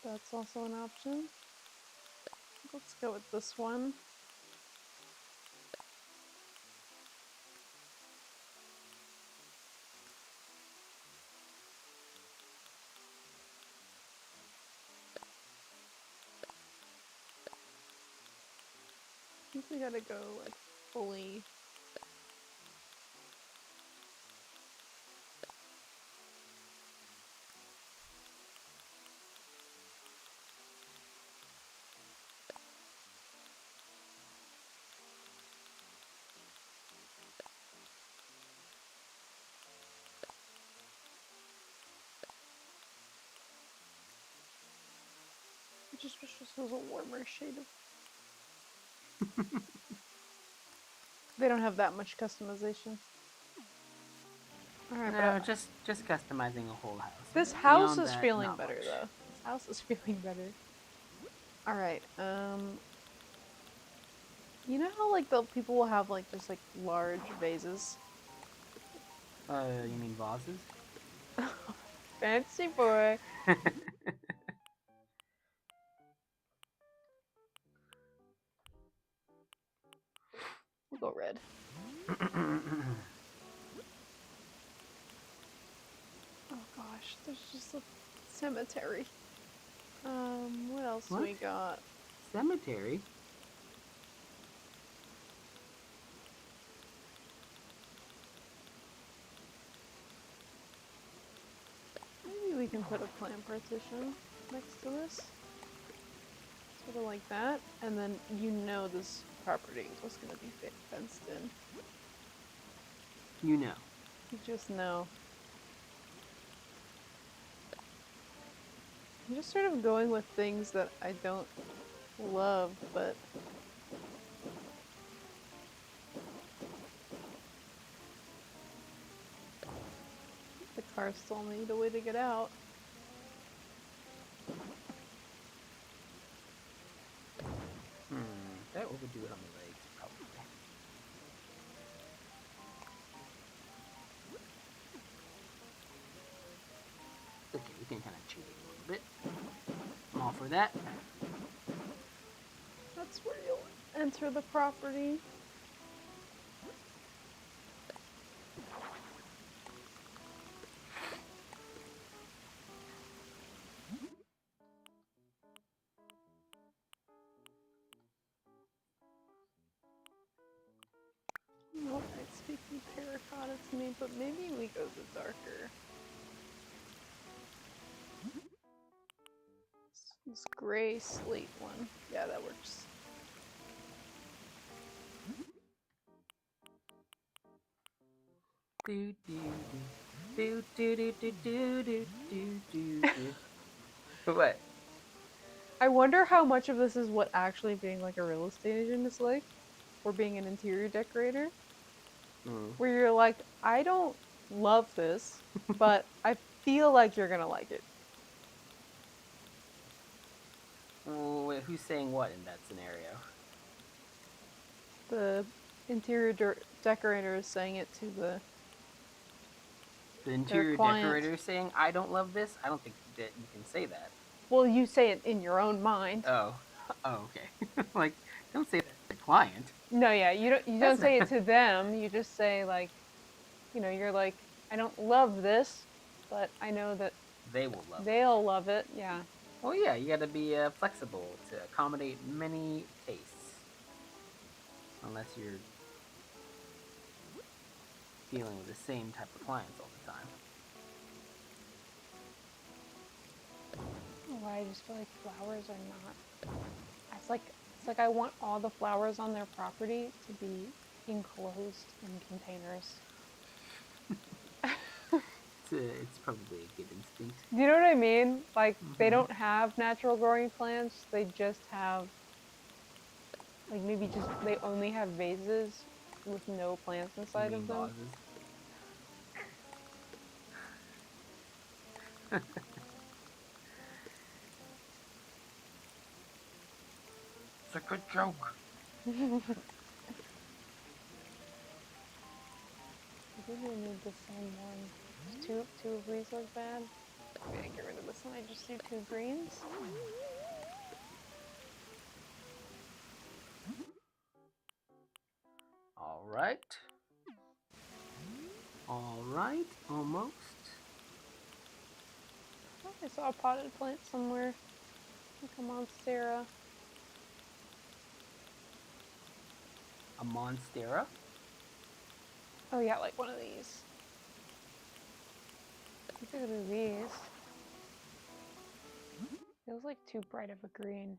That's also an option. Let's go with this one. I think we gotta go like fully. just wish this was a warmer shade of. They don't have that much customization. All right, No, but just customizing a whole house. this house Beyond is that, feeling not better much. though. This house is feeling better. All right. You know how like the people will have like just like large vases. You mean vases? Fancy boy. We'll go red. Oh gosh, there's just a cemetery. What else What? we got? Cemetery? Maybe we can put a plant partition next to this. Sort of like that. And then you know this property was going to be fenced in. You know. You just know. I'm just sort of going with things that I don't love, but the cars still need a way to get out. That overdo it on the legs, probably. Okay, we can kind of cheat it a little bit. I'm all for that. That's where you'll enter the property. Well, it's speaking terracotta to me, but maybe we go the darker. This gray slate one. Yeah, that works. Do do do do do do do do do do do. What? I wonder how much of this is what actually being like a real estate agent is like, or being an interior decorator, where you're like, I don't love this, but I feel like you're gonna like it. Wait, who's saying what in that scenario? The interior decorator is saying it to The their interior client. decorator is saying, "I don't love this." I don't think that you can say that. Well, you say it in your own mind. Oh, okay. Like, don't say that to the client. No, yeah, you don't That's say it not- to them. You just say like, you're like, I don't love this, but I know that They will love it. they'll love it. Yeah. Well, yeah, you got to be flexible to accommodate many tastes, unless you're dealing with the same type of clients all the time. Why I just feel like flowers are not. It's like I want all the flowers on their property to be enclosed in containers. It's probably a good instinct. Do you know what I mean? Like they don't have natural growing plants. They just have like maybe just they only have vases with no plants inside You of mean them. vases? It's a good joke. I think we need the same one. Two of these look bad. Maybe I get rid of this one. I just do 2 greens. All right. All right. Almost. Oh, I saw a potted plant somewhere. Like a monstera. A monstera. Oh yeah, like one of these. I think it'll do these. Feels like too bright of a green.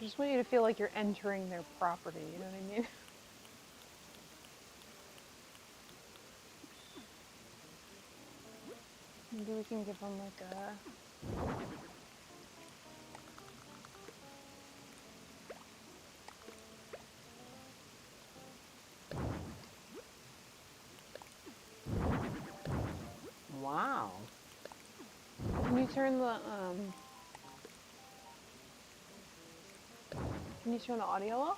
I just want you to feel like you're entering their property, you know what I mean? Maybe we can give them like a... Wow. Can you turn the audio off?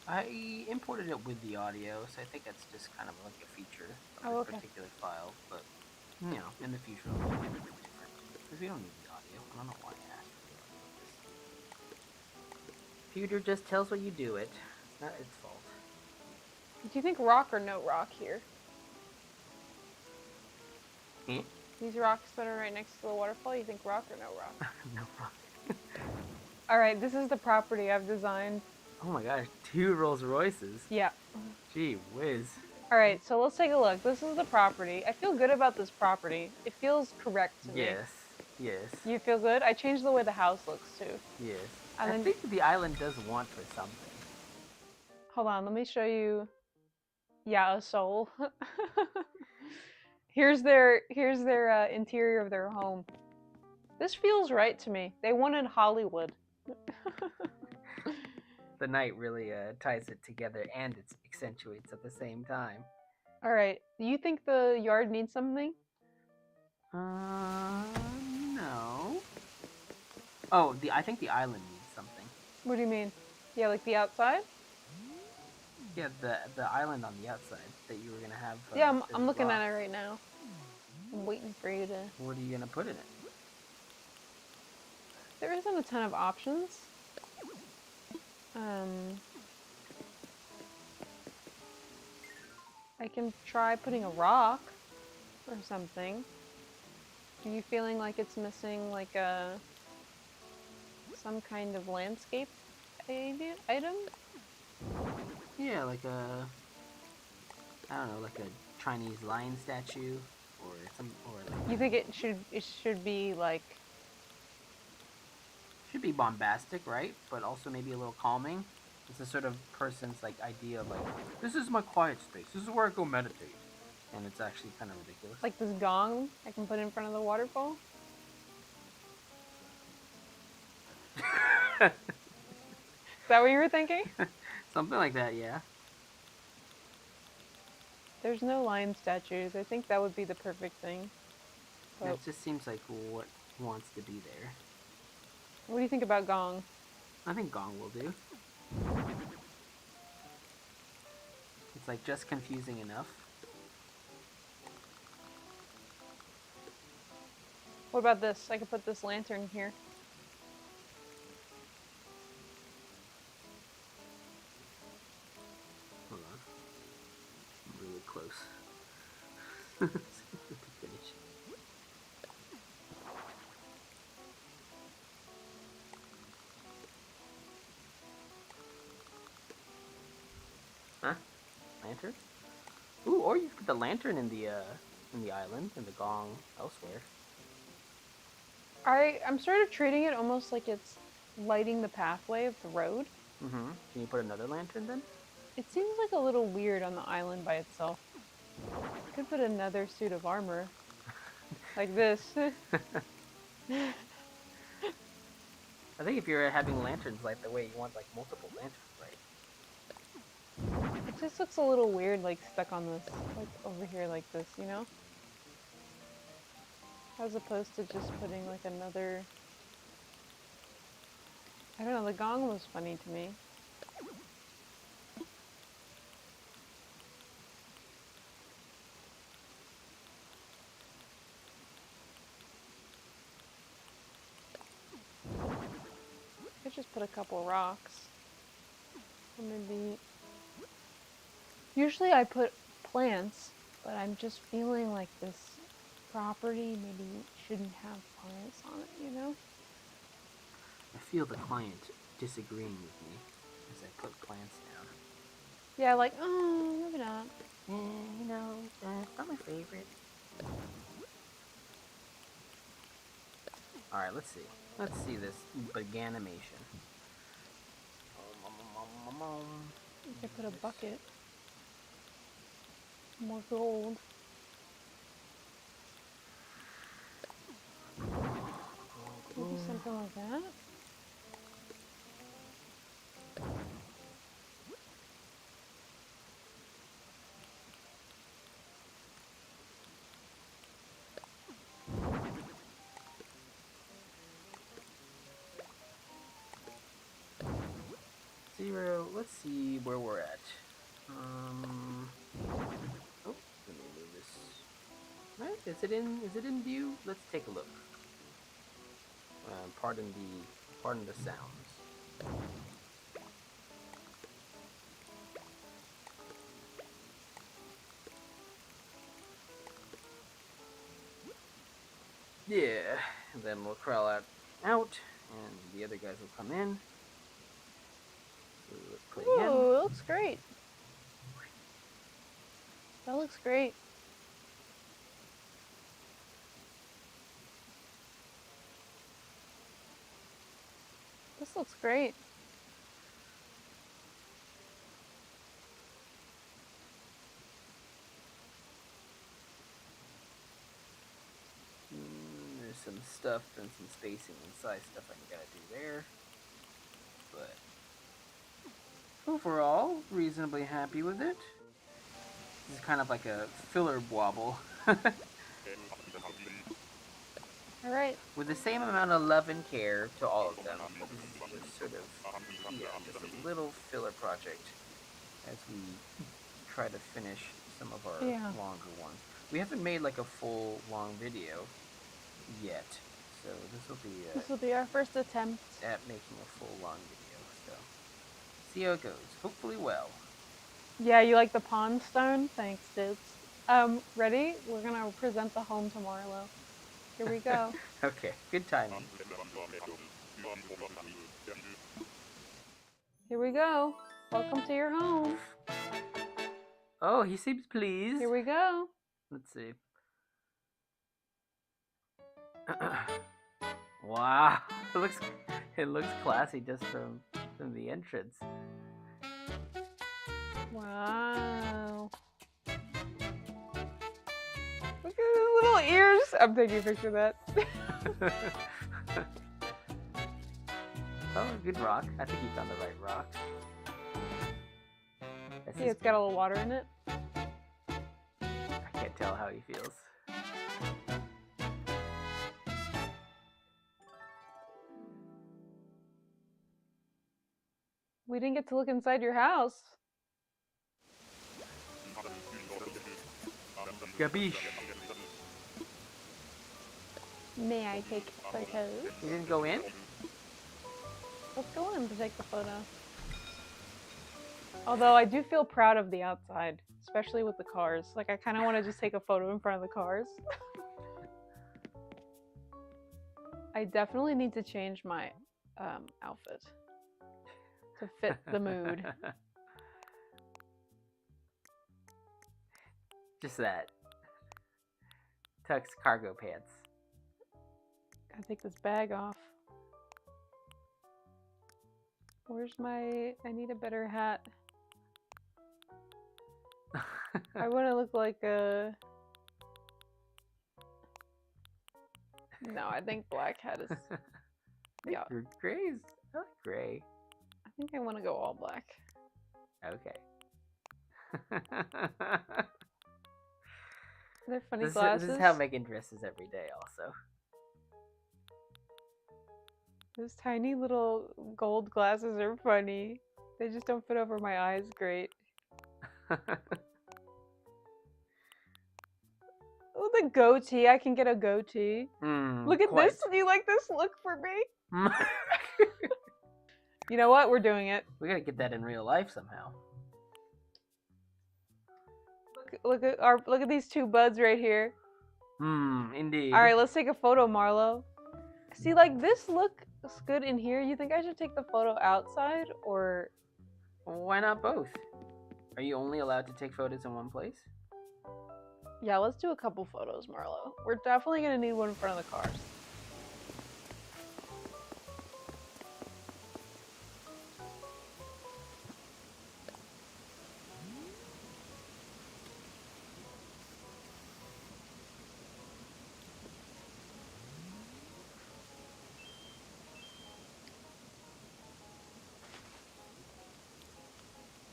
I imported it with the audio, so I think that's just kind of like a feature of Oh, this okay. particular file. But you know, in the future, I'll do something different because we don't need the audio. I don't know why I asked for the audio of this. Computer just tells what you do it. It's not its fault. Do you think rock or no rock here? Eh? These rocks that are right next to the waterfall, you think rock or no rock? No rock. Alright, this is the property I've designed. Oh my gosh, 2 Rolls Royces. Yeah. Gee whiz. Alright, so let's take a look. This is the property. I feel good about this property. It feels correct to me. Yes. Yes. You feel good? I changed the way the house looks too. Yes. And I then, think the island does want for something. hold on, let me show you. Yeah, a soul. here's their interior of their home. This feels right to me. They wanted Hollywood. The night really ties it together and it accentuates at the same time. Alright, do you think the yard needs something? No. Oh, I think the island needs something. What do you mean? Yeah, like the outside? Yeah, the island on the outside that you were gonna have. Yeah, as I'm looking at rocks. it right now. I'm waiting for you to... What are you gonna put in it? There isn't a ton of options. I can try putting a rock or something. Are you feeling like it's missing like some kind of landscape item? Yeah, like a, I don't know, like a Chinese lion statue or like. You think it should be like... Should be bombastic, right? But also maybe a little calming. It's a sort of person's like idea of like, this is my quiet space. This is where I go meditate, and it's actually kind of ridiculous. Like this gong I can put in front of the waterfall? Is that what you were thinking? Something like that, yeah. There's no lion statues. I think that would be the perfect thing. But That just seems like what wants to be there. what do you think about gong? I think gong will do. It's like just confusing enough. What about this? I could put this lantern here. Hold on. I'm really close. Finish. Huh? Lantern? Ooh, or you could put the lantern in the island and the gong elsewhere. I'm sort of treating it almost like it's lighting the pathway of the road. Mm-hmm. Can you put another lantern then? It seems like a little weird on the island by itself. Could put another suit of armor. Like this. I think if you're having lanterns light the way, you want like multiple lanterns, right? It just looks a little weird, like stuck on this, like over here like this, you know? As opposed to just putting like another... I don't know, the gong was funny to me. I could just put a couple rocks. Or maybe... Usually I put plants, but I'm just feeling like this property maybe shouldn't have plants on it, you know? I feel the client disagreeing with me as I put plants down. Yeah, like, oh, maybe not. You know, it's not my favorite. Alright, let's see. Let's see this big animation. I could put a bucket. More gold. Something like that. Zero. Let's see where we're at. Oh, let me move this. Right? Is it in view? Let's take a look. Pardon the sounds. Yeah. And then we'll crawl out, and the other guys will come in. So let's play again. Ooh, it looks great. That looks great. This looks great. There's some stuff and some spacing and size stuff I gotta do there. But overall, reasonably happy with it. This is kind of like a filler wobble. Alright. With the same amount of love and care to all of them. This is just sort of, just a little filler project as we try to finish some of our longer ones. We haven't made like a full long video yet, so this will be our first attempt at making a full long video. So see how it goes. Hopefully well. Yeah, you like the pond stone? Thanks, dudes. Ready? We're gonna present the home to Marlo. Here we go. Okay, good timing. Here we go. Welcome to your home. Oh, he seems pleased. Here we go. Let's see. Wow, it looks classy just from the entrance. Wow. Look at his little ears. I'm taking a picture of that. Oh, good rock. I think you found the right rock. See, it's got a little water in it. I can't tell how he feels. We didn't get to look inside your house. Gabish. May I take photos? You didn't go in? Let's go in to take the photo. Although I do feel proud of the outside, especially with the cars. Like, I kind of want to just take a photo in front of the cars. I definitely need to change my outfit to fit the mood. Just that. Tux cargo pants. Gotta take this bag off. Where's my... I need a better hat. I want to look like a... No, I think black hat is... Yeah. Gray's... I like gray. I think I want to go all black. Okay. They're funny glasses. This is how Megan dresses every day also. Those tiny little gold glasses are funny. They just don't fit over my eyes great. Oh, the goatee. I can get a goatee. Look at this. Do you like this look for me? You know what? We're doing it. We gotta get that in real life somehow. Look at these two buds right here. Indeed. All right, let's take a photo, Marlo. See, like, this looks good in here. You think I should take the photo outside, or... Why not both? Are you only allowed to take photos in one place? Yeah, let's do a couple photos, Marlo. We're definitely gonna need one in front of the cars.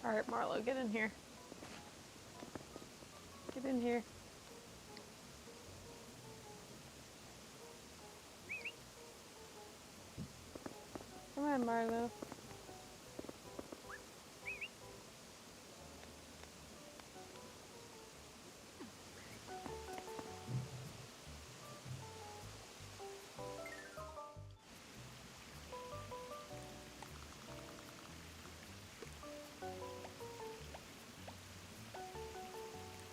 Alright, Marlo, get in here. Get in here. Come on, Marlo.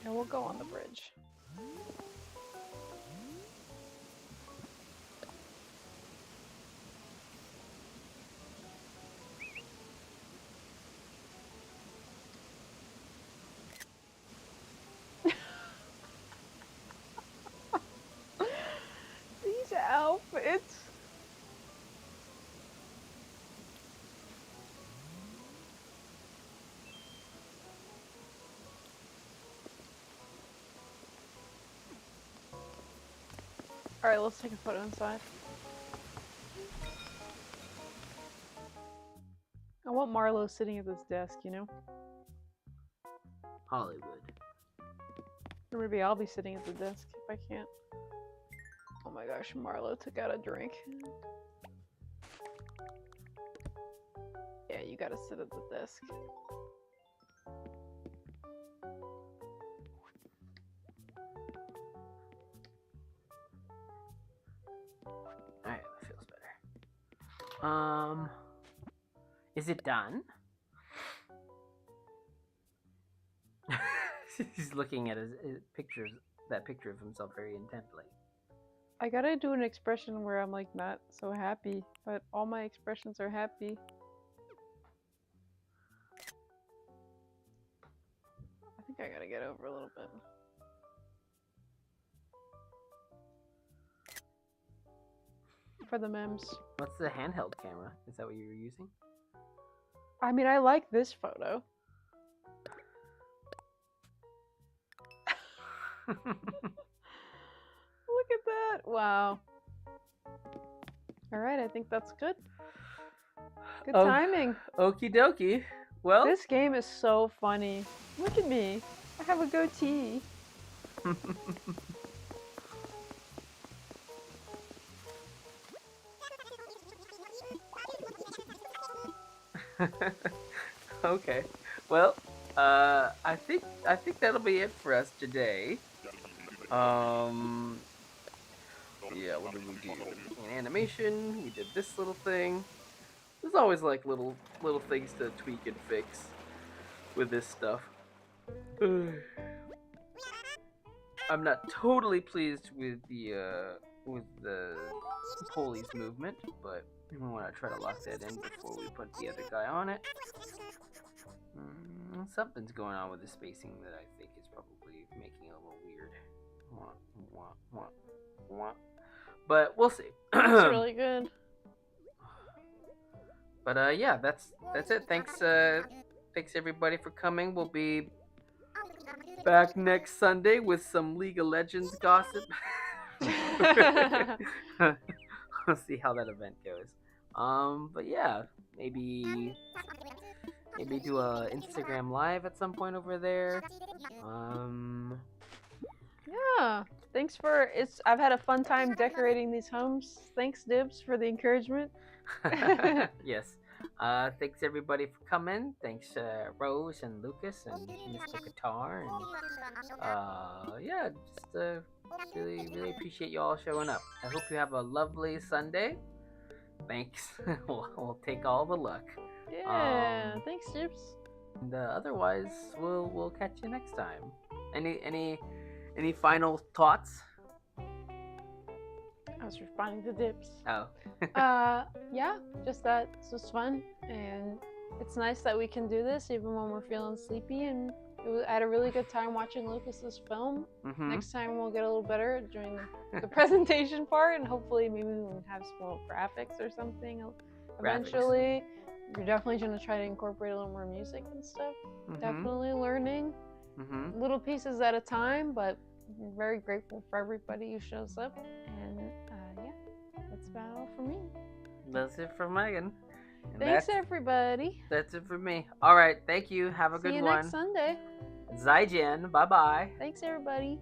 And we'll go on the bridge. These outfits. Alright, let's take a photo inside. I want Marlo sitting at this desk, you know? Hollywood. Or maybe I'll be sitting at the desk if I can't. Oh my gosh, Marlo took out a drink. Yeah, you gotta sit at the desk. Alright, that feels better. Is it done? He's looking at his pictures, that picture of himself very intently. I gotta do an expression where I'm like not so happy, but all my expressions are happy. I think I gotta get over a little bit. For the memes. What's the handheld camera? Is that what you were using? I mean, I like this photo. Look at that. Wow. Alright, I think that's good. Good timing. Okie dokie. Well, This game is so funny. Look at me. I have a goatee. okay. Well, I think that'll be it for us today. Yeah, what did we do? In animation, we did this little thing. There's always like little things to tweak and fix with this stuff. I'm not totally pleased with the pulleys movement, but we want to try to lock that in before we put the other guy on it. Something's going on with the spacing that I think is probably making it a little weird. But we'll see. It's really good. But yeah, that's it. Thanks everybody for coming. We'll be back next Sunday with some League of Legends gossip. We'll see how that event goes. But yeah, maybe do a Instagram live at some point over there. Yeah. Thanks for I've had a fun time decorating these homes. Thanks, Dibs, for the encouragement. Yes. Thanks everybody for coming. Thanks Rose and Lucas and Mr. Guitar and yeah, just really appreciate you all showing up. I hope you have a lovely Sunday. Thanks. we'll take all the luck. Yeah, thanks, Dibs. And otherwise, we'll catch you next time. Any final thoughts? I was responding to Dibs. Oh. Yeah, just that this was fun, and it's nice that we can do this even when we're feeling sleepy. And I had a really good time watching Lucas's film. Mm-hmm. Next time we'll get a little better during the presentation part, and hopefully maybe we can have some more graphics or something eventually. We're definitely going to try to incorporate a little more music and stuff. Mm-hmm. Definitely learning little pieces at a time, but I'm very grateful for everybody who shows up. And yeah, that's about all for me. That's it for Megan. And Thanks, everybody. that's it for me. All right, thank you. Have a See good you one. next Sunday. Zaijian. Bye bye. Thanks, everybody.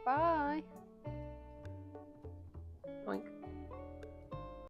Bye. Boink.